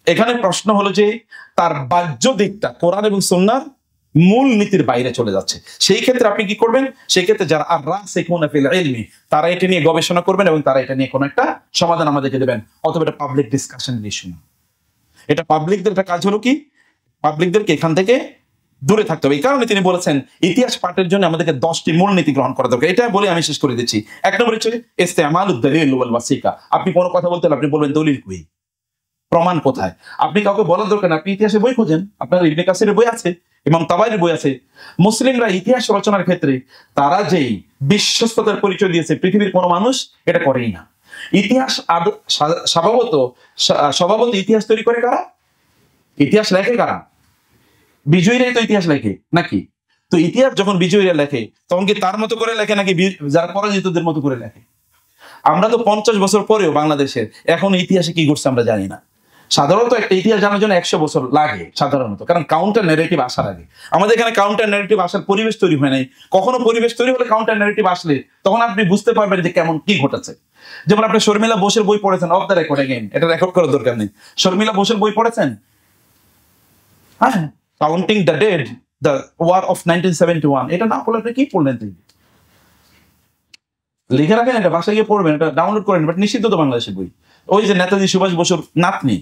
এখানে প্রশ্ন হলো যে তার বাহ্য দিকটা কোরআন এবং সুন্নাহর মূল নীতির বাইরে চলে যাচ্ছে। সেই ক্ষেত্রে আপনি কি করবেন, সেই ক্ষেত্রে যারা আর-রাসিখুনা ফিল ইলমি, তারা এটা নিয়ে গবেষণা করবেন এবং তারা এটা নিয়ে কোনো একটা সমাধান আমাদেরকে দেবেন, অথবা এটা পাবলিক ডিসকাশনের ইস্যু না। এটা পাবলিকদের একটা কাজ হলো কি, পাবলিকদেরকে এখান থেকে দূরে থাকতে হবে। এই কারণে তিনি বলেছেন ইতিহাস পাঠের জন্য আমাদেরকে 10টি মূলনীতি গ্রহণ করা দরকার। এটা বলে আমি শেষ করে দিচ্ছি। 1 নম্বর হচ্ছে ইস্তেমালুদ দালিল ওয়াল ওয়াসিকা, আপনি কোনো কথা বলতে হলে আপনি বলবেন দলিল কই, প্রমাণ কোথায়। আপনি কাউকে বলার দরকার না, আপনি ইতিহাসে বই খোঁজেন, আপনার ইবনে কাসিরের বই আছে, ইমাম তাবারির বই আছে। মুসলিমরা ইতিহাস রচনার ক্ষেত্রে তারা যেই বিশ্বস্ততার পরিচয় দিয়েছে, পৃথিবীর কোনো মানুষ এটা করেই না। ইতিহাস স্বভাবত ইতিহাস তৈরি করে কারা? ইতিহাস লেখে কারা? বিজয়ীরাই তো ইতিহাস লেখে নাকি? তো ইতিহাস যখন বিজয়ীরা লেখে তখন কি তার মতো করে লেখে নাকি যারা পরাজিতদের মতো করে লেখে? আমরা তো 50 বছর পরেও বাংলাদেশের এখন ইতিহাসে কি ঘটছে আমরা জানি না। সাধারণত একটা ইতিহাস জানার জন্য 100 বছর লাগে সাধারণত, কারণ কাউন্টার ন্যারেটিভ আসার আগে। আমাদের এখানে কাউন্টার ন্যারেটিভ আসার পরিবেশ তৈরি হয় নাই। কখনো পরিবেশ তৈরি হলে কাউন্টার ন্যারেটিভ আসলে তখন আপনি বুঝতে পারবেন যে কেমন কি ঘটেছে। যেমন আপনি শর্মিলা বোসের বই পড়েছেন, অফ দ্য রেকর্ড এগেইন, এটা রেকর্ড করার দরকার নেই। শর্মিলা বোসের বই পড়েছেন? হ্যাঁ, counting the dead, the war of 1971, এটা না পড়লে আপনি কি পড়লেন? তিনি লিখে রাখেন, এটা বাসায় গিয়ে পড়বেন, এটা ডাউনলোড করেন, বাট নিষিদ্ধ তো বাংলাদেশের বই। ওই যে নেতাজি সুভাষ বসুর নাতনি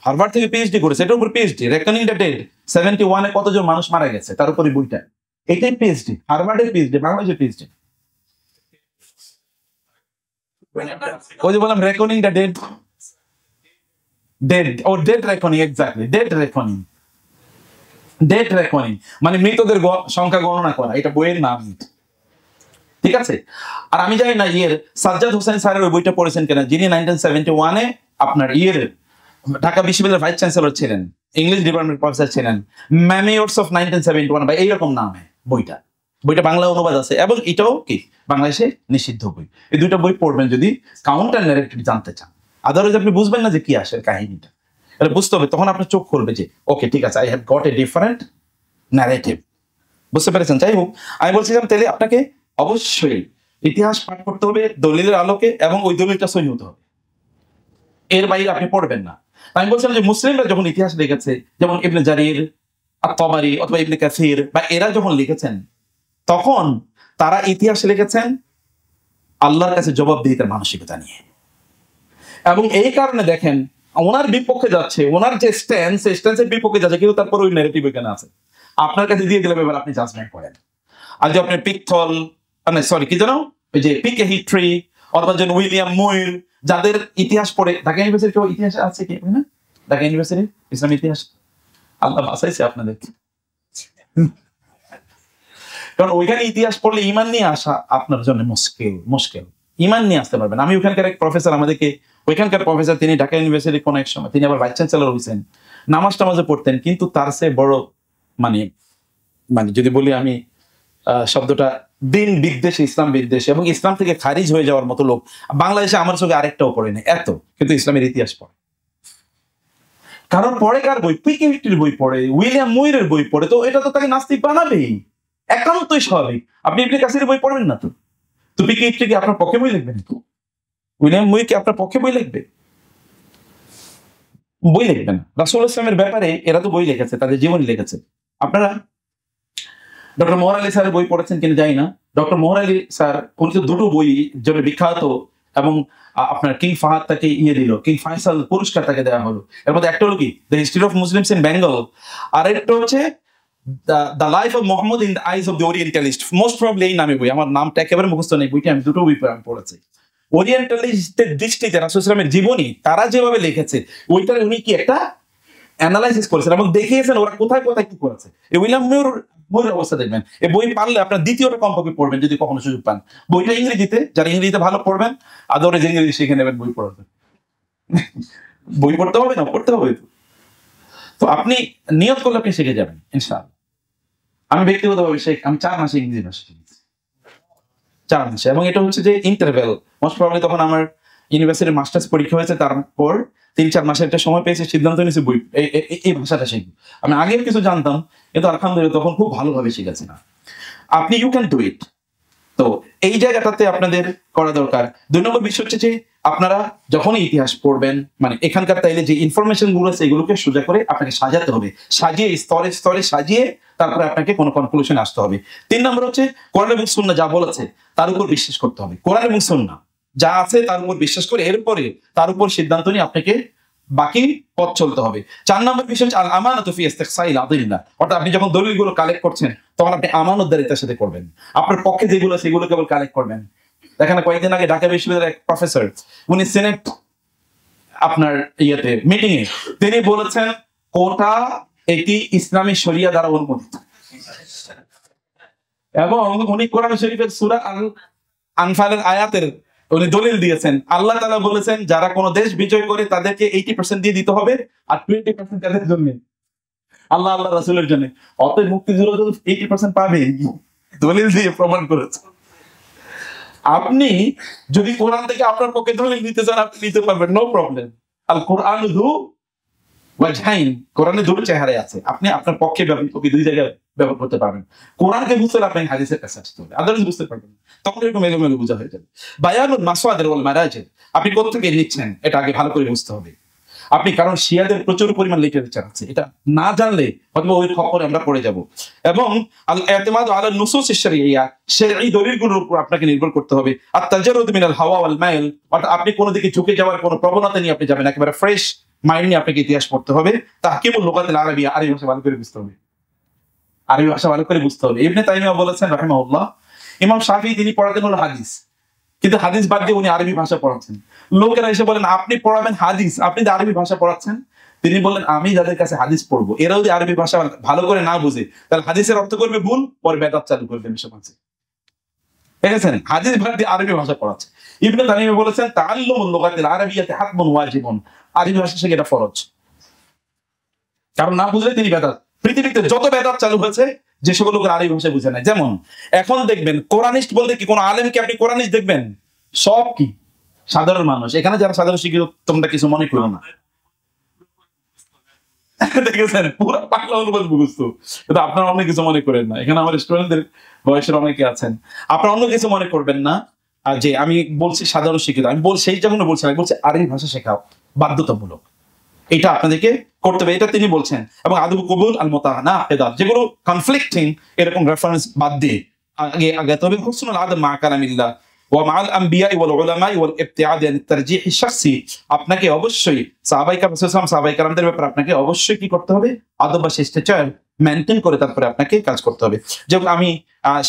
হার্ভার্ড থেকে পিএইচডি করেছে, এটার উপর পিএইচডি, রেকনিং দ্য ডেড 71-এ কতজন মানুষ মারা গেছে তার উপরই বইটা, এটাই পিএইচডি, হার্ভার্ডের পিএইচডি, বাংলাদেশের পিএইচডি। ওই যে বললাম reckoning the dead, dead reckoning, exactly, dead reckoning, dead reckoning মানে মৃতদের সংখ্যা গণনা করা, এটা বইয়ের নাম, ঠিক আছে? আর আমি জানি না সাজ্জাদ হোসেন স্যারের ওই বইটা পড়েছেন কিনা, যিনি 1971-এ আপনার ঢাকা বিশ্ববিদ্যালয়ের ভাইস চ্যান্সেলর ছিলেন, ইংলিশ ডিপার্টমেন্ট প্রফেসর ছিলেন, মেমোরিয়ালস অফ 1971 বা এইরকম নামে বইটা বাংলা অনুবাদ আছে, এবং এটাও কি বাংলাদেশে নিষিদ্ধ বই। এই দুইটা বই পড়বেন যদি কাউন্টার ন্যারেটিভ জানতে চান, আদারওয়াইজ আপনি বুঝবেন না যে কি আসে কাহিনীটা। এটা বুঝতে হবে, তখন আপনার চোখ খুলবে যে ওকে ঠিক আছে, I have got a different narrative. বুঝতে পেরেছেন? যাই হোক, আমি বলছিলাম তাহলে আপনাকে অবশ্যই ইতিহাস পাঠ করতে হবে দলিলের আলোকে, এবং ওই দলিলটা সহি হতে হবে, এর বাইরে আপনি পড়বেন না। আমি বলছিলাম যে মুসলিমরা যখন ইতিহাস লিখেছে, যেমন ইবনে জারির আত-তাবারি অথবা ইবনে কাসির বা এরা যখন লিখেছেন, তখন তারা ইতিহাস লিখেছেন আল্লাহর কাছে জবাবদিহিতার মানসিকতা নিয়ে। এবং এই কারণে দেখেন ওনার বিপক্ষে যাচ্ছে, ওনার যে স্ট্যান্সের বিপক্ষে যাচ্ছে, কিন্তু তারপর ওই ন্যারেটিভ এখানে আছে, আপনার কাছে দিয়ে দিলাম, এবার আপনি জাজমেন্ট করেন। আর যে আপনি পিকথল, সরি কি জানো, ওই যে পিকে হিট্রি অথবা যে উইলিয়াম মুইর, যাদের ইতিহাস পড়ে, ঢাকা ইউনিভার্সিটি কেউ ইতিহাস আছে কি না? ঢাকা ইউনিভার্সিটি ইসলাম ইতিহাস আল্লাহ বাঁচাইছে আপনাদের, কারণ ওইখানে ইতিহাস পড়লে ইমান নিয়ে আসা আপনার জন্য মুশকিল, ইমান নিয়ে আসতে পারবেন। আমি ওইখানকার এক প্রফেসর, আমাদেরকে ওইখানকার প্রফেসর, তিনি ঢাকা ইউনিভার্সিটির কোন এক সময় তিনি আবার ভাইস চ্যান্সেলর হয়েছেন, নামাজ টামাজে পড়তেন, কিন্তু তার সে বড় মানে যদি বলি আমি শব্দটা দিন বিদ্বেষে, ইসলাম বিদ্বেষে এবং ইসলাম থেকে খারিজ হয়ে যাওয়ার মতো লোক বাংলাদেশে আমার চোখে আরেকটাও পড়ে না এত, কিন্তু ইসলামের ইতিহাস পড়ে। কারণ পড়ে কার বই? পিকেটির বই পড়ে, উইলিয়াম মুইরের বই পড়ে, তো এটা তো তাকে নাস্তিক বানাবেই, একান্তই স্বাভাবিক। আপনি ইবনে কাসিরের বই পড়বেন না তো পিকেটি কি আপনার পক্ষে বই লিখবেন? তো উইলিয়াম মুইর কি আপনার পক্ষে বই লিখবে? বই লিখবে না। রাসূলুল্লাহ ইসলামের ব্যাপারে এরা তো বই লিখেছে, তাদের জীবনী লিখেছে। আপনারা ডক্টর মোহর আলী স্যারের বই পড়েছেন কিনা জানি না। ডক্টর মোহর আলী স্যার উনি তো দুটো বই জন্য বিখ্যাত, এবং আপনার কিং ফাহাদ তাকে দিল, কিং ফয়সাল পুরস্কার তাকে দেওয়া হলো। এর মধ্যে একটা হলো কি the history of Muslims in Bengal, আর একটা হচ্ছে the life of Muhammad in the eyes of the orientalist. Most probably এই নামে বই, আমার নামটা একেবারে মুখস্থ নেই, বইটা আমি দুটো বই পড়েছি। ওরিয়েন্টালিস্টের দৃষ্টিতে রাসূল ইসলামের জীবনী তারা যেভাবে লিখেছে, ওইটার উনি কি একটা অ্যানালাইসিস করেছেন এবং দেখিয়েছেন ওরা কোথায় কোথায় কি করেছে। এই উইলিয়াম মুইরের অবস্থা দেখবেন, এই বই পারলে আপনার দ্বিতীয়টা কমপক্ষে পড়বেন যদি কখনো সুযোগ পান। বইটা ইংরেজিতে, যারা ইংরেজিতে ভালো পড়বেন আদরে যে ইংরেজি শিখে নেবেন, বই পড়বেন। বই পড়তে হবে না, পড়তে হবে তো আপনি নিয়ত করলে আপনি শিখে যাবেন ইনশাআল্লাহ। আমি ব্যক্তিগতভাবে আমি 4 মাসে ইংরেজি ভাষা শিখেছি, 4 মাসে, এবং এটা হচ্ছে যে ইন্টারভেল। মোস্ট প্রবলি তখন আমার ইউনিভার্সিটির মাস্টার্স পরীক্ষা হয়েছে, তারপর 3-4 মাসের একটা সময় পেয়েছি, সিদ্ধান্ত নিয়েছি বই এই ভাষাটা শিখবো। আমি আগের কিছু জানতাম, কিন্তু আলহামদুলিল্লাহ তখন খুব ভালোভাবে শিখেছি না। আপনি ইউ ক্যান ডু ইট। তো এই জায়গাটাতে আপনাদের করা দরকার। 2 নম্বর বিষয় হচ্ছে যে আপনারা যখনই ইতিহাস পড়বেন, মানে এখানকার তাইলে যে ইনফরমেশন গুলো আছে এগুলোকে সোজা করে আপনাকে সাজাতে হবে, সাজিয়ে স্তরে স্তরে সাজিয়ে তারপরে আপনাকে কোনো কনক্লুশনে আসতে হবে। 3 নম্বর হচ্ছে কোরআন এবং সুন্নাহ যা বলেছে তার উপর বিশ্বাস করতে হবে। কোরআন এবং সুন্নাহ যা আছে তার উপর বিশ্বাস করে এরপরে তার উপর সিদ্ধান্ত নিয়ে আপনাকে বাকি পথ চলতে হবে। 4 নম্বর বিষয় হচ্ছে আল আমানাতু ফি ইস্তিকসাইল আদিল্লাহ, অর্থাৎ আপনি যখন দলিলগুলো কালেক্ট করছেন তখন আপনি আমানতদারিতার সাথে করবেন। আপনার পক্ষে যেগুলো সেগুলো কেবল কালেক্ট করবেন। দেখেন কয়েকদিন আগে ঢাকা বিশ্ববিদ্যালয়ের এক প্রফেসর, উনি সিনেট আপনার মিটিং এ তিনি বলেছেন কোটা এটি ইসলামী শরিয়া দ্বারা অনুমোদিত, এবং উনি কোরআন শরীফের সূরা আল আনফালের আয়াতের উনি দলিল দিয়েছেন। আল্লাহ তাআলা বলেছেন যারা কোনো দেশ বিজয় করে তাদেরকে 80% দিয়ে দিতে হবে, আর 20% তাদের জন্য, আল্লাহ রাসূলের জন্য। অতএব মুক্তিযোদ্ধা তো 80% পাবে, দলিল দিয়ে প্রমাণ করেছে। আপনি যদি কোরআন থেকে আপনার পক্ষে দলিল দিতে চান আপনি দিতে পারবেন, নো প্রবলেম। আল কোরআন যু ওয়াজহাইন, কোরআনে দুটো চেহারা আছে, আপনি আপনার পক্ষে দুই জায়গায় ব্যবহার করতে পারবেন। কোরআনকে বুঝতে হলে আপনাকে হাদিসের কাছে আসতে হবে, আদারওয়াইজ বুঝতে পারবেন না, তখন এরকম এলোমেলো বোঝা হয়ে যাবে। বায়ানুল মাসওয়াদের ওয়াল মারাজির, আপনি কোথা থেকে নিচ্ছেন এটা আগে ভালো করে বুঝতে হবে। আপনি কারণ শিয়াদের প্রচুর পরিমাণ লিটারেচার আছে, এটা না জানলে অথবা ওই খবরে আমরা পড়ে যাব। এবং আল ইতিমাদ আলা নুসুস আশ-শারঈয়্যা, শরঈ দলিলগুলোর উপর আপনাকে নির্ভর করতে হবে। আর তাজাররুদ মিনাল হাওয়া ওয়াল মাইল, অর্থাৎ আপনি কোনো দিকে ঝুঁকে যাওয়ার কোনো প্রবণতা নিয়ে আপনি যাবেন, একেবারে ফ্রেশ মাইন্ড নিয়ে আপনাকে ইতিহাস পড়তে হবে। তাহকিমুল লুগাতিল আরাবিয়া, আরবি ভাষা ভালো করে বুঝতে হবে, আরবি ভাষা ভালো করে বুঝতে হবে। ইবনে তাইমিয়া বলেছেন রাহিমাহুল্লাহ, ইমাম শাফিঈ তিনি পড়াতেন হলো হাদিস, কিন্তু হাদিস বাদ দিয়ে উনি আরবি ভাষা পড়াচ্ছেন। লোকেরা এসে বলেন আপনি পড়াবেন হাদিস, আপনি আরবি ভাষা পড়াচ্ছেন। তিনি বললেন আমি যাদের কাছে হাদিস পড়বো এরা যদি আরবি ভাষা ভালো করে না বুঝে তাহলে হাদিসের অর্থ করবে ভুল, পরে বেদাত চালু করবে সমাজে। দেখেছেন, হাদিস বাদ দিয়ে আরবি ভাষা পড়াচ্ছে। ইবনে তাইমিয়া বলেছেন তাআল্লুমুল লুগাতিল আরাবিয়্যাতি হাতমুন ওয়াজিবুন, আরবি ভাষা শেখা এটা ফরজ, কারণ না বুঝলে তিনি বেদাত। পৃথিবীতে যত বেদাত চালু হয়েছে যে সকল লোকের আরবি ভাষা বুঝে নাই। যেমন এখন দেখবেন কোরআনিস্ট বলতে কি, কোন আলেমকে আপনি কোরআনিস্ট দেখবেন, সব কি সাধারণ মানুষ। এখানে যারা সাধারণ শিক্ষিত তোমরা কিছু মনে করো না, দেখেছেন পুরো পাগলা অনুবাদ মুখস্থ, কিন্তু আপনারা অনেক কিছু মনে করেন না। এখানে আমার স্টুডেন্টদের বয়সের অনেকে আছেন, আপনারা অন্য কিছু মনে করবেন না। যে আমি বলছি সাধারণ শিক্ষিত, আমি বল সেই জন্য বলছি, আমি বলছি আরবি ভাষা শেখাও বাধ্যতামূলক, এটা আপনাদেরকে করতে হবে, এটা তিনি বলছেন। এবং আদব কবুল আল মুতানাকিদাত, যেগুলো কনফ্লিক্টিং এরকম রেফারেন্স বাদ দিয়ে আগে তবে হুসনুল আদব মা কালামিল্লাহ ওয়া মাআল আম্বিয়া ওয়াল উলামা ওয়াল ইবতিআদ আন তারজিহ শাখসি, আপনাকে অবশ্যই সাহাবায়ে কেরাম সাহাবায়ে কেরামদের ব্যাপারে আপনাকে অবশ্যই কি করতে হবে, আদব বা শিষ্টাচার মেনটেন করে তারপরে আপনাকে কাজ করতে হবে। যেমন আমি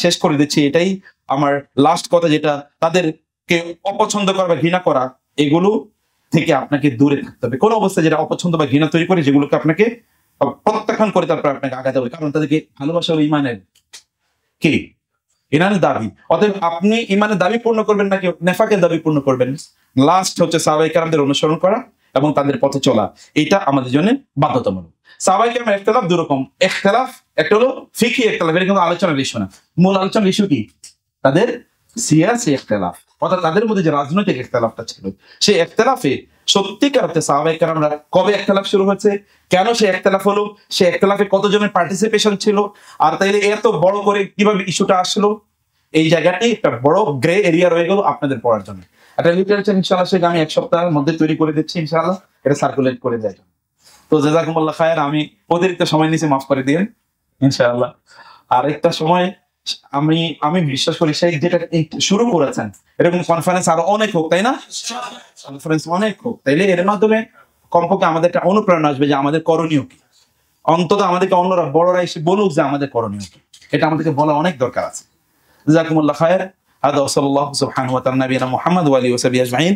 শেষ করে দিচ্ছি, এটাই আমার লাস্ট কথা, যেটা তাদেরকে অপছন্দ করা বা ঘৃণা করা, এগুলো থেকে আপনাকে দূরে থাকতে হবে। কোন অবস্থায় যেটা অপছন্দ বা ঘৃণা তৈরি করে, যেগুলোকে আপনাকে প্রত্যাখ্যান করে তারপর আপনাকে আগাতে হবে, কারণ তাদেরকে ভালোবাসা হলো ইমানের কি, ইমানের দাবি। অতএব আপনি ইমানের দাবি পূর্ণ করবেন নাকি নেফাকের দাবি পূর্ণ করবেন? লাস্ট হচ্ছে সাহাবায়ে কেরামদের অনুসরণ করা এবং তাদের পথে চলা, এটা আমাদের জন্য বাধ্যতামূলক। সাহাবায়ে কেরামের ইখতিলাফ দুই রকম, ইখতিলাফ একটা হলো ফিকহি ইখতিলাফ, এটা কিন্তু আলোচনার ইস্যু না। মূল আলোচনার ইস্যু কি? তাদের সিয়াসি ইখতিলাফ, অর্থাৎ তাদের মধ্যে যে রাজনৈতিক ইখতিলাফটা ছিল, সেই ইখতিলাফে সত্যিকার অর্থে সাহাবায়ে কেরামরা কবে ইখতিলাফ শুরু হয়েছে, কেন সেই ইখতিলাফ হলো, সেই ইখতিলাফে কতজনের পার্টিসিপেশন ছিল, আর তাইলে এত বড় করে কিভাবে ইস্যুটা আসলো, এই জায়গাটি একটা বড় গ্রে এরিয়া রয়ে গেল আপনাদের পড়ার জন্য। একটা লিটারেচার ইনশাআল্লাহ সেটা আমি এক সপ্তাহের মধ্যে তৈরি করে দিচ্ছি ইনশাআল্লাহ, এটা সার্কুলেট করে দেয়। তো জাযাকুমুল্লাহ খায়র, আমি অতিরিক্ত সময় নিচে মাফ করে দিন ইনশাআল্লাহ। আর একটা সময় আমি বিশ্বাস করি সেই যেটা শুরু করেছেন, এরকম কনফারেন্স আরো অনেক হোক, তাই না? কনফারেন্স অনেক হোক, তাইলে এর মাধ্যমে কমপক্ষে আমাদের একটা অনুপ্রেরণা আসবে যে আমাদের করণীয় কি, অন্তত আমাদেরকে অন্যরা বড়রা এসে বলুক যে আমাদের করণীয় কি, এটা আমাদেরকে বলা অনেক দরকার আছে। জাযাকুমুল্লাহ খায়র। হাদা ওয়া সাল্লাল্লাহু সুবহানাহু ওয়া তাআলা নবিয়ানা মুহাম্মদ ওয়া আলিহি ওয়া সাহবিহি আজমাইন।